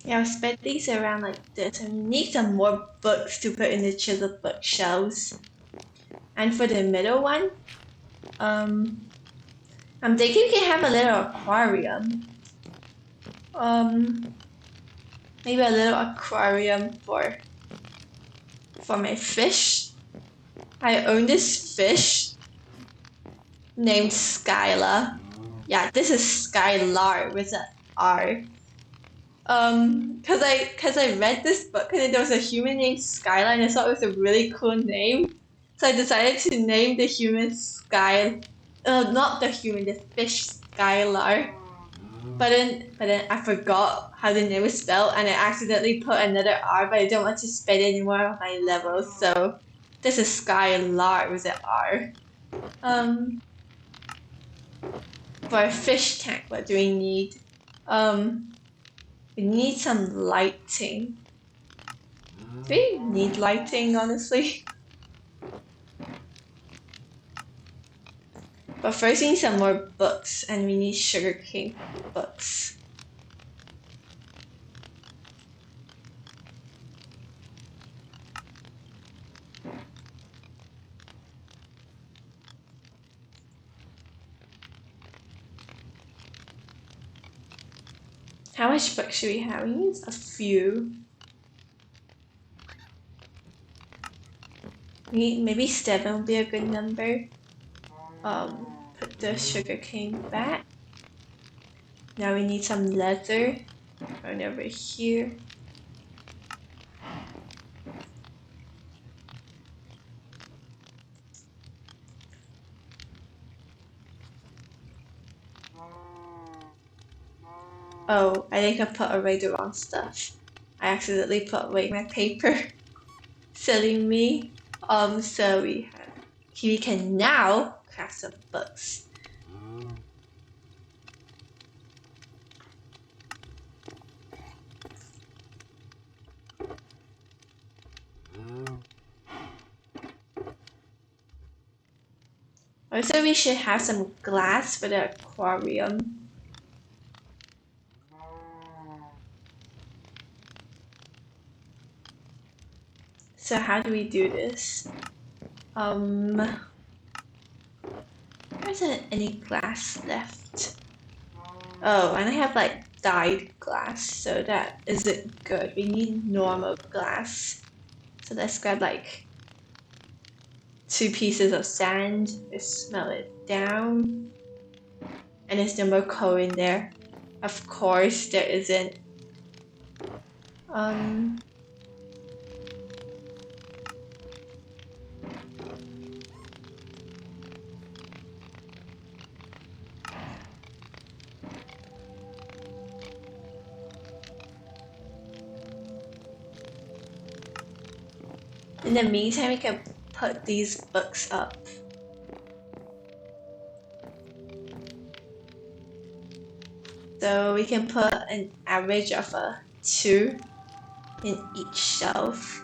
Yeah, I'll spread these around like this, and we need some more books to put in the chiseled bookshelves. And for the middle one, I'm thinking we can have a little aquarium. Maybe a little aquarium for my fish. I own this fish named Skyla. Yeah, this is Skylar with an R. Cause I read this book and there was a human named Skylar and I thought it was a really cool name. So I decided to name the human Sky, not the human, the fish Skylar. But then I forgot how the name was spelled and I accidentally put another R, but I don't want to spell any more of my levels, so this is Skylar with an R. For a fish tank, what do we need? We need some lighting. Do we need lighting, honestly? But first we need some more books, and we need sugarcane books. How much books should we have? We need a few. Maybe 7 would be a good number. Put the sugar cane back. Now we need some leather. Run over here. Oh, I think I put away the wrong stuff. I accidentally put away my paper. Silly me. So we can now craft some books. Also, we should have some glass for the aquarium. So how do we do this? There isn't any glass left. Oh, and I have like dyed glass, so that isn't good. We need normal glass. So let's grab like 2 pieces of sand, just smelt it down. And there's no more coal in there. Of course there isn't. In the meantime, we can put these books up. So we can put an average of 2 in each shelf.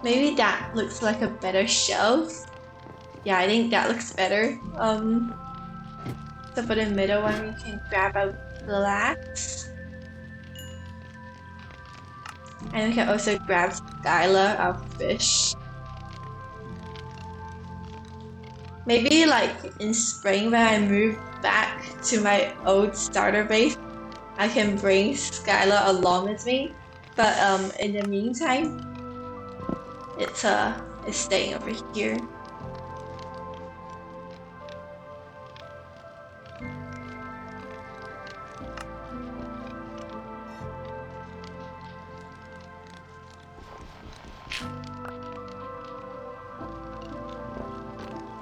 Maybe that looks like a better shelf. Yeah, I think that looks better. So for the middle one, we can grab a glass. And we can also grab Skylar, our fish. Maybe like in spring when I move back to my old starter base, I can bring Skylar along with me. But in the meantime, it's staying over here.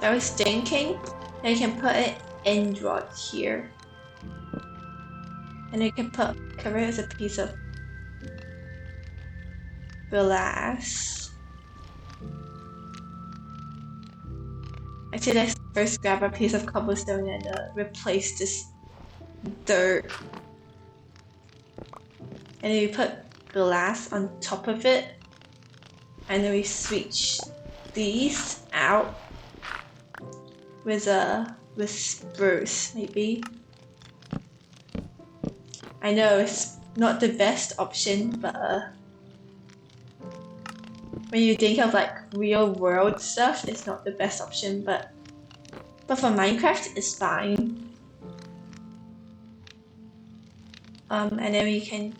I was thinking that you can put an end rod here. And you can cover it with a piece of glass. Actually, let's first grab a piece of cobblestone and replace this dirt. And then we put glass on top of it. And then we switch these out with spruce, maybe. I know it's not the best option, but when you think of like real world stuff, it's not the best option, but for Minecraft, it's fine. And then we can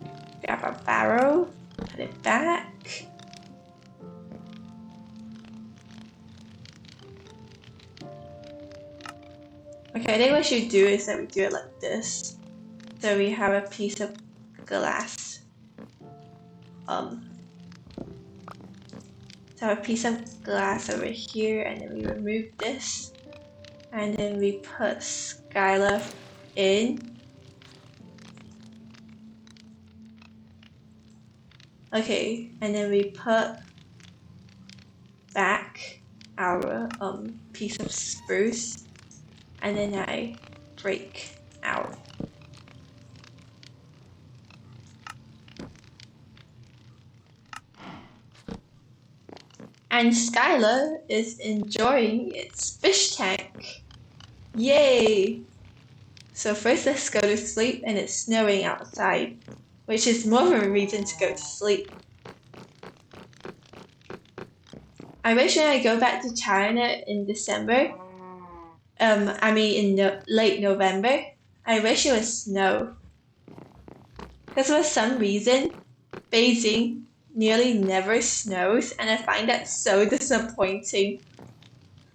grab our barrel, put it back. Okay, I think what we should do is that we do it like this. So we have a piece of glass. So I have a piece of glass over here, and then we remove this. And then we put Skylar in. Okay, and then we put back our piece of spruce, and then I break out. And Skylar is enjoying its fish tank. Yay! So first let's go to sleep, and it's snowing outside, which is more of a reason to go to sleep. I wish when I go back to China in December, in late November, I wish it was snow. Because for some reason, Beijing nearly never snows, and I find that so disappointing.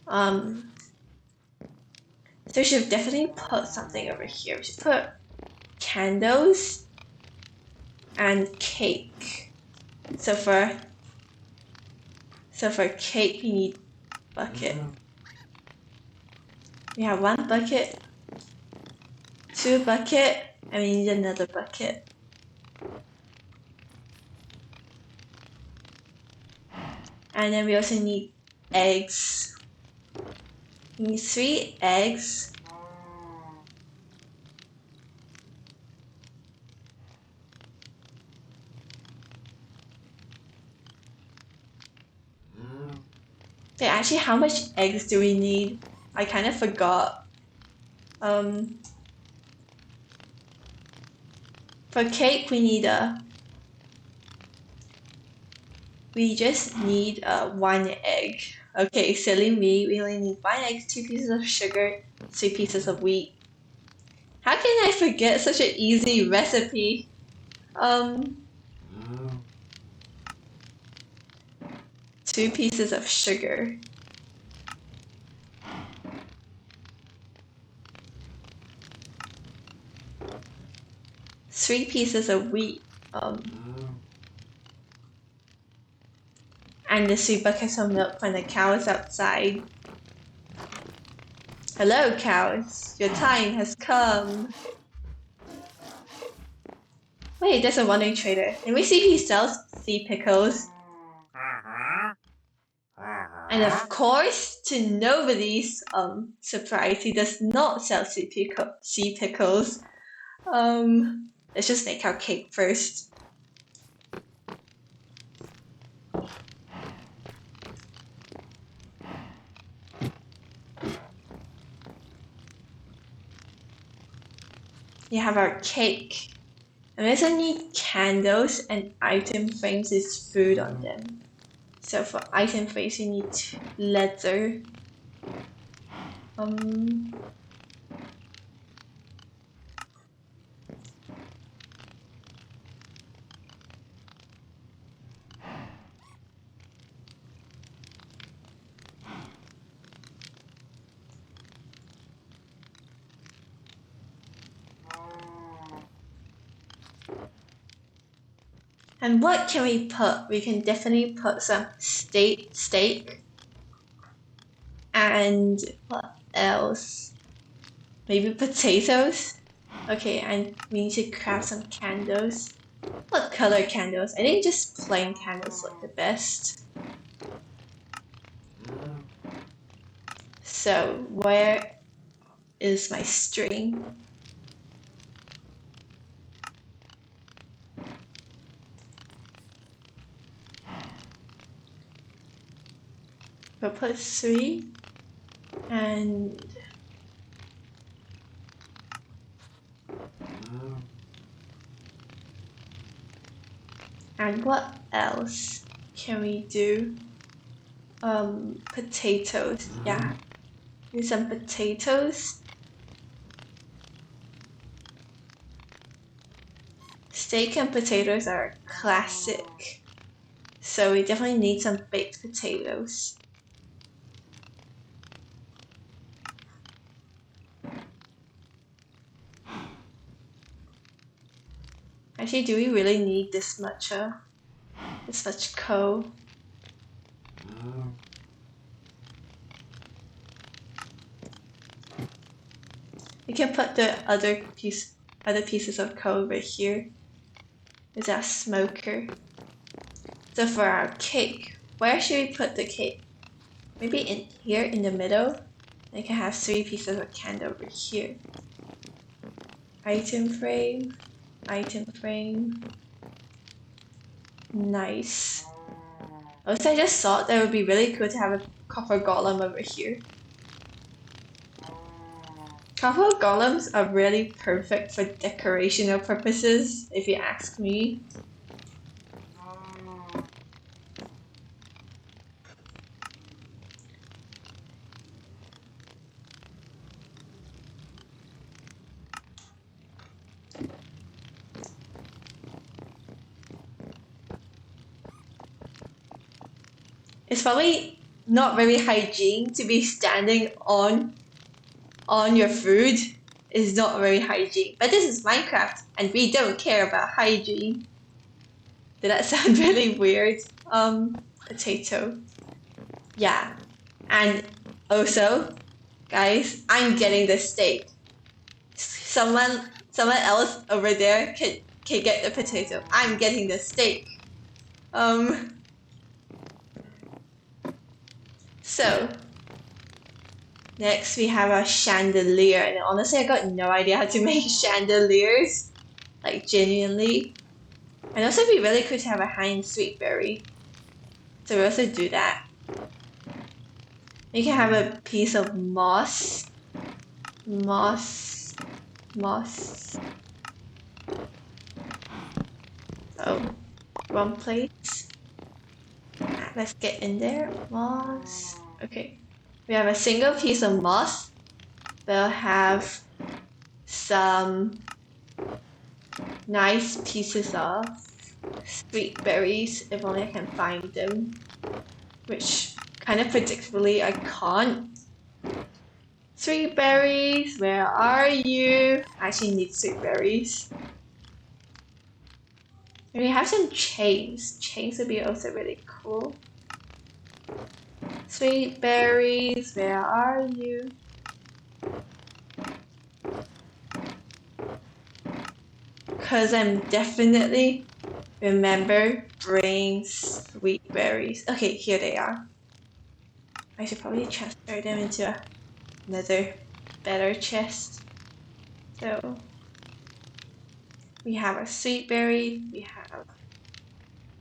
So we should definitely put something over here. We should put candles and cake. So for cake, we need bucket. We have 1 bucket, 2 bucket, and we need another bucket. And then we also need eggs. We need 3 eggs. Okay, actually, how much eggs do we need? I kind of forgot. For cake, we just need 1 egg. Okay, silly me. We only need 1 egg, 2 pieces of sugar, 3 pieces of wheat. How can I forget such an easy recipe? 2 pieces of sugar. 3 pieces of wheat. And the 3 buckets of milk from the cows outside. Hello, cows. Your time has come. Wait, there's a wandering trader. Let me see if he sells sea pickles. And of course, to nobody's surprise, he does not sell sea pickles. Let's just make our cake first. We have our cake. And we also need candles and item frames with food on them. So for item frames, you need leather. And what can we put? We can definitely put some steak. And what else? Maybe potatoes? Okay, and we need to craft some candles. What color candles? I think just plain candles look the best. So, where is my string? We'll put 3 and what else can we do? Potatoes. Yeah, need some potatoes. Steak and potatoes are classic, so we definitely need some baked potatoes. Actually, do we really need this much coal? We can put the other pieces of coal over here. Is our smoker? So for our cake, where should we put the cake? Maybe in here in the middle. I can have 3 pieces of candle over here. Item frame, item frame. Nice. Also, I just thought that it would be really cool to have a copper golem over here. Copper golems are really perfect for decorational purposes, if you ask me. It's probably not very hygiene to be standing on your food. It's not very hygiene. But this is Minecraft and we don't care about hygiene. Did that sound really weird? Potato. Yeah. And also, guys, I'm getting the steak. Someone else over there can get the potato. I'm getting the steak. So next we have a chandelier, and honestly I got no idea how to make chandeliers, like genuinely. And also it'd be really cool to have a hanging sweet berry. So we also do that. You can have a piece of moss. Moss. Oh, wrong place. Let's get in there. Moss. Okay. We have a single piece of moss. We'll have some nice pieces of sweet berries, if only I can find them. Which kind of predictably I can't. Sweet berries, where are you? I actually need sweet berries. And we have some chains. Chains would be also really cool. Sweet berries, where are you? Because I'm definitely remembering sweet berries. Okay, here they are. I should probably transfer them into another better chest. So we have our sweet berry, we have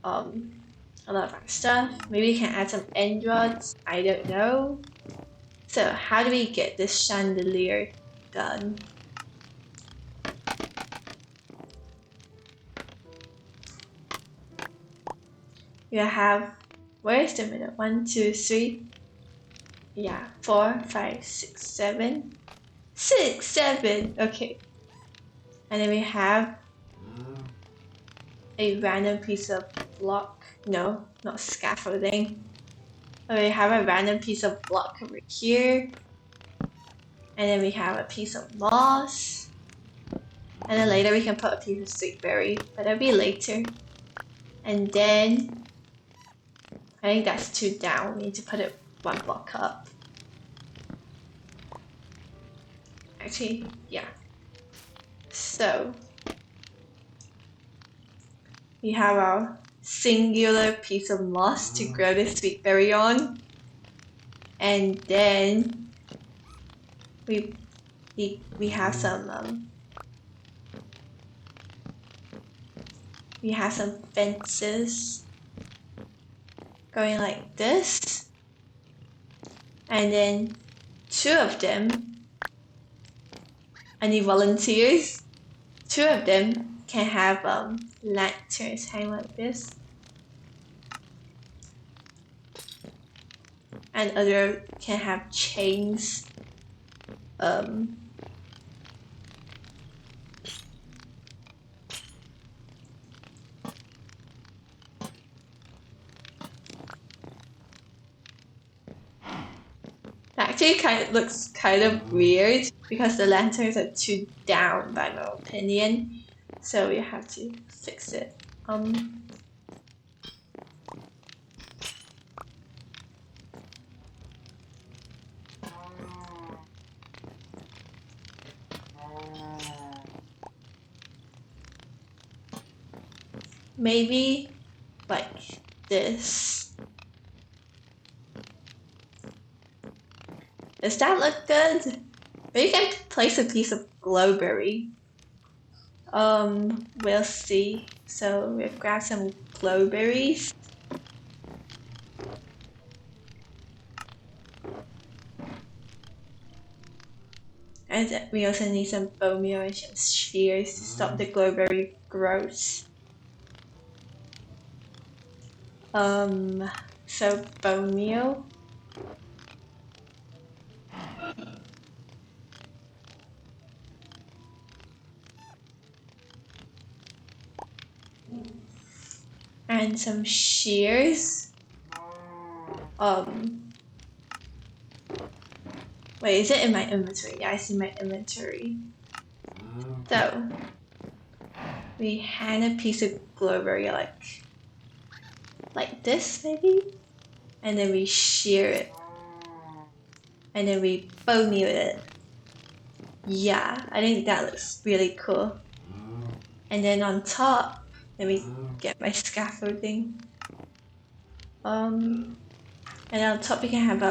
a lot of our stuff. Maybe we can add some end rods, I don't know. So how do we get this chandelier done? We have, where's the middle? 1, 2, 3. Yeah, 4, 5, 6, 7. 6, 7. Okay. And then we have a random piece of block. No, not scaffolding. So we have a random piece of block over here. And then we have a piece of moss. And then later we can put a piece of sweet berry, but that'll be later. And then I think that's 2 down. We need to put it 1 block up. Actually, yeah. So we have our singular piece of moss to grow the sweet berry on. And then we have some fences going like this, and then 2 of them, I need volunteers. 2 of them can have lanterns hang like this, and other can have chains. Actually looks kind of weird because the lanterns are too down by my opinion. So we have to fix it. Maybe like this. Does that look good? Maybe you can place a piece of glowberry. We'll see. So we'll grab some glowberries. And we also need some bone meal and some shears to stop the glowberry growth. So bone meal. And some shears. Wait, is it in my inventory? Yeah, it's in my inventory. So we hand a piece of glowberry like this maybe, and then we shear it, and then we bone meal it. Yeah, I think that looks really cool. And then on top, let me get my scaffolding. And on top we can have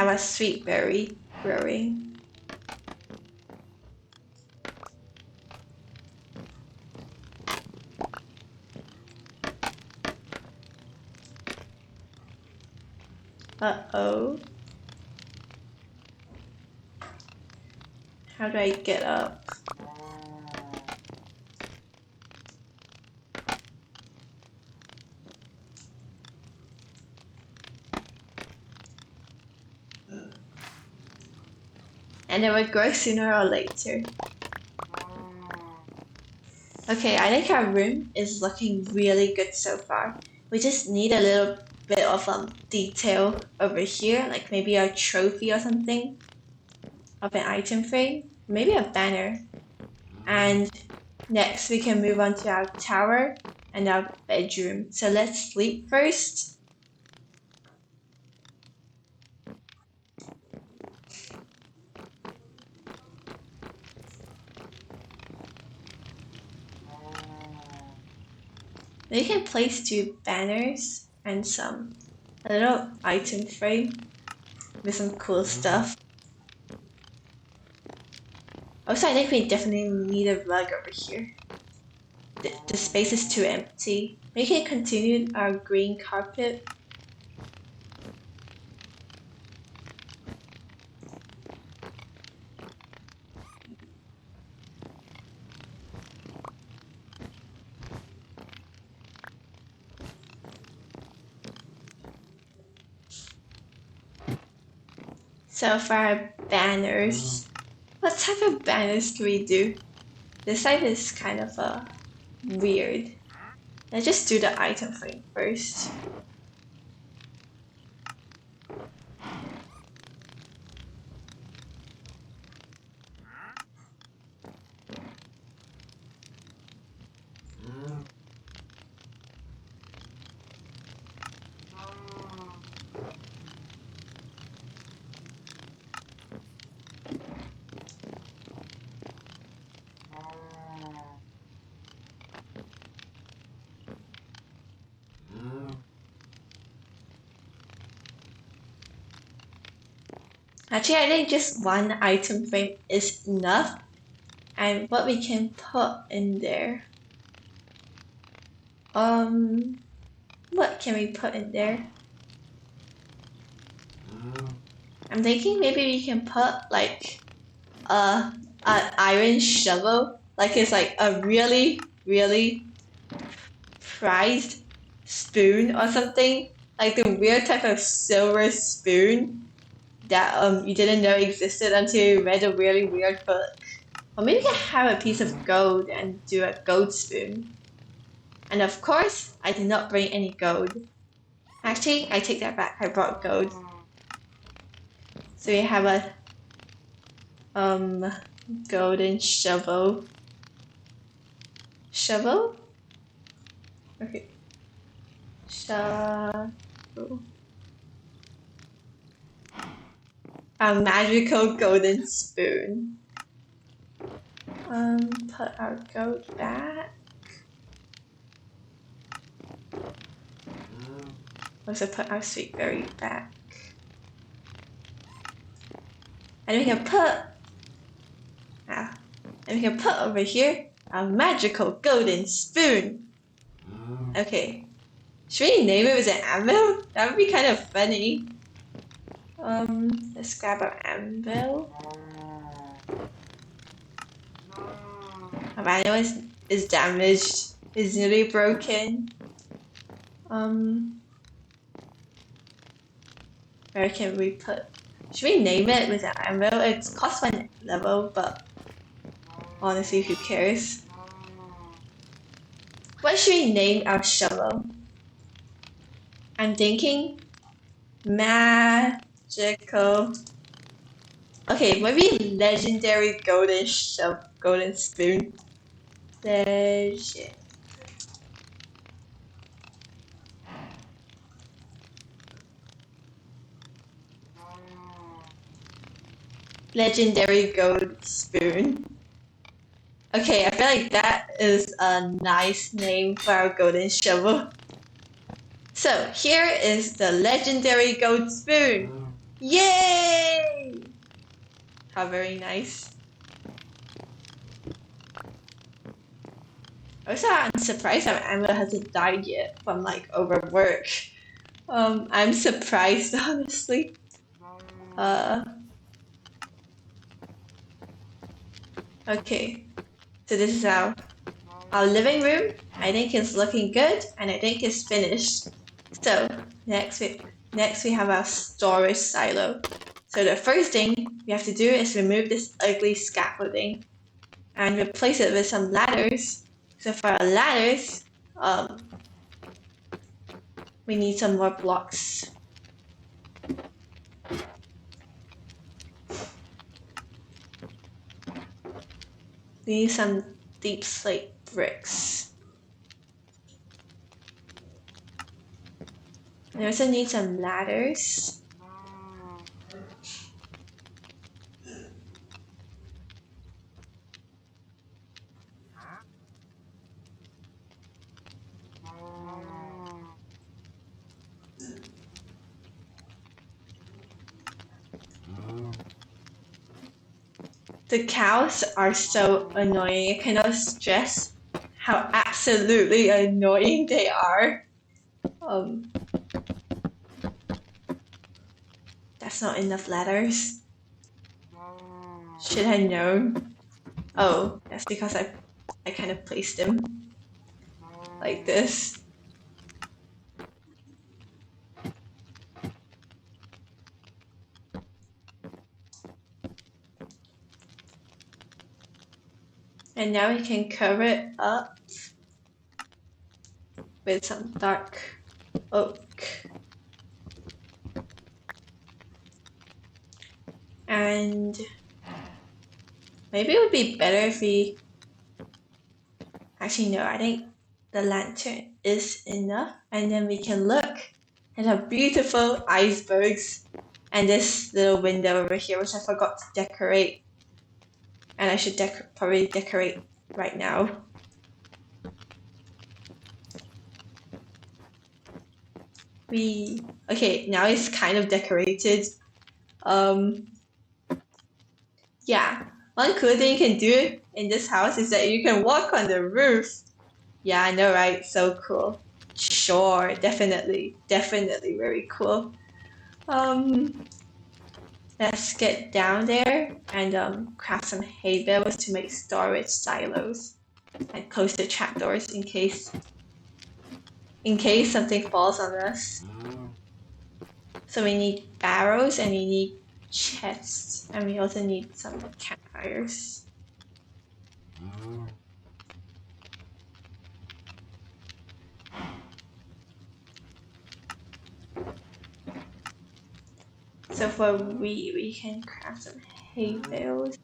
a sweet berry growing. Uh-oh. How do I get up? And it will grow sooner or later. Okay, I think our room is looking really good so far. We just need a little bit of detail over here, like maybe a trophy or something of an item frame, maybe a banner. And next we can move on to our tower and our bedroom. So let's sleep first. We can place 2 banners and a little item frame with some cool stuff. Also, I think we definitely need a rug over here. The space is too empty. We can continue our green carpet. So for our banners, what type of banners do we do? This side is kind of weird. Let's just do the item frame first. Actually, I think just one item frame is enough. And what we can put in there. What can we put in there? I'm thinking maybe we can put like an iron shovel. Like it's like a really, really prized spoon or something. Like the weird type of silver spoon that you didn't know existed until you read a really weird book. Or maybe you can have a piece of gold and do a gold spoon. And of course, I did not bring any gold. Actually, I take that back. I brought gold. So we have a golden shovel. Shovel? Okay. Shovel. A magical golden spoon. Put our gold back. Also put our sweet berry back. And we can put over here a magical golden spoon. Okay. Should we name it with an anvil? That would be kind of funny. Let's grab our anvil. Our anvil is damaged. It's nearly broken. Where can we put? Should we name it with an anvil? It's cost 1 level, but honestly, who cares? What should we name our shovel? I'm thinking magical. Okay, maybe legendary golden spoon. Legendary gold spoon. Okay, I feel like that is a nice name for our golden shovel. So here is the legendary gold spoon. Yay! How very nice. Also, I'm surprised our Amber hasn't died yet from like overwork. I'm surprised honestly. Okay. So this is our living room. I think it's looking good and I think it's finished. So next we have our storage silo. So the first thing we have to do is remove this ugly scaffolding and replace it with some ladders. So for our ladders, we need some more blocks. We need some deep slate bricks. We also need some ladders. The cows are so annoying. I cannot stress how absolutely annoying they are. That's not enough ladders. Should I known? Oh, that's because I kind of placed them like this. And now we can cover it up with some dark oak. And maybe it would be better if we... Actually, no, I think the lantern is enough. And then we can look at our beautiful icebergs and this little window over here, which I forgot to decorate. And I should probably decorate right now. Okay, now it's kind of decorated. Yeah, one cool thing you can do in this house is that you can walk on the roof. Yeah, I know, right? So cool. Sure, definitely very cool. Let's get down there and craft some hay bales to make storage silos and close the trapdoors in case something falls on us. So we need barrels and we need chests and we also need some campfires. So for we can craft some hay bales.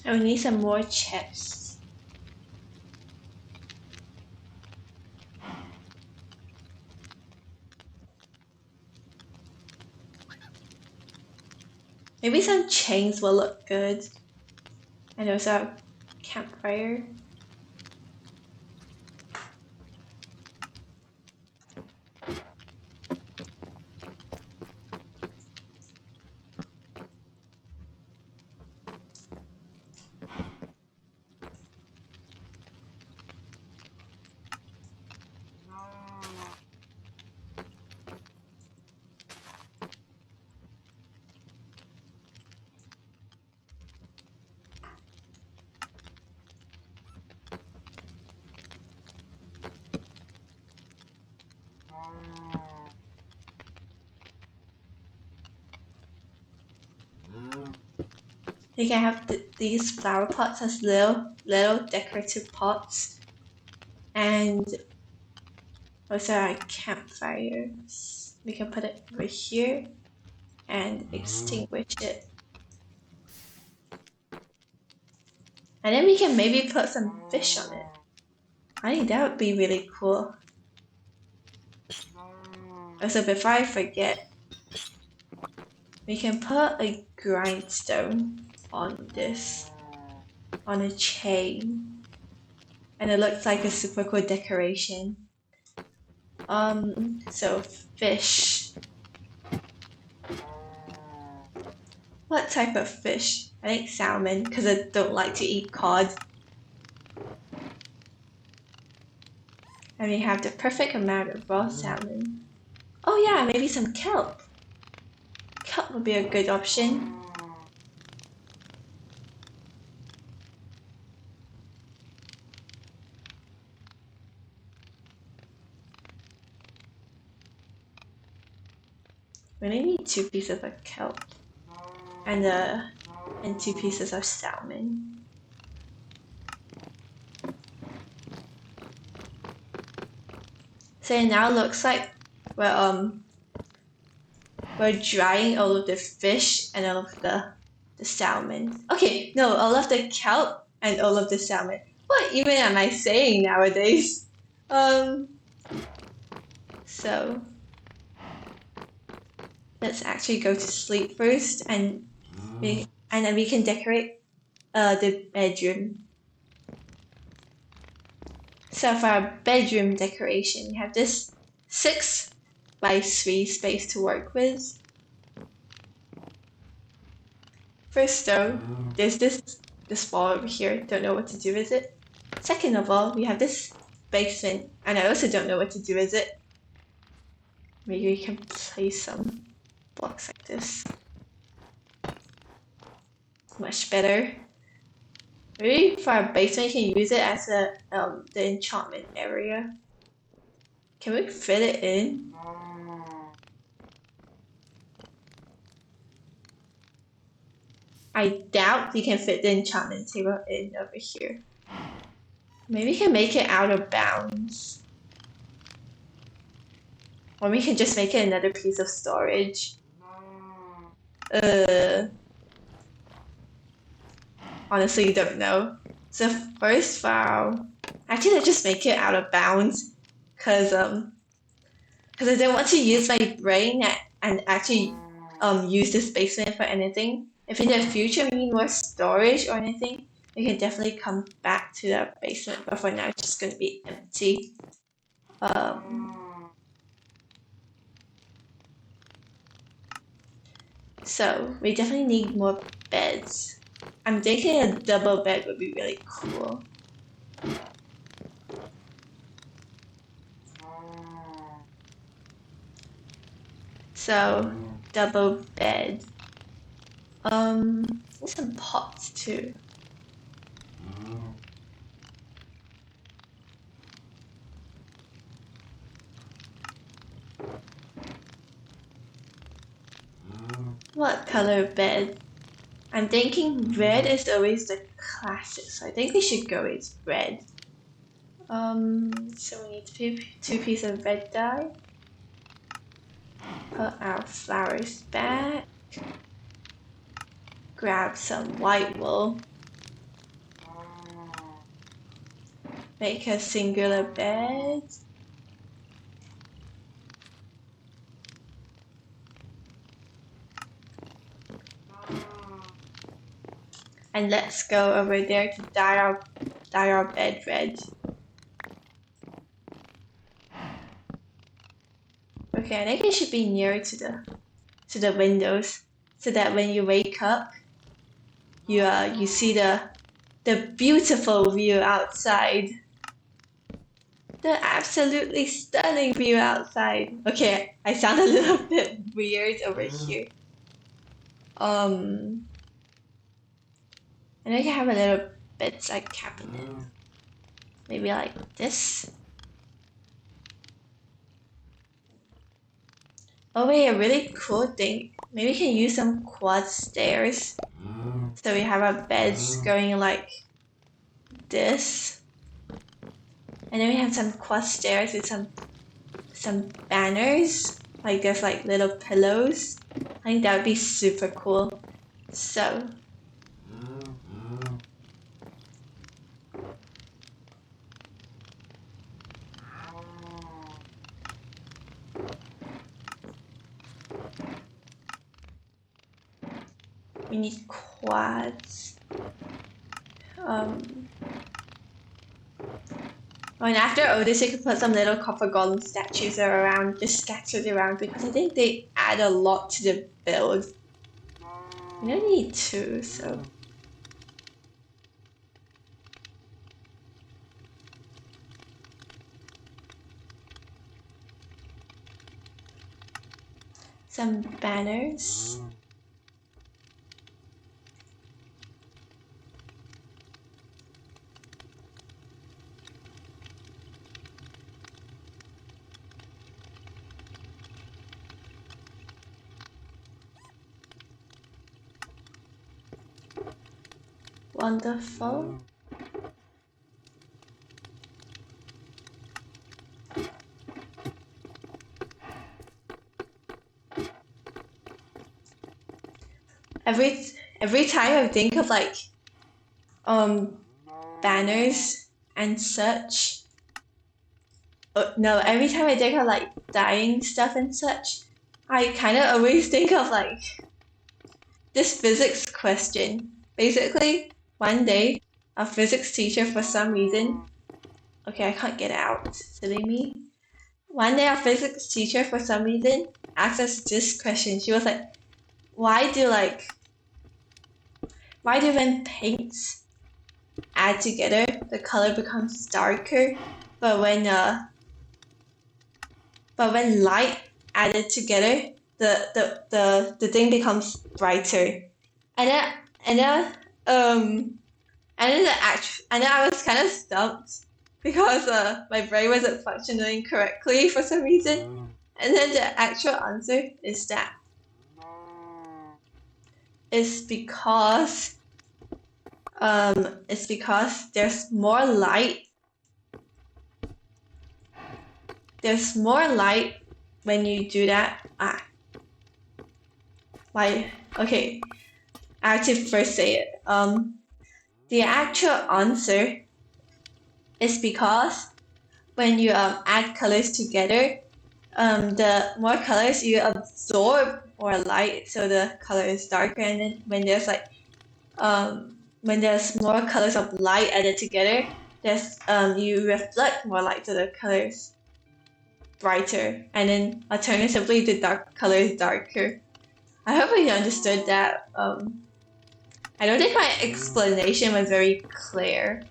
And we need some more chests. Maybe some chains will look good. And also a campfire. You can have these flower pots as little decorative pots, and also our campfires. We can put it over here and extinguish it. And then we can maybe put some fish on it. I think that would be really cool. Also, before I forget, we can put a grindstone on this, on a chain. And it looks like a super cool decoration. So fish. What type of fish? I think salmon, because I don't like to eat cod. And we have the perfect amount of raw salmon. Oh yeah, maybe some kelp. Kelp would be a good option. We only need 2 pieces of kelp and 2 pieces of salmon. So it now looks like we're drying all of the fish and all of the salmon. Okay, no, all of the kelp and all of the salmon. What even am I saying nowadays? So let's actually go to sleep first, and then we can decorate the bedroom. So for our bedroom decoration, we have this 6x3 space to work with. First though, there's this wall over here, don't know what to do with it. Second of all, we have this basement, and I also don't know what to do with it. Maybe we can place some blocks like this. Much better. Maybe for our basement, you can use it as the enchantment area. Can we fit it in? I doubt we can fit the enchantment table in over here. Maybe we can make it out of bounds. Or we can just make it another piece of storage. Honestly, you don't know. So first file, actually let's just make it out of bounds, cause I don't want to use my brain and actually use this basement for anything. If in the future we need more storage or anything, we can definitely come back to the basement. But for now, it's just gonna be empty. So we definitely need more beds. I'm thinking a double bed would be really cool. So double bed. Some pots too. What color bed? I'm thinking red is always the classic, so I think we should go with red. So we need 2 pieces of red dye. Put our flowers back. Grab some white wool. make a singular bed. And let's go over there to dye our bed red. Okay, I think it should be nearer to the windows, so that when you wake up, you see the beautiful view outside. The absolutely stunning view outside. Okay, I sound a little bit weird over here. And I can have a little bedside cabinet. Maybe like this. Oh wait, a really cool thing. Maybe we can use some quad stairs. So we have our beds going like this. And then we have some quad stairs with some banners. Like there's like little pillows. I think that would be super cool. So we need quads. And after all this, you can put some little copper golem statues around, just scattered around, because I think they add a lot to the build. You don't need two, so. Some banners. Wonderful. Every time I think of like banners and such. No, every time I think of like dyeing stuff and such, I kind of always think of like this physics question. Basically, one day, a physics teacher for some reason, okay, I can't get out, silly me. One day, our physics teacher for some reason asked us this question. She was like, why do when paints add together, the color becomes darker, but when light added together, the thing becomes brighter. And then I was kind of stumped because my brain wasn't functioning correctly for some reason. And then the actual answer is that it's because there's more light. There's more light when you do that. Okay, I have to first say it. The actual answer is because when you add colors together, the more colors you absorb more light, so the color is darker. And then when there's more colors of light added together, you reflect more light, so the color is brighter. And then alternatively, the dark color is darker. I hope you understood that. I don't think my explanation was very clear.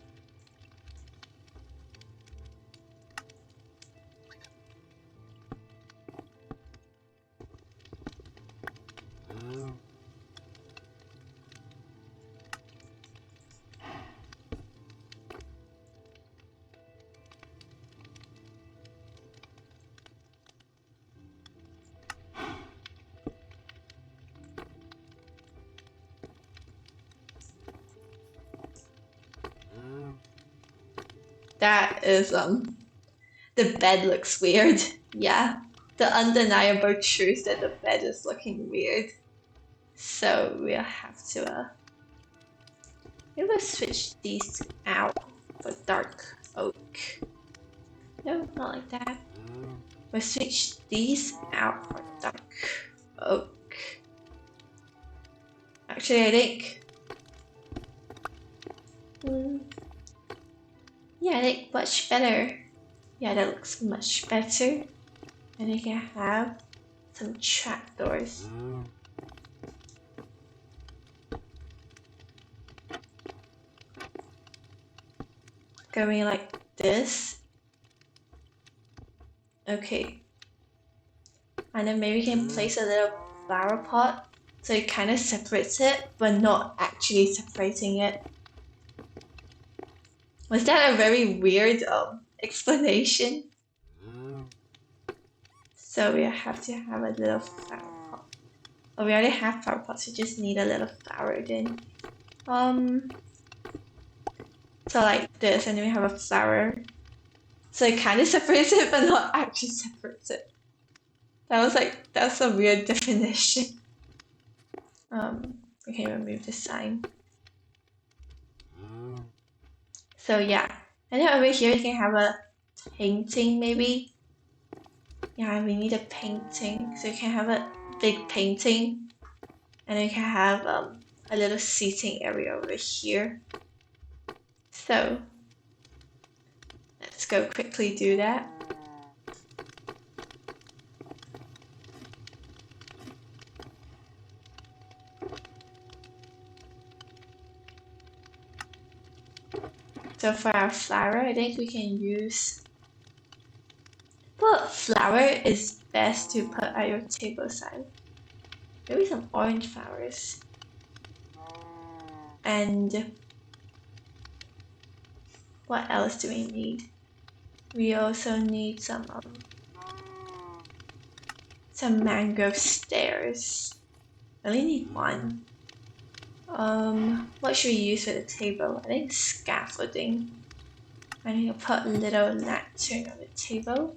That is the bed looks weird. Yeah, the undeniable truth that the bed is looking weird. So we'll have to we'll switch these out for dark oak. No, not like that. We'll switch these out for dark oak. Actually, I think... yeah, I think much better. Yeah, that looks much better. And we can have some trapdoors. Going like this. Okay. And then maybe we can place a little flower pot so it kind of separates it, but not actually separating it. Was that a very weird explanation? So we have to have a little flower pot. Oh, we already have flower pots, we just need a little flower then. So like this, and then we have a flower. So it kind of separates it, but not actually separates it. That's a weird definition. We can remove the sign. So yeah, and then over here we can have a painting maybe. Yeah, we need a painting, so we can have a big painting, and we can have a little seating area over here. So let's go quickly do that. So for our flower, I think we can use... what flower is best to put at your table side? Maybe some orange flowers. And what else do we need? We also need some mangrove stairs. I only need one. What should we use for the table? I think scaffolding. I need to put a little lantern on the table.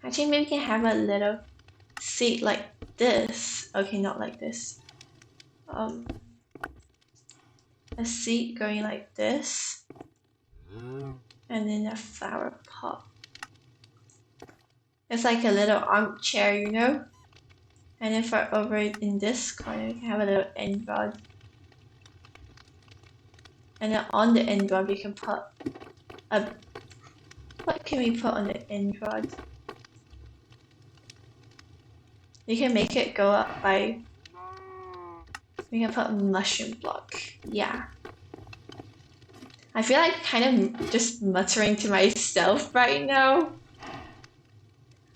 Actually, maybe we can have a little seat like this. Okay, not like this. A seat going like this. And then a flower pot. It's like a little armchair, you know? And then for over in this corner, we can have a little end rod. And then on the end rod, we can put a... what can we put on the end rod? We can make it go up by... we can put a mushroom block. Yeah. I feel like kind of just muttering to myself right now.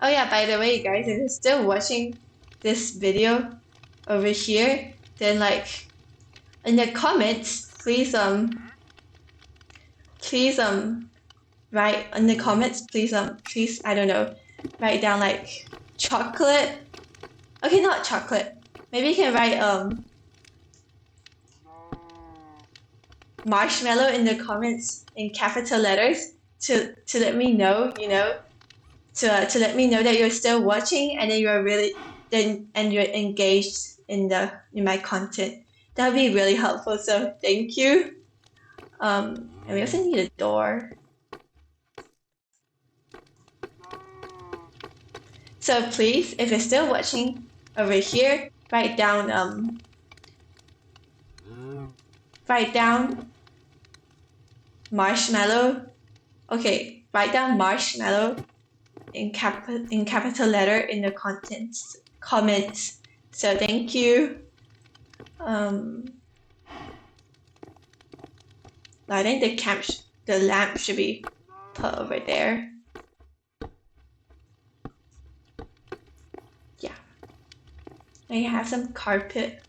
Oh yeah, by the way, guys, if you're still watching this video over here, then like in the comments, please write in the comments, please I don't know, write down like chocolate. Okay, not chocolate. Maybe you can write marshmallow in the comments in capital letters to let me know, you know, to let me know that you're still watching and then you're really and you're engaged in my content. That would be really helpful. So thank you. And we also need a door. So please, if you're still watching over here, write down marshmallow. Okay, write down marshmallow in capital letter in the comments. So thank you. I think the lamp should be put over there. Yeah. And you have some carpet.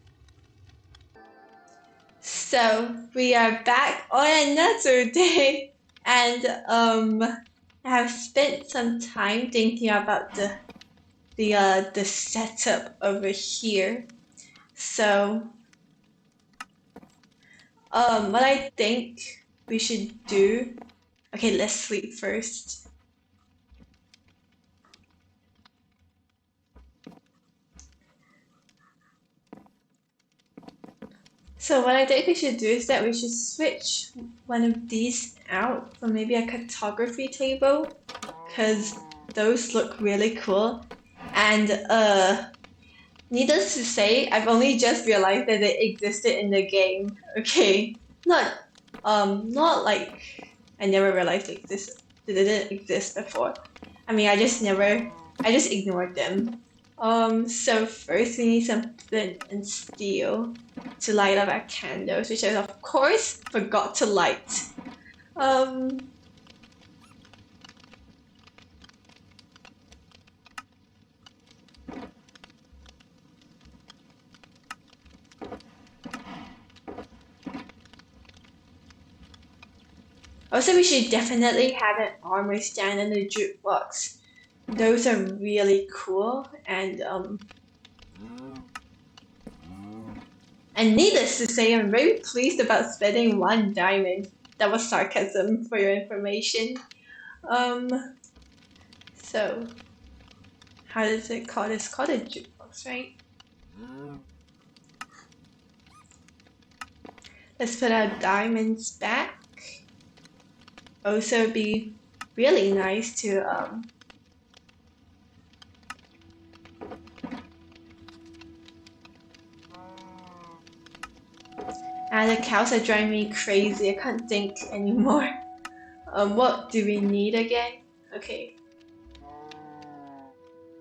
So we are back on another day, and I have spent some time thinking about the setup over here. So what I think we should do Okay, let's sleep first. So what I think we should do is that we should switch one of these out for maybe a cartography table, because those look really cool. And needless to say, I've only just realized that they existed in the game. Okay, not like I never realized they didn't exist before. I mean, I just ignored them. So first we need some flint and steel to light up our candles, which I of course forgot to light. Also, we should definitely have an armor stand and a jukebox. Those are really cool, and needless to say, I'm very pleased about spending 1 diamond. That was sarcasm for your information. So how does it call this? Called a jukebox, right? Let's put our diamonds back. Also, be really nice to the cows are driving me crazy. I can't think anymore. What do we need again? Okay.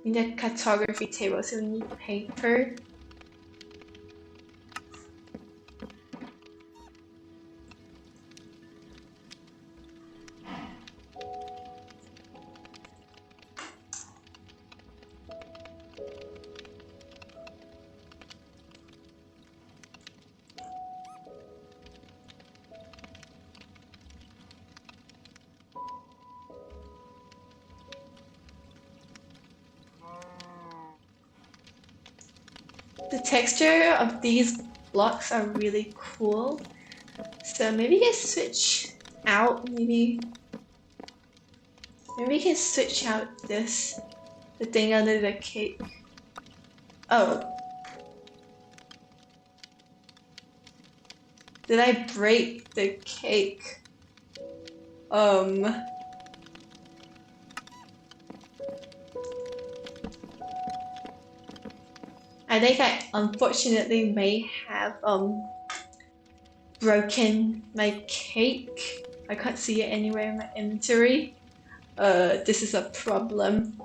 We need a cartography table, so we need paper. The texture of these blocks are really cool. So maybe we can switch out, maybe we can switch out the thing under the cake. Oh. Did I break the cake? I think I unfortunately may have broken my cake. I can't see it anywhere in my inventory. This is a problem.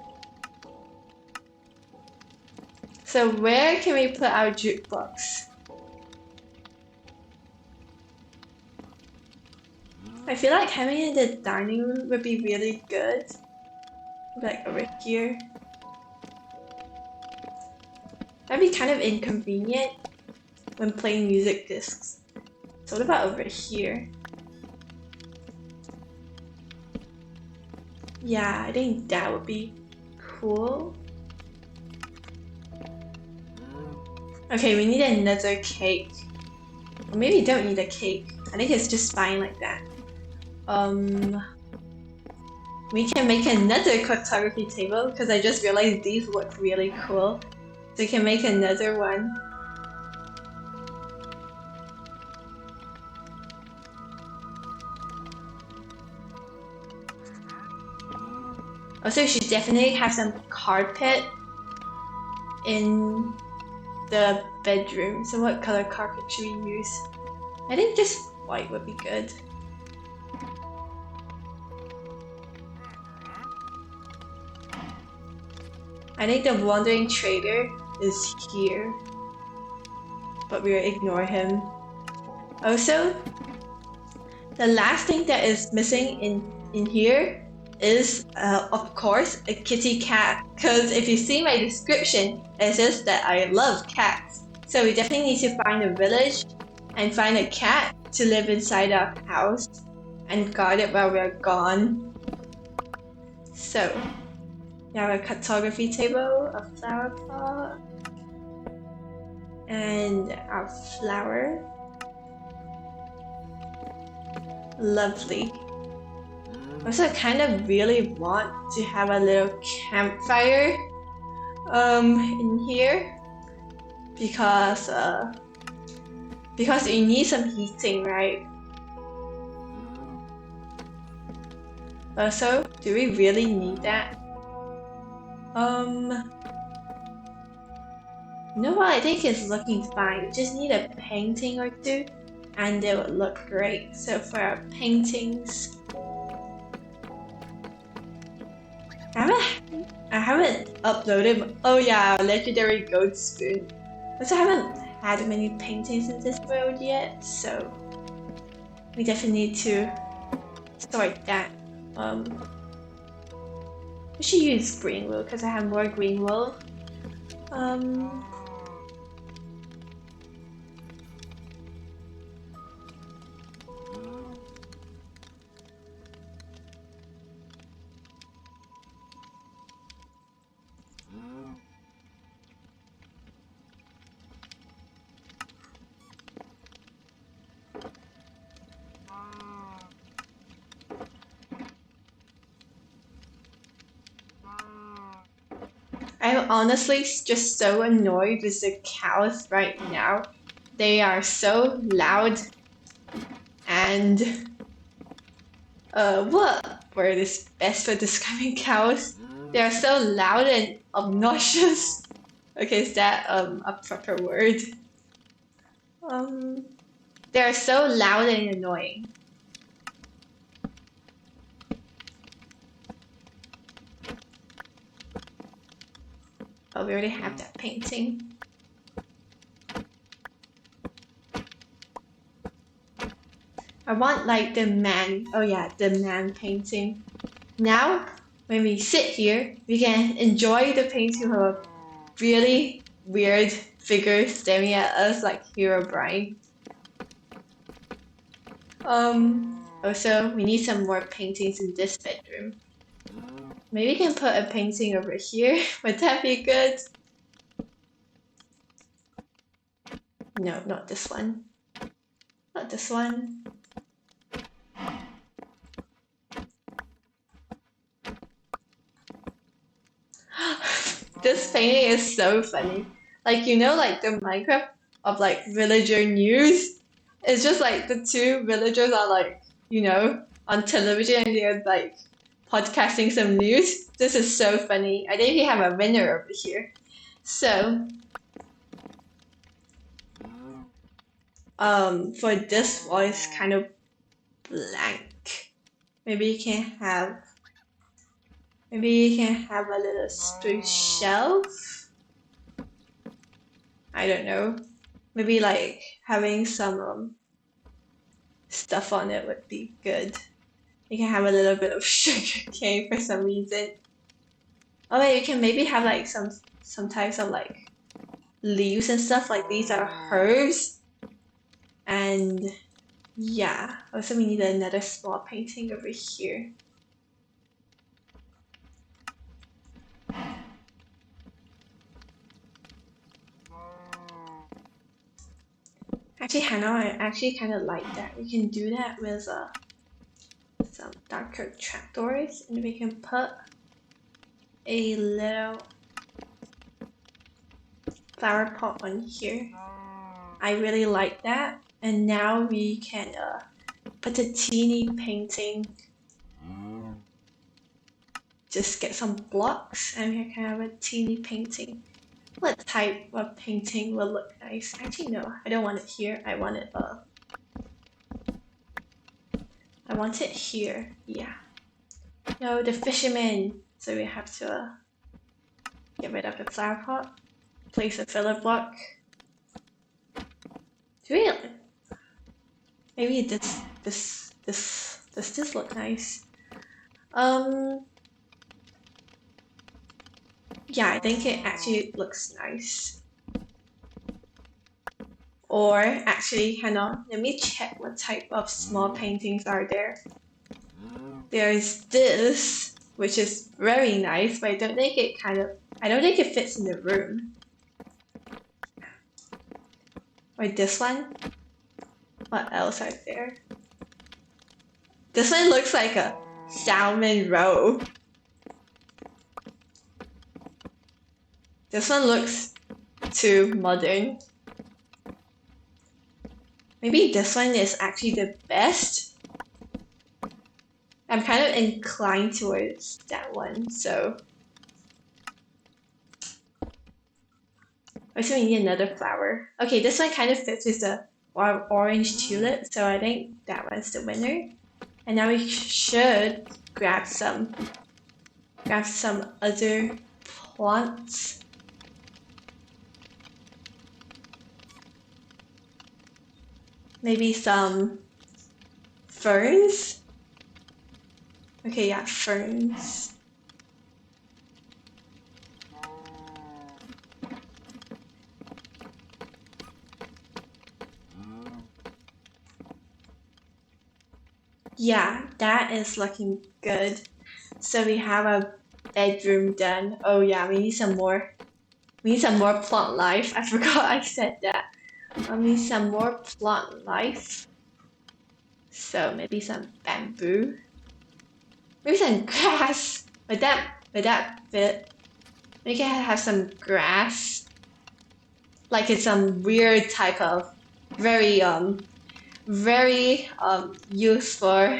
So where can we put our jukebox? I feel like having it in the dining room would be really good. Like over here. That'd be kind of inconvenient when playing music discs. So what about over here? Yeah, I think that would be cool. Okay, we need another cake. Or maybe we don't need a cake. I think it's just fine like that. We can make another cartography table because I just realized these look really cool. So we can make another one. Also, we should definitely have some carpet in the bedroom. So what color carpet should we use? I think just white would be good. I think the wandering trader is here, but we'll ignore him. Also, the last thing that is missing in here is, of course, a kitty cat. Because if you see my description, it says that I love cats. So we definitely need to find a village and find a cat to live inside our house and guard it while we're gone. So, we have a cartography table, a flower pot, and our flower. Lovely. Also, I kind of really want to have a little campfire in here because you need some heating, right? Also, do we really need that? You know what? I think it's looking fine. We just need a painting or two, and they would look great. So for our paintings, I haven't uploaded. Oh yeah, legendary goat spoon. Also, I haven't had many paintings in this world yet, so we definitely need to sort that. We should use green wool because I have more green wool. I'm honestly just so annoyed with the cows right now. They are so loud and what word is best for describing cows? They are so loud and obnoxious. Okay, is that a proper word? They are so loud and annoying. Oh, we already have that painting. I want like the man, oh yeah, the man painting. Now, when we sit here, we can enjoy the painting of a really weird figure staring at us like Herobrine. Also, we need some more paintings in this bedroom. Maybe we can put a painting over here. Would that be good? No, not this one. Not this one. This painting is so funny. Like, you know, like the Minecraft of like villager news. It's just like the two villagers are like, you know, on television and they're like podcasting some news. This is so funny. I think we have a winner over here. So, for this wall, it's kind of blank. Maybe you can have a little spruce shelf. I don't know. Maybe like having some stuff on it would be good. You can have a little bit of sugar cane for some reason. Oh wait, you can maybe have like some types of like leaves and stuff. Like these are herbs. And yeah, also we need another small painting over here. Actually, Hannah, I actually kind of like that. We can do that with some darker trapdoors, and we can put a little flower pot on here. I really like that. And now we can put a teeny painting. Just get some blocks, and we can have a teeny painting. What type of painting will look nice? Actually, no, I don't want it here. I want it here. Yeah. No, the fisherman. So we have to get rid of the flower pot. Place a filler block. Really? Maybe this look nice? Yeah, I think it actually looks nice. Or actually, hang on, let me check what type of small paintings are there. There's this, which is very nice, but I don't think it fits in the room. Or this one. What else are there? This one looks like a salmon roe. This one looks too modern. Maybe this one is actually the best. I'm kind of inclined towards that one, so. Also, we need another flower. Okay, this one kind of fits with the orange tulip, so I think that one's the winner. And now we should grab some other plants. Maybe some ferns. Okay, yeah, ferns. Yeah, that is looking good. So we have a bedroom done. Oh yeah, we need some more. We need some more plant life. I forgot I said that. We need some more plant life. So maybe some bamboo. Maybe some grass. Would that fit? We can have some grass. Like it's some weird type of very useful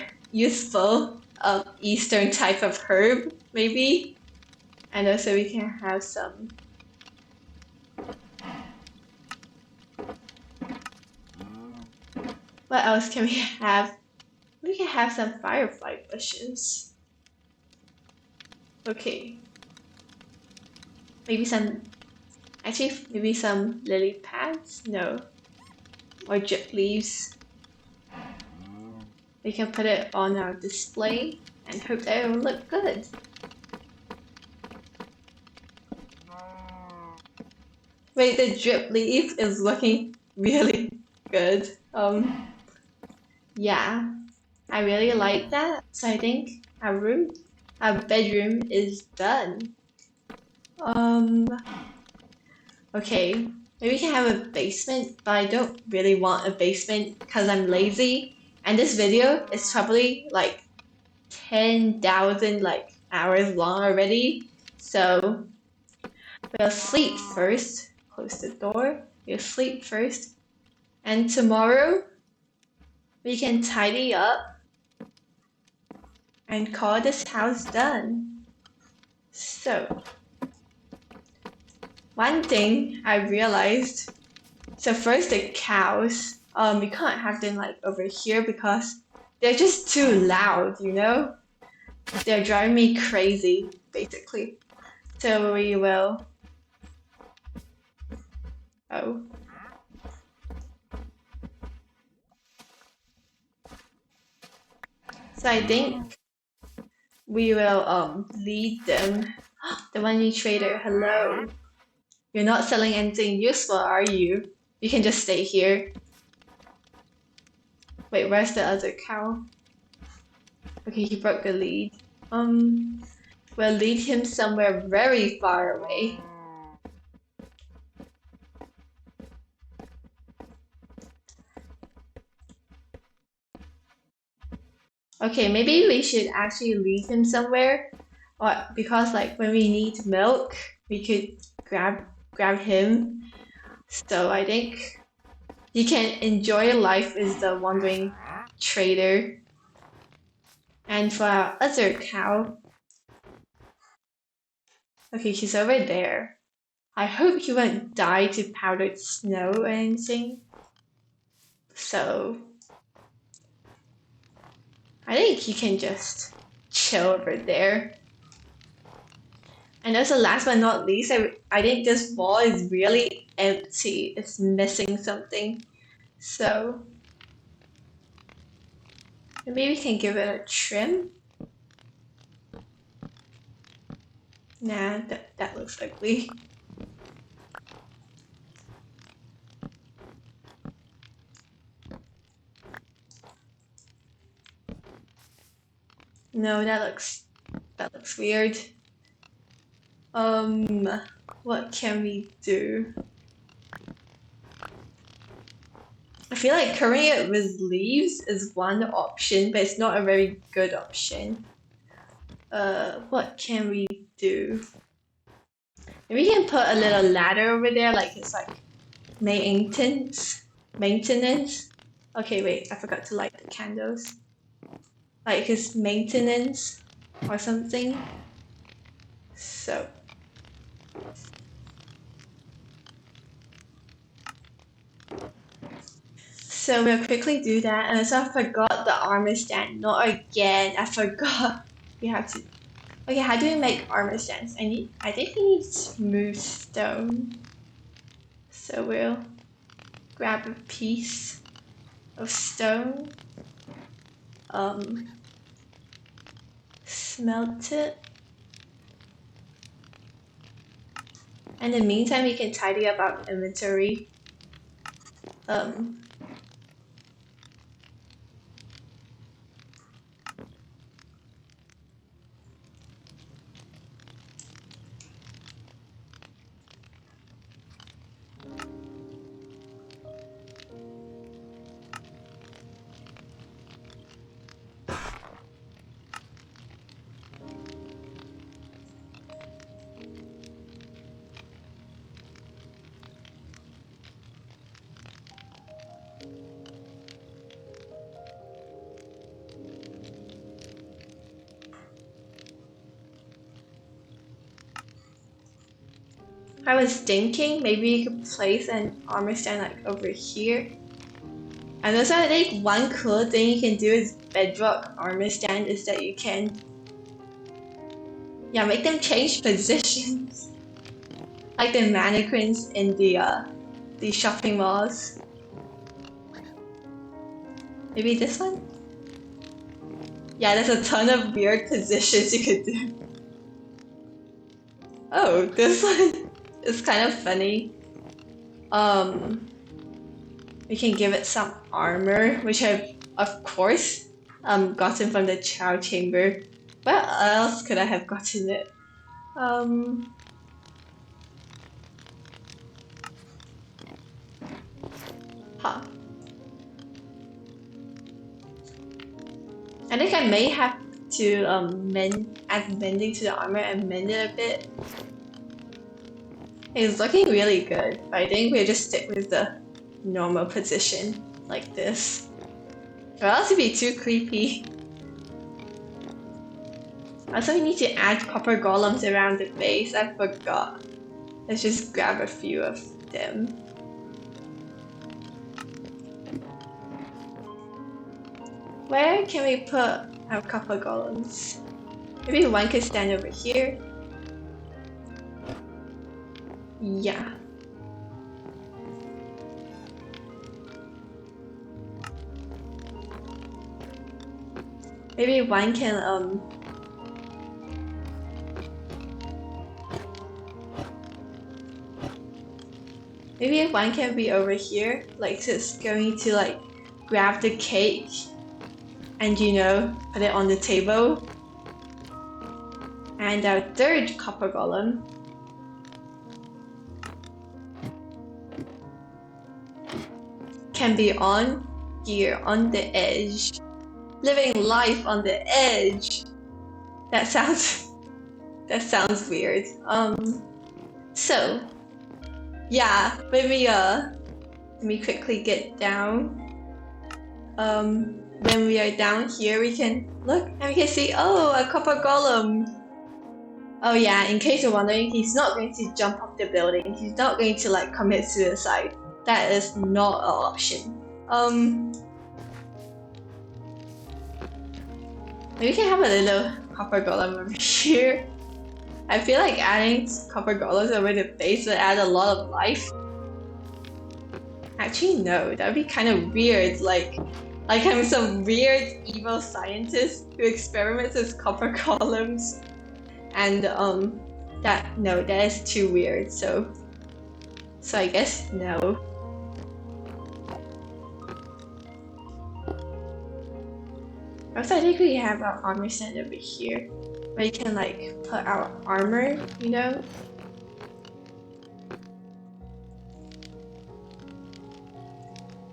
Eastern type of herb, maybe. And also we can have some. What else can we have? We can have some firefly bushes. Okay. Maybe some lily pads? No. Or drip leaves. We can put it on our display and hope that it will look good. Wait, the drip leaf is looking really good. Yeah, I really like that. So I think our bedroom is done. Okay, maybe we can have a basement, but I don't really want a basement because I'm lazy. And this video is probably like 10,000 hours long already. So we'll sleep first. Close the door. We'll sleep first. And tomorrow we can tidy up and call this house done. So one thing I realized, so first the cows, we can't have them like over here because they're just too loud, you know? They're driving me crazy, basically. So we will, oh. So I think we will lead them. The money trader, hello. You're not selling anything useful, are you? You can just stay here. Wait, where's the other cow? Okay, he broke the lead. We'll lead him somewhere very far away. Okay, maybe we should actually lead him somewhere, or because like when we need milk, we could grab him. So I think he can enjoy life as the wandering trader. And for our other cow, okay, he's over there. I hope he won't die to powdered snow or anything. So I think he can just chill over there. And also last but not least, I think this wall is really empty. It's missing something. So maybe we can give it a trim. Nah, that looks ugly. No, that looks weird. What can we do? I feel like covering it with leaves is one option, but it's not a very good option. what can we do? Maybe we can put a little ladder over there, like it's like maintenance. Maintenance. Okay, wait, I forgot to light the candles. Like it's maintenance or something. So we'll quickly do that. And also I forgot the armor stand. Not again. I forgot. We have to. Okay, how do we make armor stands? I think we need smooth stone. So we'll grab a piece of stone, smelt it. And in the meantime, we can tidy up our inventory. I was thinking maybe you could place an armor stand like over here. And also I think one cool thing you can do is Bedrock armor stand is that you can make them change positions. Like the mannequins in the shopping malls. Maybe this one? Yeah, there's a ton of weird positions you could do. Oh, this one is kind of funny. We can give it some armor, which I've, of course, gotten from the Chow Chamber. Where else could I have gotten it? Huh. I think I may have to add mending to the armor and mend it a bit. It's looking really good, but I think we'll just stick with the normal position like this. Or else it'd be too creepy. Also, we need to add copper golems around the base. I forgot. Let's just grab a few of them. Where can we put our copper golems? Maybe one could stand over here. Yeah. Maybe one can maybe one can be over here, like just going to like grab the cake and put it on the table. And our third copper golem can be on here on the edge. Living life on the edge. That sounds weird. So yeah, maybe let me quickly get down. When we are down here, we can look and we can see, oh, a copper golem. Oh yeah, in case you're wondering, he's not going to jump off the building. He's not going to like commit suicide. That is not an option. Maybe we can have a little copper golem over here. I feel like adding copper golems over the base would add a lot of life. Actually, no, that would be kind of weird. Like I'm some weird evil scientist who experiments with copper golems, and that is too weird. So I guess no. Also, I think we have our armor stand over here, where you can like put our armor,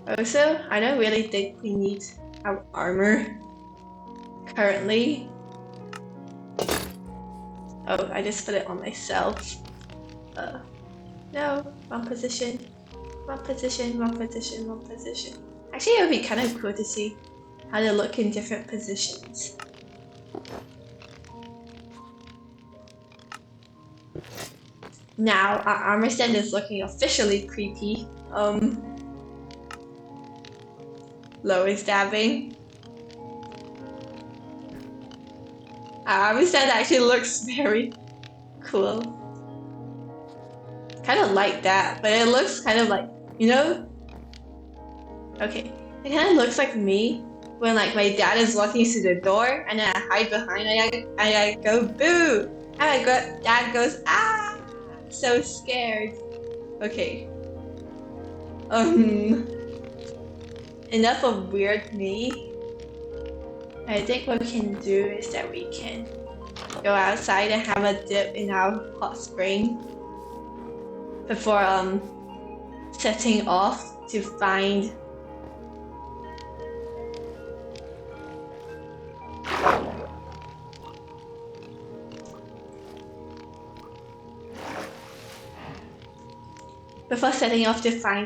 Also, I don't really think we need our armor currently. Oh, I just put it on myself. No, wrong position. Wrong position, wrong position, wrong position. Actually, it would be kind of cool to see how they look in different positions. Now, our armor stand is looking officially creepy. Lower stabbing. Our armor stand actually looks very cool. Kind of like that, but it looks kind of like, you know? Okay, it kind of looks like me when like my dad is walking through the door and then I hide behind and I go boo, and my dad goes ah, so scared. Okay. Enough of weird me. I think what we can do is that we can go outside and have a dip in our hot spring before setting off to find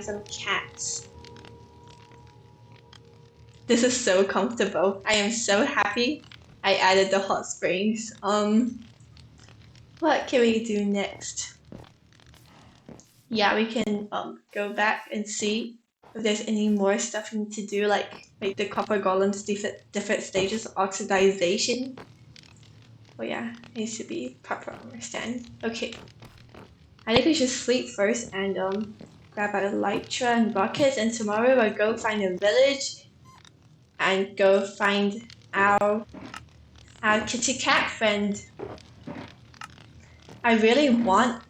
some cats. This is so comfortable. I am so happy I added the hot springs. What can we do next? Yeah, we can go back and see if there's any more stuff we need to do, like the copper golems different stages of oxidization. Oh yeah, it needs to be proper armor stand. Okay. I think we should sleep first and grab our elytra and buckets, and tomorrow we'll go find a village and go find our kitty cat friend. I really want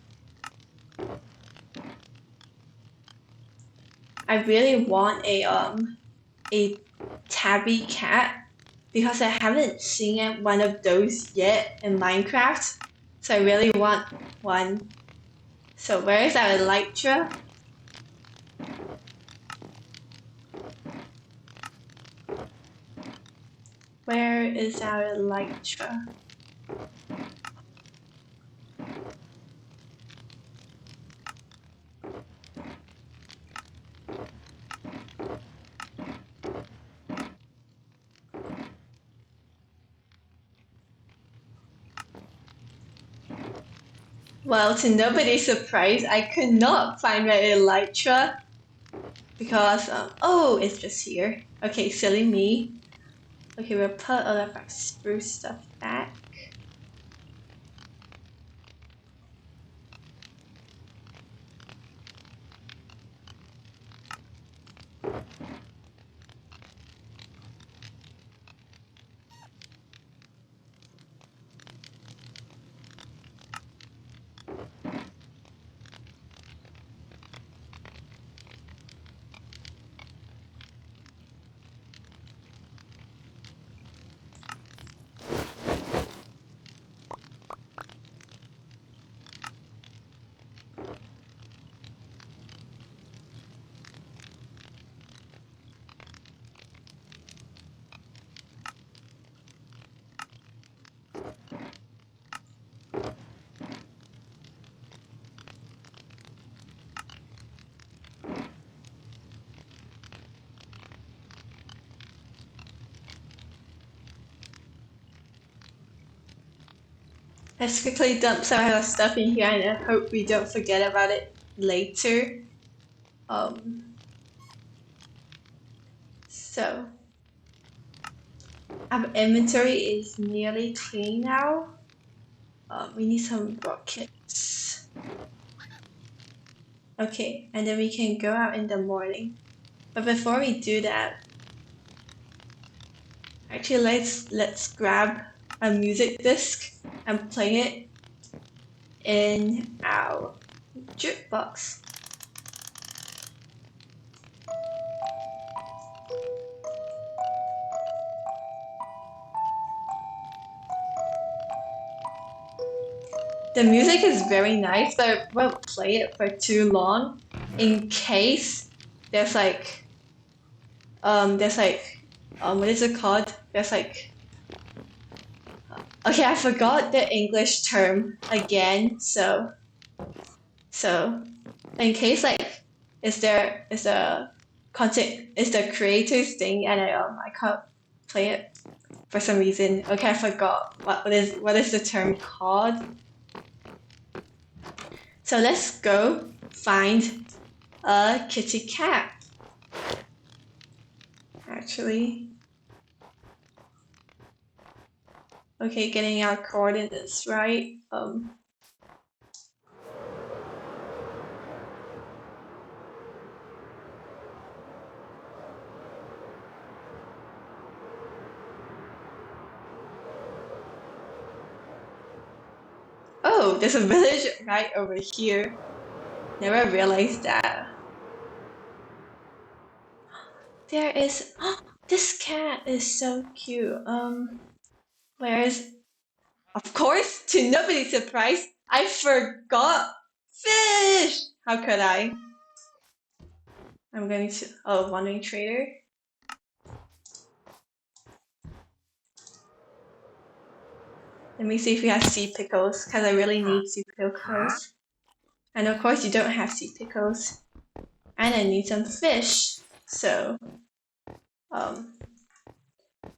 a tabby cat because I haven't seen one of those yet in Minecraft. So I really want one. So where is our elytra? Where is our elytra? Well, to nobody's surprise, I could not find my elytra because oh, it's just here. Okay, silly me. Okay, we'll put all of our spruce stuff back. Let's quickly dump some of our stuff in here and I hope we don't forget about it later. So our inventory is nearly clean now. We need some rockets. Okay, and then we can go out in the morning. But before we do that, actually let's grab a music disc and play it in our jukebox. The music is very nice, but I won't play it for too long in case there's like what is it called? There's like Okay, I forgot the English term again, so in case like is a content is the creators thing and I can't play it for some reason. Okay, I forgot what is the term called. So let's go find a kitty cat. Actually. Okay, getting our coordinates right. Oh, there's a village right over here. Never realized that. There is. This cat is so cute. Where's? Of course, to nobody's surprise, I forgot fish. How could I? I'm going to. Oh, wandering trader. Let me see if we have sea pickles, because I really need sea pickles. And of course, you don't have sea pickles. And I need some fish. So,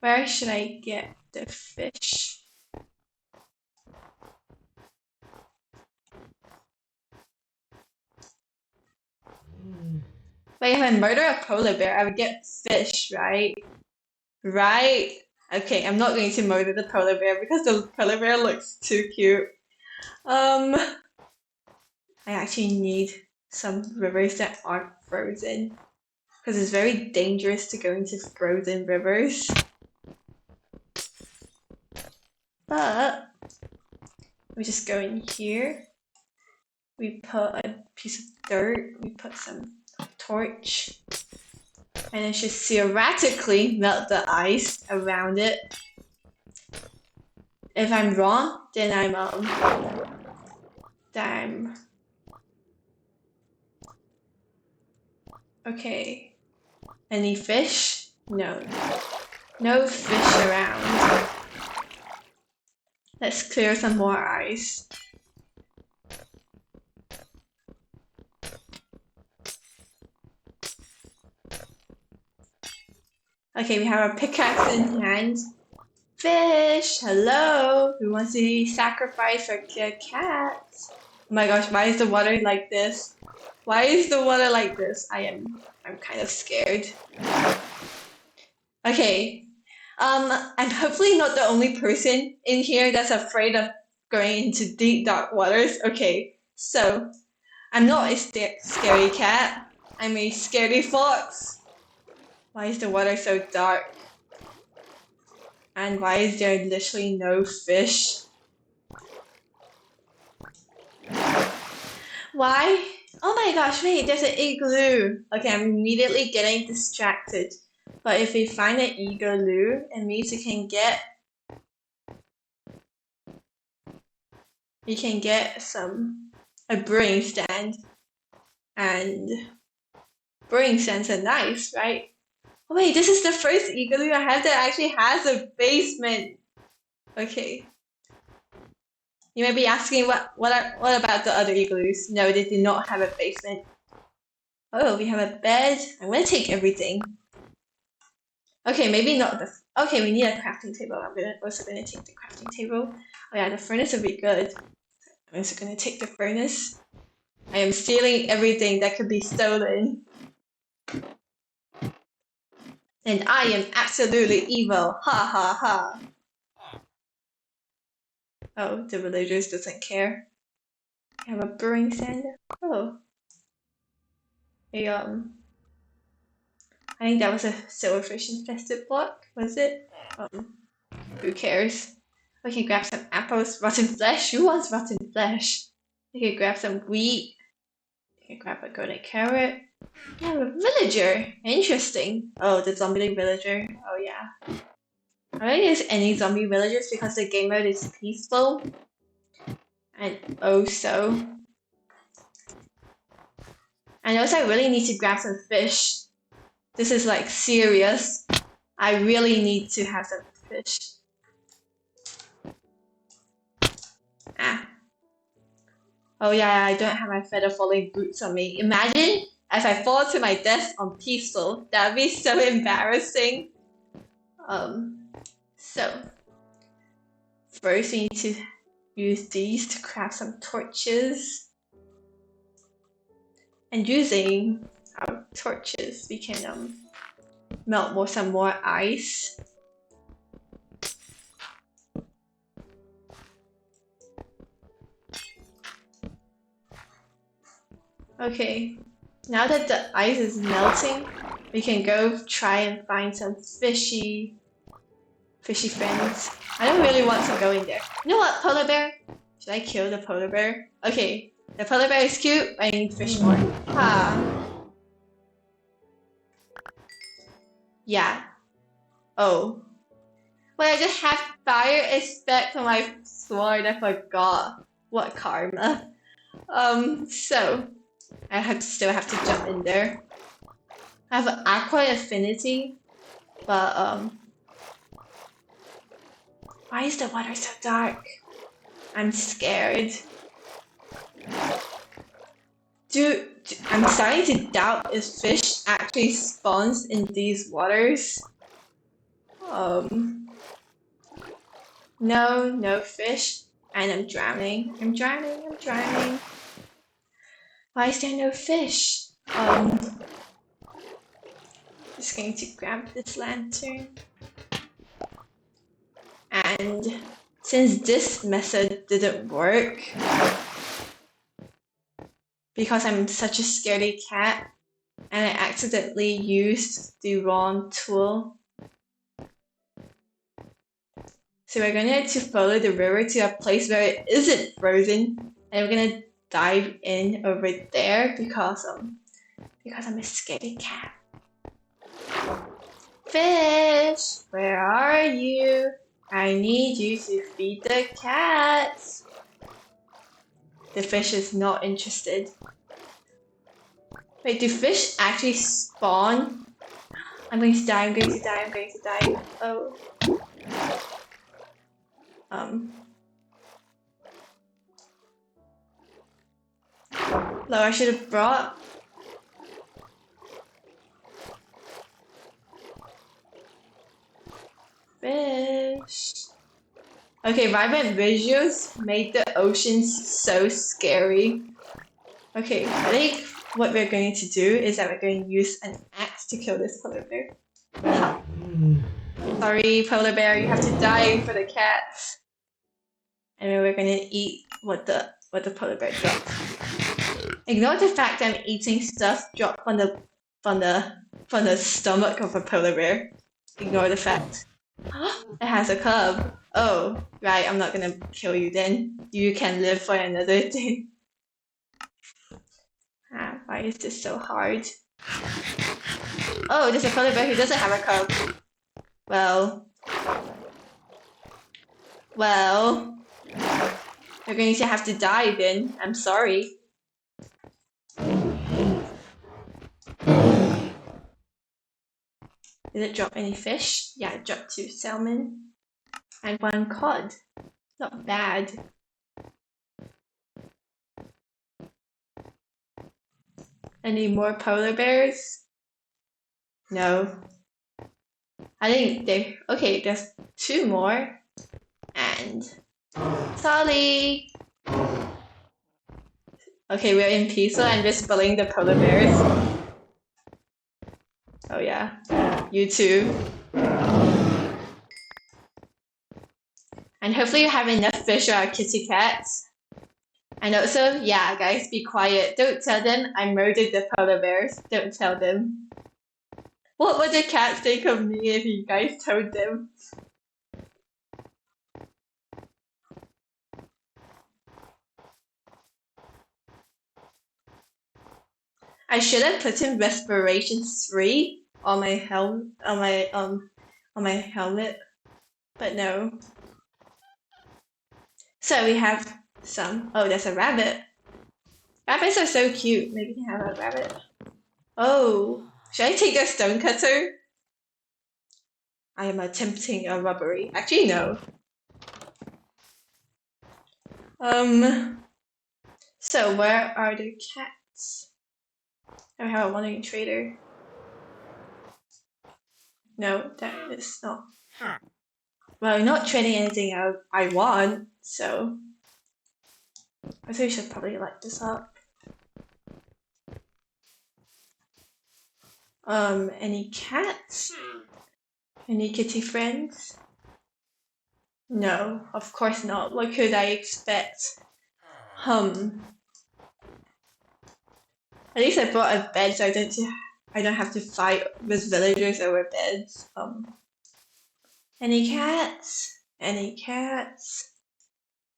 where should I get the fish? But if I murder a polar bear, I would get fish, right? Right? Okay, I'm not going to murder the polar bear because the polar bear looks too cute. I actually need some rivers that aren't frozen because it's very dangerous to go into frozen rivers. But we just go in here. We put a piece of dirt. We put some torch. And it should theoretically melt the ice around it. If I'm wrong, then I'm okay. Any fish? No. No fish around. Let's clear some more ice. Okay, we have our pickaxe in hand. Fish! Hello! Who wants to be sacrificed for a cat? Oh my gosh, why is the water like this? Why is the water like this? I'm kind of scared. Okay. I'm hopefully not the only person in here that's afraid of going into deep dark waters. Okay, so I'm not a scary cat. I'm a scaredy fox. Why is the water so dark? And why is there literally no fish? Why? Oh my gosh, wait, there's an igloo. Okay, I'm immediately getting distracted. But if we find an igloo, it means we can get a brewing stand. And brewing stands are nice, right? Oh wait, this is the first igloo I have that actually has a basement. Okay. You may be asking what about the other igloos? No, they do not have a basement. Oh, we have a bed. I'm gonna take everything. Okay, maybe not the. Okay, we need a crafting table. I'm also gonna take the crafting table. Oh yeah, the furnace would be good. I'm also gonna take the furnace. I am stealing everything that could be stolen. And I am absolutely evil. Ha ha ha. Oh, the villagers doesn't care. I have a brewing stand. Oh. I think that was a silverfish infested block, was it? Who cares? We can grab some apples, rotten flesh. Who wants rotten flesh? We can grab some wheat. We can grab a golden carrot. Yeah, a villager. Interesting. Oh, the zombie villager. Oh yeah. I don't think there's any zombie villagers because the game mode is peaceful. And oh so. And also I really need to grab some fish. This is like serious. I really need to have some fish. Ah. Oh yeah, I don't have my feather falling boots on me. Imagine if I fall to my death on peaceful. That'd be so embarrassing. So first we need to use these to craft some torches. And using our torches, we can melt some more ice. Okay, now that the ice is melting, we can go try and find some fishy friends. I don't really want to go in there. You know what, polar bear? Should I kill the polar bear? Okay, the polar bear is cute, but I need fish more. Yeah. Oh. Wait, I just have fire expect on my sword. I forgot. What karma. So I still have to jump in there. I have an aqua affinity, but why is the water so dark? I'm scared. I'm starting to doubt if fish actually spawns in these waters. No fish, and I'm drowning. I'm drowning. Why is there no fish? Just going to grab this lantern. And since this method didn't work, because I'm such a scaredy cat, and I accidentally used the wrong tool. So we're gonna have to follow the river to a place where it isn't frozen, and we're gonna dive in over there because I'm a scaredy cat. Fish, where are you? I need you to feed the cats. The fish is not interested. Wait, do fish actually spawn? I'm going to die. Oh. No, I should have brought. Fish. Okay, vibrant visuals made the ocean so scary. Okay, I think what we're going to do is that we're going to use an axe to kill this polar bear. Sorry, polar bear, you have to die for the cats. And then we're going to eat what the polar bear dropped. Ignore the fact I'm eating stuff dropped from the stomach of a polar bear. Ignore the fact. It has a cub. Oh, right, I'm not gonna kill you then. You can live for another day. Why is this so hard? Oh, there's a polar bear who doesn't have a cub. Well, you're going to have to die then. I'm sorry. Did it drop any fish? Yeah, it dropped 2 salmon and 1 cod. Not bad. Any more polar bears? No. I think okay, there's 2 more. And Solly! Okay, we're in peaceful and just bullying the polar bears. Oh yeah, you too. And hopefully you have enough fish for our kitty cats. And also, yeah, guys, be quiet. Don't tell them I murdered the polar bears. Don't tell them. What would the cats think of me if you guys told them? I should have put in respiration 3 on my helmet, but no. So we have some. Oh, there's a rabbit. Rabbits are so cute. Maybe we can have a rabbit. Oh, should I take the stone cutter? I am attempting a robbery. Actually, no. So where are the cats? I have a wandering trader. No, that is not. Well, I'm not trading anything I want, so I think we should probably light this up. Any cats? Any kitty friends? No, of course not. What could I expect? At least I brought a bed so I don't have to fight with villagers over beds. Any cats? Any cats?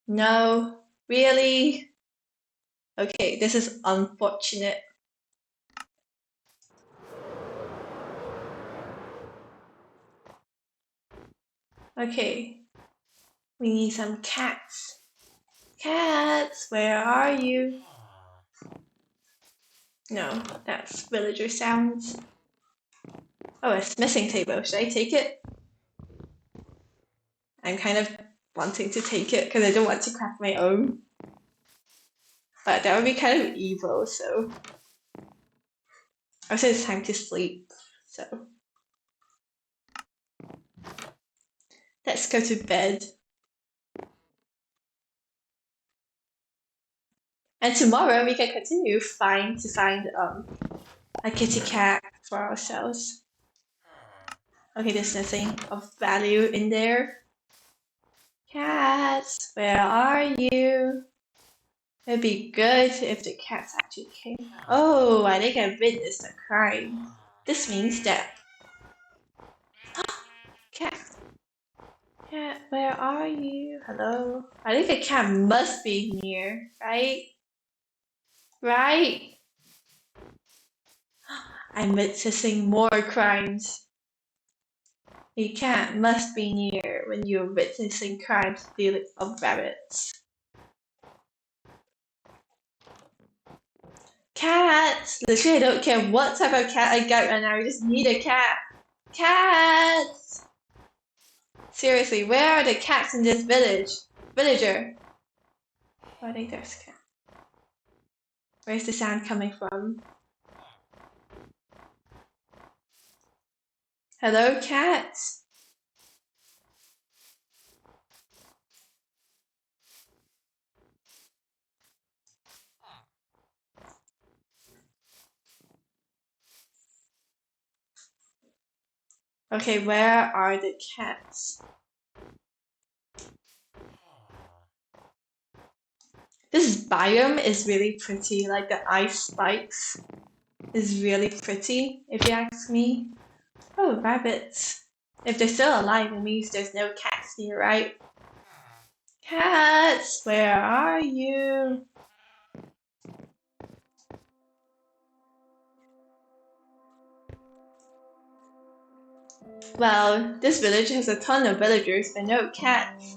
No. Really? Okay, this is unfortunate. Okay. We need some cats. Cats, where are you? No, that's villager sounds. Oh, a smithing table. Should I take it? I'm kind of wanting to take it because I don't want to craft my own. But that would be kind of evil, so. Also, it's time to sleep, so. Let's go to bed. And tomorrow we can continue to find a kitty cat for ourselves. Okay, there's nothing of value in there. Cats, where are you? It'd be good if the cats actually came. Oh, I think I witnessed a crime. This means that... Cat. Cat, where are you? Hello? I think a cat must be near, right? Right? I'm witnessing more crimes. A cat must be near when you're witnessing crimes stealing of rabbits. Cats! Literally, I don't care what type of cat I get right now, I just need a cat. Cats! Seriously, where are the cats in this village? Villager. Oh, I think there's a cat. Where's the sound coming from? Hello, cats? Okay, where are the cats? This biome is really pretty, like the ice spikes is really pretty, if you ask me. Oh, rabbits. If they're still alive, it means there's no cats here, right? Cats, where are you? Well, this village has a ton of villagers, but no cats.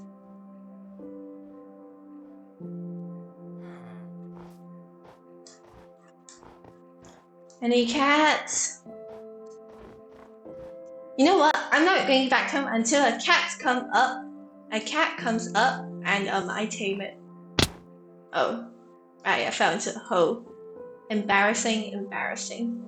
Any cats? You know what? I'm not going back home until a cat comes up. A cat comes up and I tame it. Oh, right, I fell into the hole. Embarrassing, embarrassing.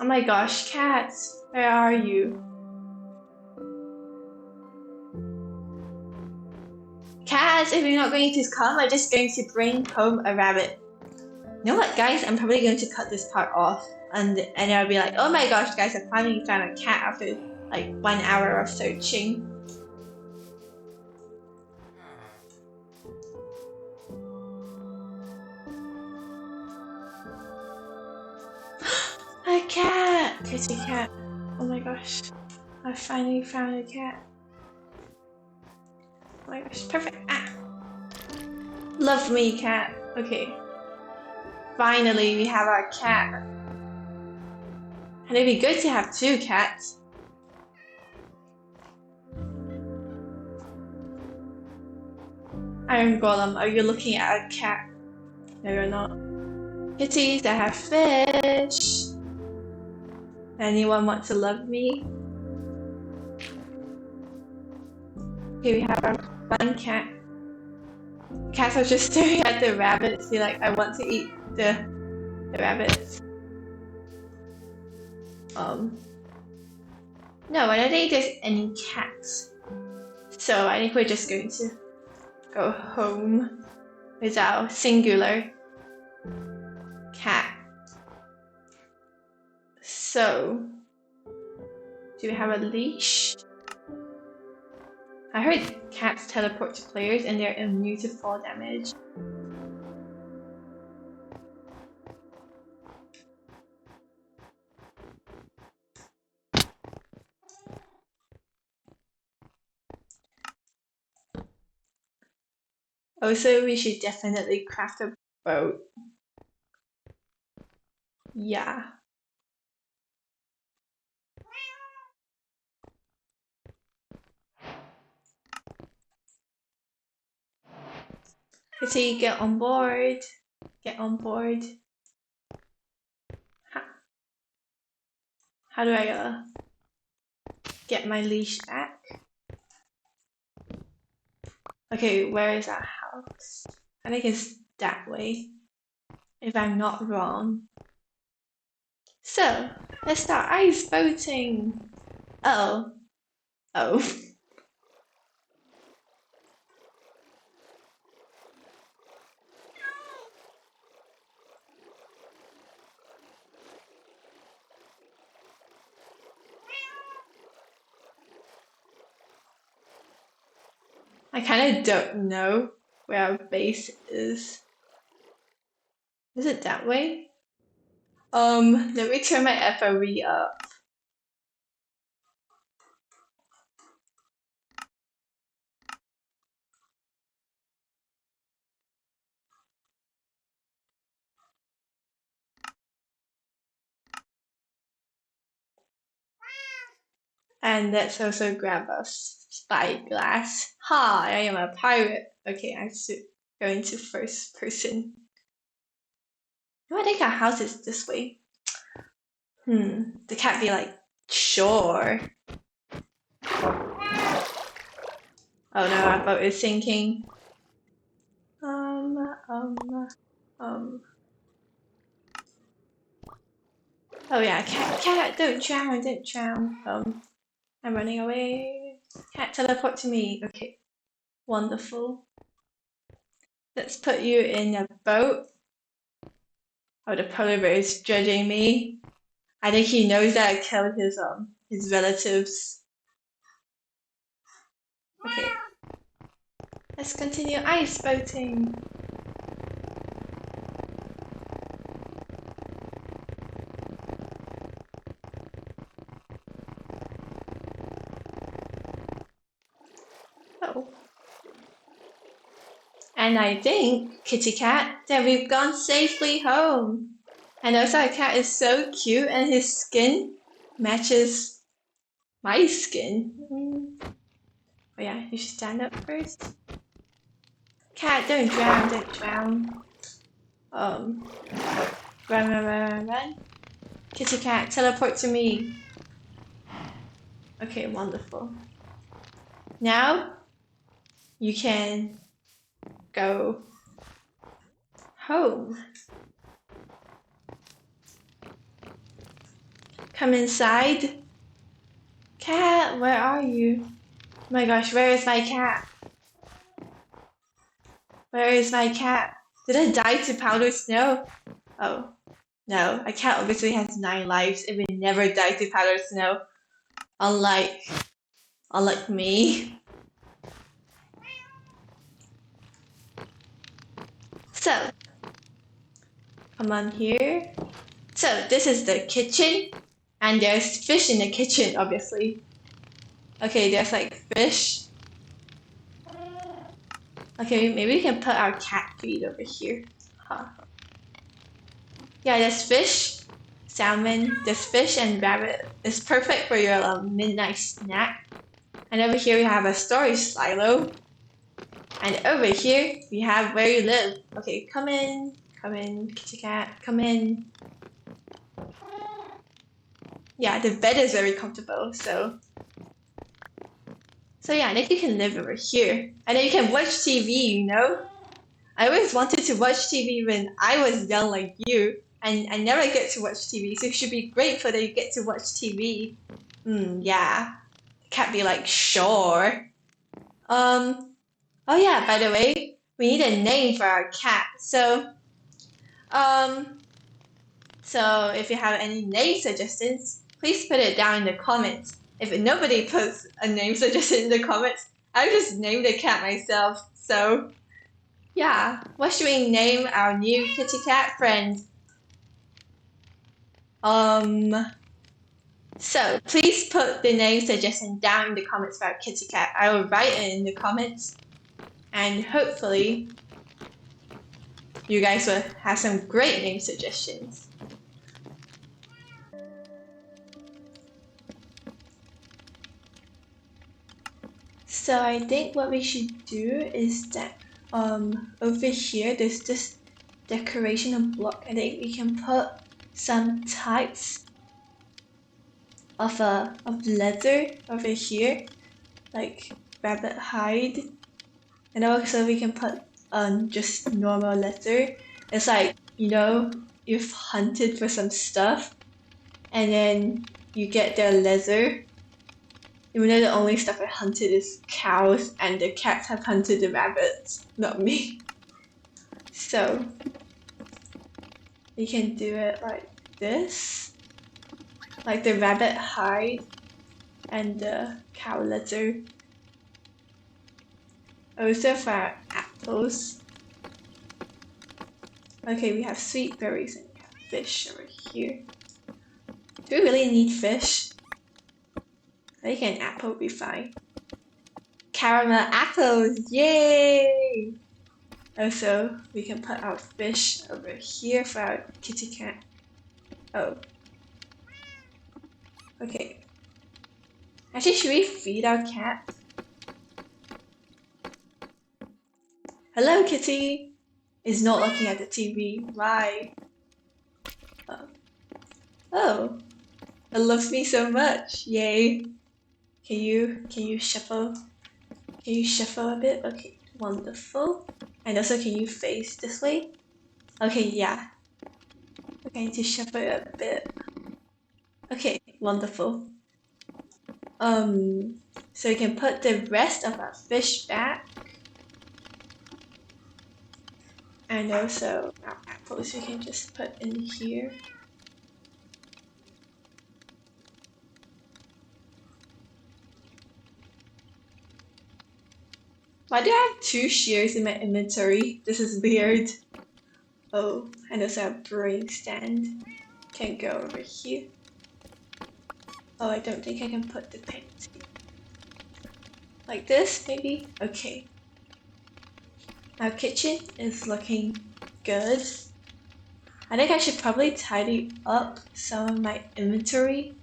Oh my gosh, cats, where are you? Cats, if you're not going to come, I'm just going to bring home a rabbit. You know what, guys? I'm probably going to cut this part off, and I'll be like, oh my gosh, guys, I finally found a cat after like 1 hour of searching. A cat! Kitty cat. Oh my gosh. I finally found a cat. Oh my gosh, perfect. Ah. Love me, cat. Okay. Finally, we have our cat. And it'd be good to have 2 cats. Iron Golem, are you looking at a cat? No, you're not. Kitties, I have fish. Anyone want to love me? Here we have our fun cat. Cats are just staring at the rabbits, be like, I want to eat the rabbits. No, I don't think there's any cats. So I think we're just going to go home with our singular cat. So, do we have a leash? I heard cats teleport to players and they're immune to fall damage. Also, we should definitely craft a boat. Yeah. Kitty, get on board. Get on board. How do I get my leash back? Okay, where is our house? I think it's that way, if I'm not wrong. So, let's start ice boating. Oh. I kind of don't know where our base is. Is it that way? Let me turn my FOV up. And let's also grab a spyglass. Ha! I am a pirate. Okay, I should go into first person. No, I think our house is this way. The cat be like, sure. Oh no, our boat is sinking. Oh yeah, cat, don't drown, don't drown. I'm running away. Cat, teleport to me. Okay, wonderful. Let's put you in a boat. Oh, the polar bear is judging me. I think he knows that I killed his relatives. Okay. Let's continue ice boating. Oh. And I think, kitty cat, that we've gone safely home. And also our cat is so cute and his skin matches my skin. Oh yeah, you should stand up first. Cat, don't drown, don't drown. Run. Kitty cat, teleport to me. Okay, wonderful. Now, you can go home. Come inside. Cat, where are you? Oh my gosh, where is my cat? Where is my cat? Did it die to powdered snow? Oh, no. A cat obviously has 9 lives. It will never die to powdered snow. Unlike me. So, come on here. So, this is the kitchen. And there's fish in the kitchen, obviously. Okay, there's like fish. Okay, maybe we can put our cat feed over here. Huh. Yeah, there's fish, salmon, there's fish and rabbit. It's perfect for your midnight snack. And over here we have a storage silo. And over here we have where you live. Okay, come in. Come in, kitty cat, come in. Yeah, the bed is very comfortable, so yeah, I think you can live over here. And then you can watch TV, you know? I always wanted to watch TV when I was young like you, and I never get to watch TV, so it should be grateful that you get to watch TV. Yeah. Cat be like, sure. Oh yeah, by the way, we need a name for our cat. So if you have any name suggestions, please put it down in the comments. If nobody puts a name suggestion in the comments, I'll just name the cat myself. So yeah, what should we name our new kitty cat friend? So please put the name suggestion down in the comments for our kitty cat. I will write it in the comments, and hopefully you guys will have some great name suggestions. So I think what we should do is that over here there's this decoration block. I think we can put some types of leather over here, like rabbit hide, and also we can put just normal leather. It's like, you know, you've hunted for some stuff and then you get their leather. Even though the only stuff I hunted is cows and the cats have hunted the rabbits, not me. So we can do it like this, like the rabbit hide and the cow leather. Also for our apples. Okay, we have sweet berries and we have fish over here. Do we really need fish? I think an apple would be fine. Caramel apples, yay! Also, we can put our fish over here for our kitty cat. Oh. Okay. Actually, should we feed our cat? Hello, kitty! Is not looking at the TV. Why? Oh. It loves me so much. Yay. Can you shuffle? Can you shuffle a bit? Okay, wonderful. And also, can you face this way? Okay, yeah. Okay, I need to shuffle it a bit. Okay, wonderful. So we can put the rest of our fish back. And also our apples we can just put in here. Why do I have 2 shears in my inventory? This is weird. Oh, and also our brewing stand can go over here. Oh, I don't think I can put the paint. Like this, maybe? Okay. Our kitchen is looking good. I think I should probably tidy up some of my inventory.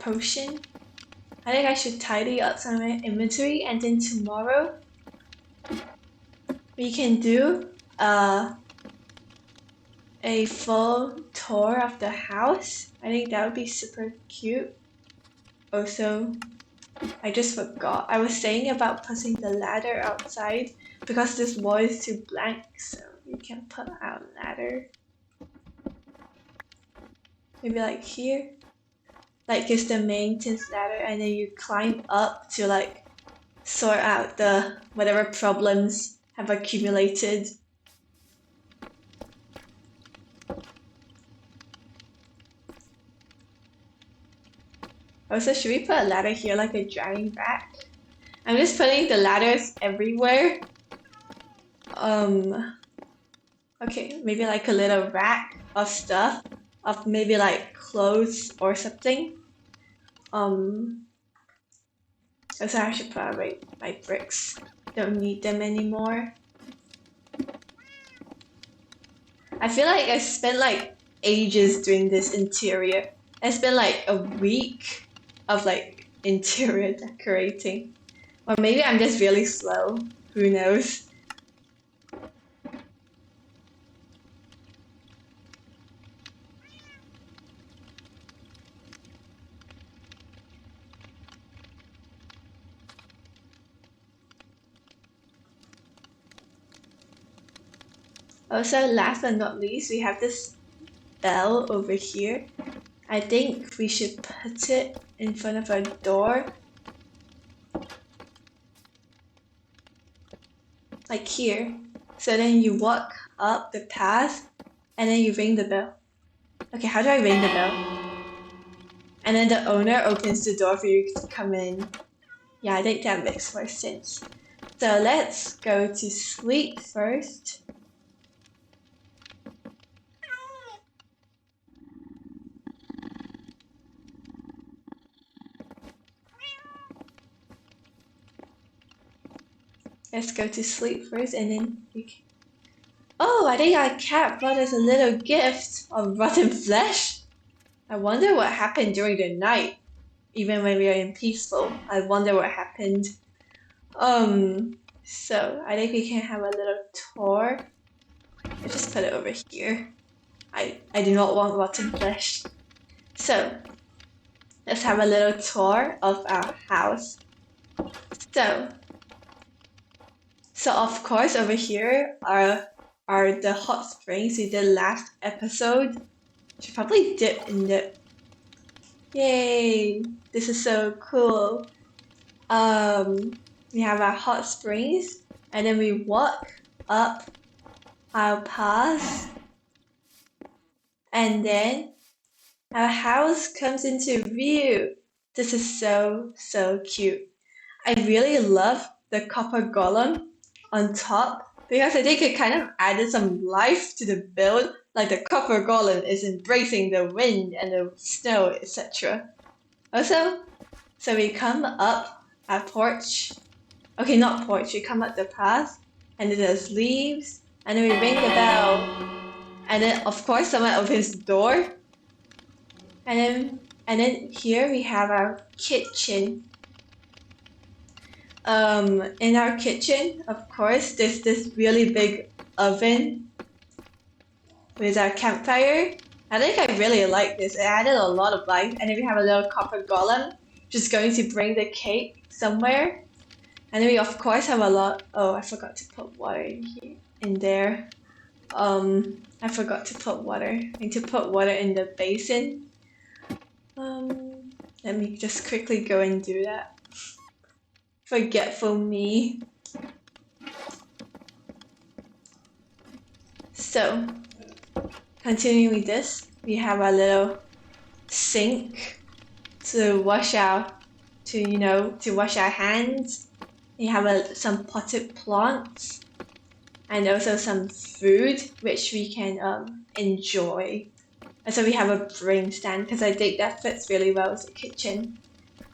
Potion. I think I should tidy up some of my inventory, and then tomorrow we can do a full tour of the house. I think that would be super cute. Also, I just forgot. I was saying about putting the ladder outside because this wall is too blank, so we can put our ladder. Maybe like here. Like just the maintenance ladder, and then you climb up to like sort out the whatever problems have accumulated. Also, should we put a ladder here like a drying rack? I'm just putting the ladders everywhere. Okay, maybe like a little rack of stuff, of maybe like clothes or something. Also I should put away my bricks. Don't need them anymore. I feel like I spent like ages doing this interior. I spent like a week of like interior decorating. Or maybe I'm just really slow. Who knows? Also, last but not least, we have this bell over here. I think we should put it in front of our door. Like here. So then you walk up the path and then you ring the bell. Okay, how do I ring the bell? And then the owner opens the door for you to come in. Yeah, I think that makes more sense. So let's go to sleep first. Let's go to sleep first and then we can... Oh, I think our cat brought us a little gift of rotten flesh. I wonder what happened during the night. Even when we are in peaceful, I wonder what happened. So I think we can have a little tour. I'll just put it over here. I do not want rotten flesh. So let's have a little tour of our house. So of course over here are the hot springs we did last episode. Should probably dip in the... Yay! This is so cool. We have our hot springs, and then we walk up our path, and then our house comes into view. This is so cute. I really love the copper golem on top because I think it kind of added some life to the build. Like the copper golem is embracing the wind and the snow, etc. Also, so we come up our porch. Okay, not porch. We come up the path, and then there's leaves, and then we ring the bell, and then of course someone opens the door, and then here we have our kitchen. In our kitchen, of course, there's this really big oven with our campfire. I think I really like this. It added a lot of life, and then we have a little copper golem just going to bring the cake somewhere. And then we of course have a lot... Oh, I forgot to put water in there. I forgot to put water. I need to put water in the basin. Let me just quickly go and do that. Forgetful me. So, continuing with this, we have a little sink to wash our hands. We have some potted plants and also some food which we can enjoy. And so we have a brewing stand because I think that fits really well with the kitchen.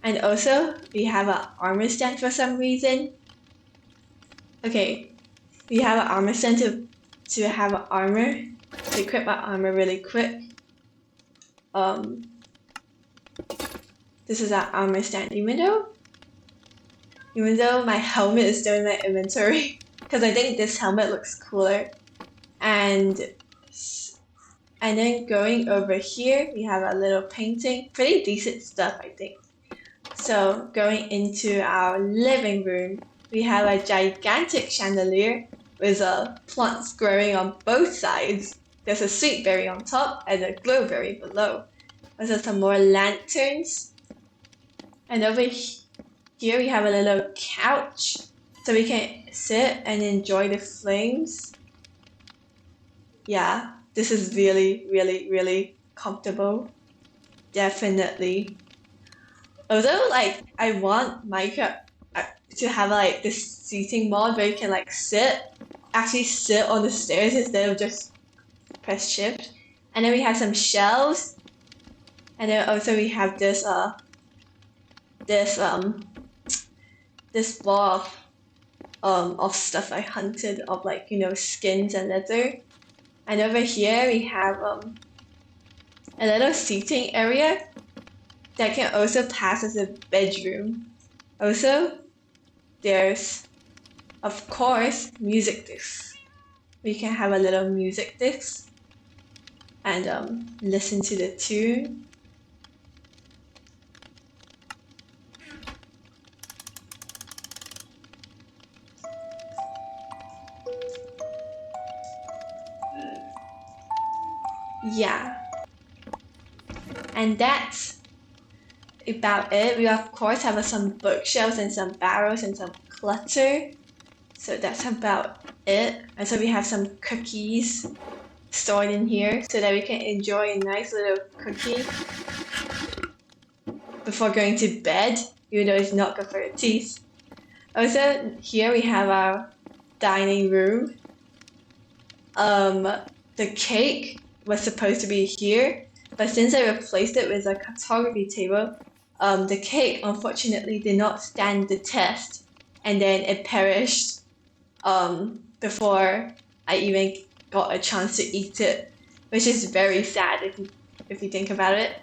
And also we have an armor stand for some reason. Okay, we have an armor stand to have an armor, to equip our armor really quick. This is our armor stand, even though my helmet is still in my inventory, because I think this helmet looks cooler. And then going over here, we have a little painting, pretty decent stuff, I think. So going into our living room, we have a gigantic chandelier with plants growing on both sides. There's a sweet berry on top and a glowberry below. Also some more lanterns. And over here we have a little couch so we can sit and enjoy the flames. Yeah, this is really comfortable. Definitely. Although I want Minecraft to have this seating mod where you can actually sit on the stairs instead of just press shift. And then we have some shelves. And then also we have this wall of stuff I hunted, of skins and leather. And over here we have a little seating area that can also pass as a bedroom. Also, there's Of course, music discs. We can have a little music disc and listen to the tune. Yeah, and that's about it. We of course have some bookshelves and some barrels and some clutter. So that's about it. And so we have some cookies stored in here so that we can enjoy a nice little cookie before going to bed, even though it's not good for your teeth. Also, here we have our dining room. The cake was supposed to be here, but since I replaced it with a cartography table, the cake unfortunately did not stand the test, and then it perished before I even got a chance to eat it, which is very sad if you think about it.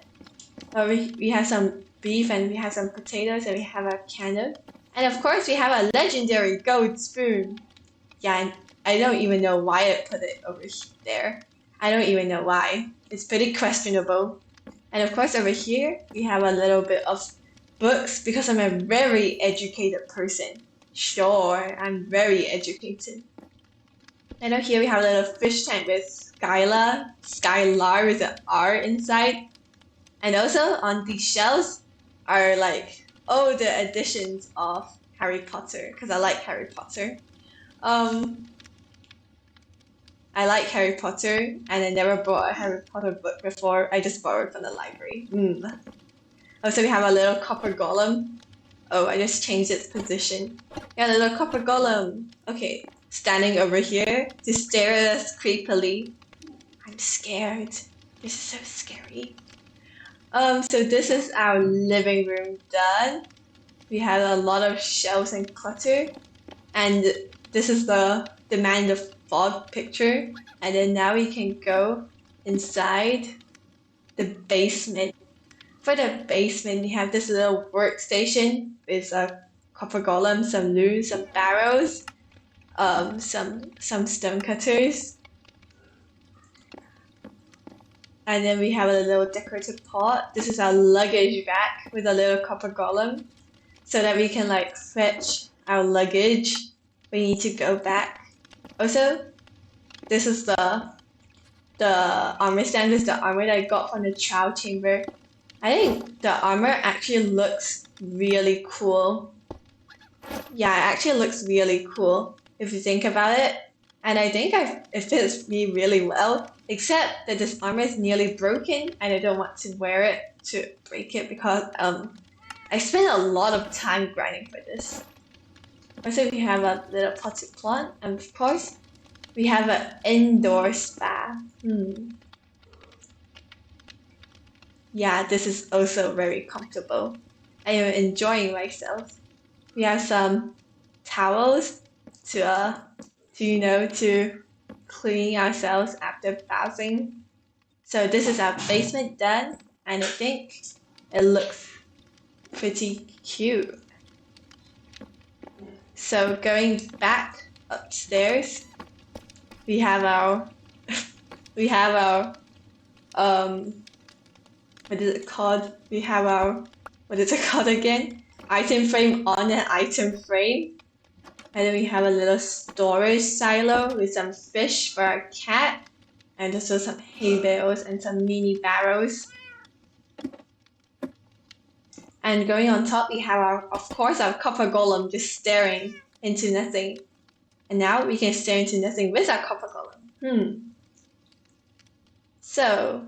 We have some beef and we have some potatoes and we have a candle. And of course we have a legendary gold spoon. Yeah, and I don't even know why I put it over there. I don't even know why. It's pretty questionable. And of course over here we have a little bit of books because I'm a very educated person. Sure, I'm very educated. And over here we have a little fish tank with Skylar with an R inside. And also on these shelves are like all the editions of Harry Potter because I like Harry Potter. I like Harry Potter and I never bought a Harry Potter book before. I just borrowed from the library. Also we have a little copper golem. Oh, I just changed its position. Yeah, a little copper golem. Okay, standing over here to stare at us creepily. I'm scared. This is so scary. So this is our living room done. We have a lot of shelves and clutter, and this is the man in the fog picture. And then now we can go inside the basement. For the basement, we have this little workstation with a copper golem, some loom, some barrels, some stone cutters. And then we have a little decorative pot. This is our luggage rack with a little copper golem so that we can like fetch our luggage when we need to go back. Also, this is the armor stand with the armor that I got from the trial chamber. I think the armor actually looks really cool. Yeah, it actually looks really cool if you think about it. And I think it fits me really well, except that this armor is nearly broken and I don't want to wear it to break it because I spent a lot of time grinding for this. Also, we have a little potted plant, and of course, we have an indoor spa. Yeah, this is also very comfortable. I am enjoying myself. We have some towels to clean ourselves after bathing. So this is our basement done, and I think it looks pretty cute. So going back upstairs, we have our what is it called? We have our what is it called again? Item frame on an item frame. And then we have a little storage silo with some fish for our cat, and also some hay bales and some mini barrels. And going on top, we have of course, our copper golem just staring into nothing. And now we can stare into nothing with our copper golem. So,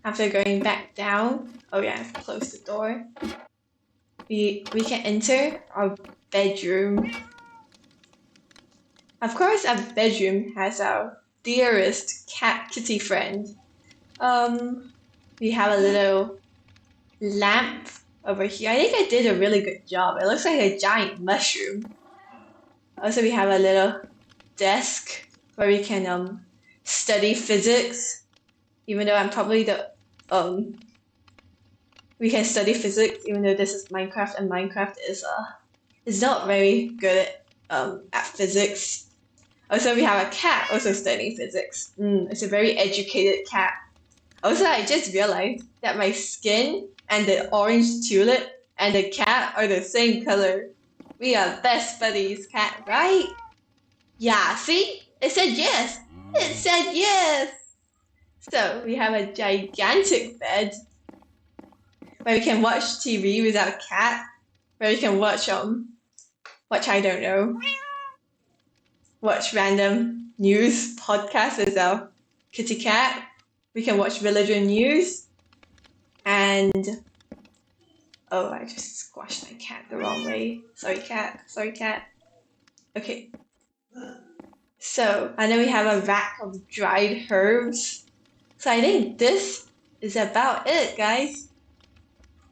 after going back down, oh yeah, I've closed the door. We can enter our bedroom. Of course, our bedroom has our dearest kitty friend. We have a little lamp over here. I think I did a really good job. It looks like a giant mushroom. Also, we have a little desk where we can study physics. Even though I'm probably we can study physics even though this is Minecraft and Minecraft is is not very good at physics. Also, we have a cat also studying physics. It's a very educated cat. Also, I just realized that my skin and the orange tulip and the cat are the same color. We are best buddies, cat, right? Yeah, see? It said yes. It said yes. So we have a gigantic bed where we can watch TV with our cat, where we can watch I don't know, watch random news podcasts with our kitty cat. We can watch religion news, and oh, I just squashed my cat the wrong way. Sorry, cat. Sorry, cat. Okay. So, and then we have a rack of dried herbs. So I think this is about it, guys.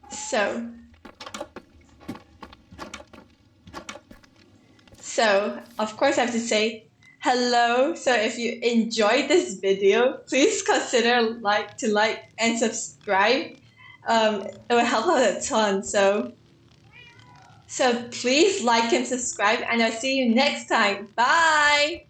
So of course I have to say hello. So if you enjoyed this video, please consider like and subscribe. It will help out a ton. So please like and subscribe, and I'll see you next time. Bye.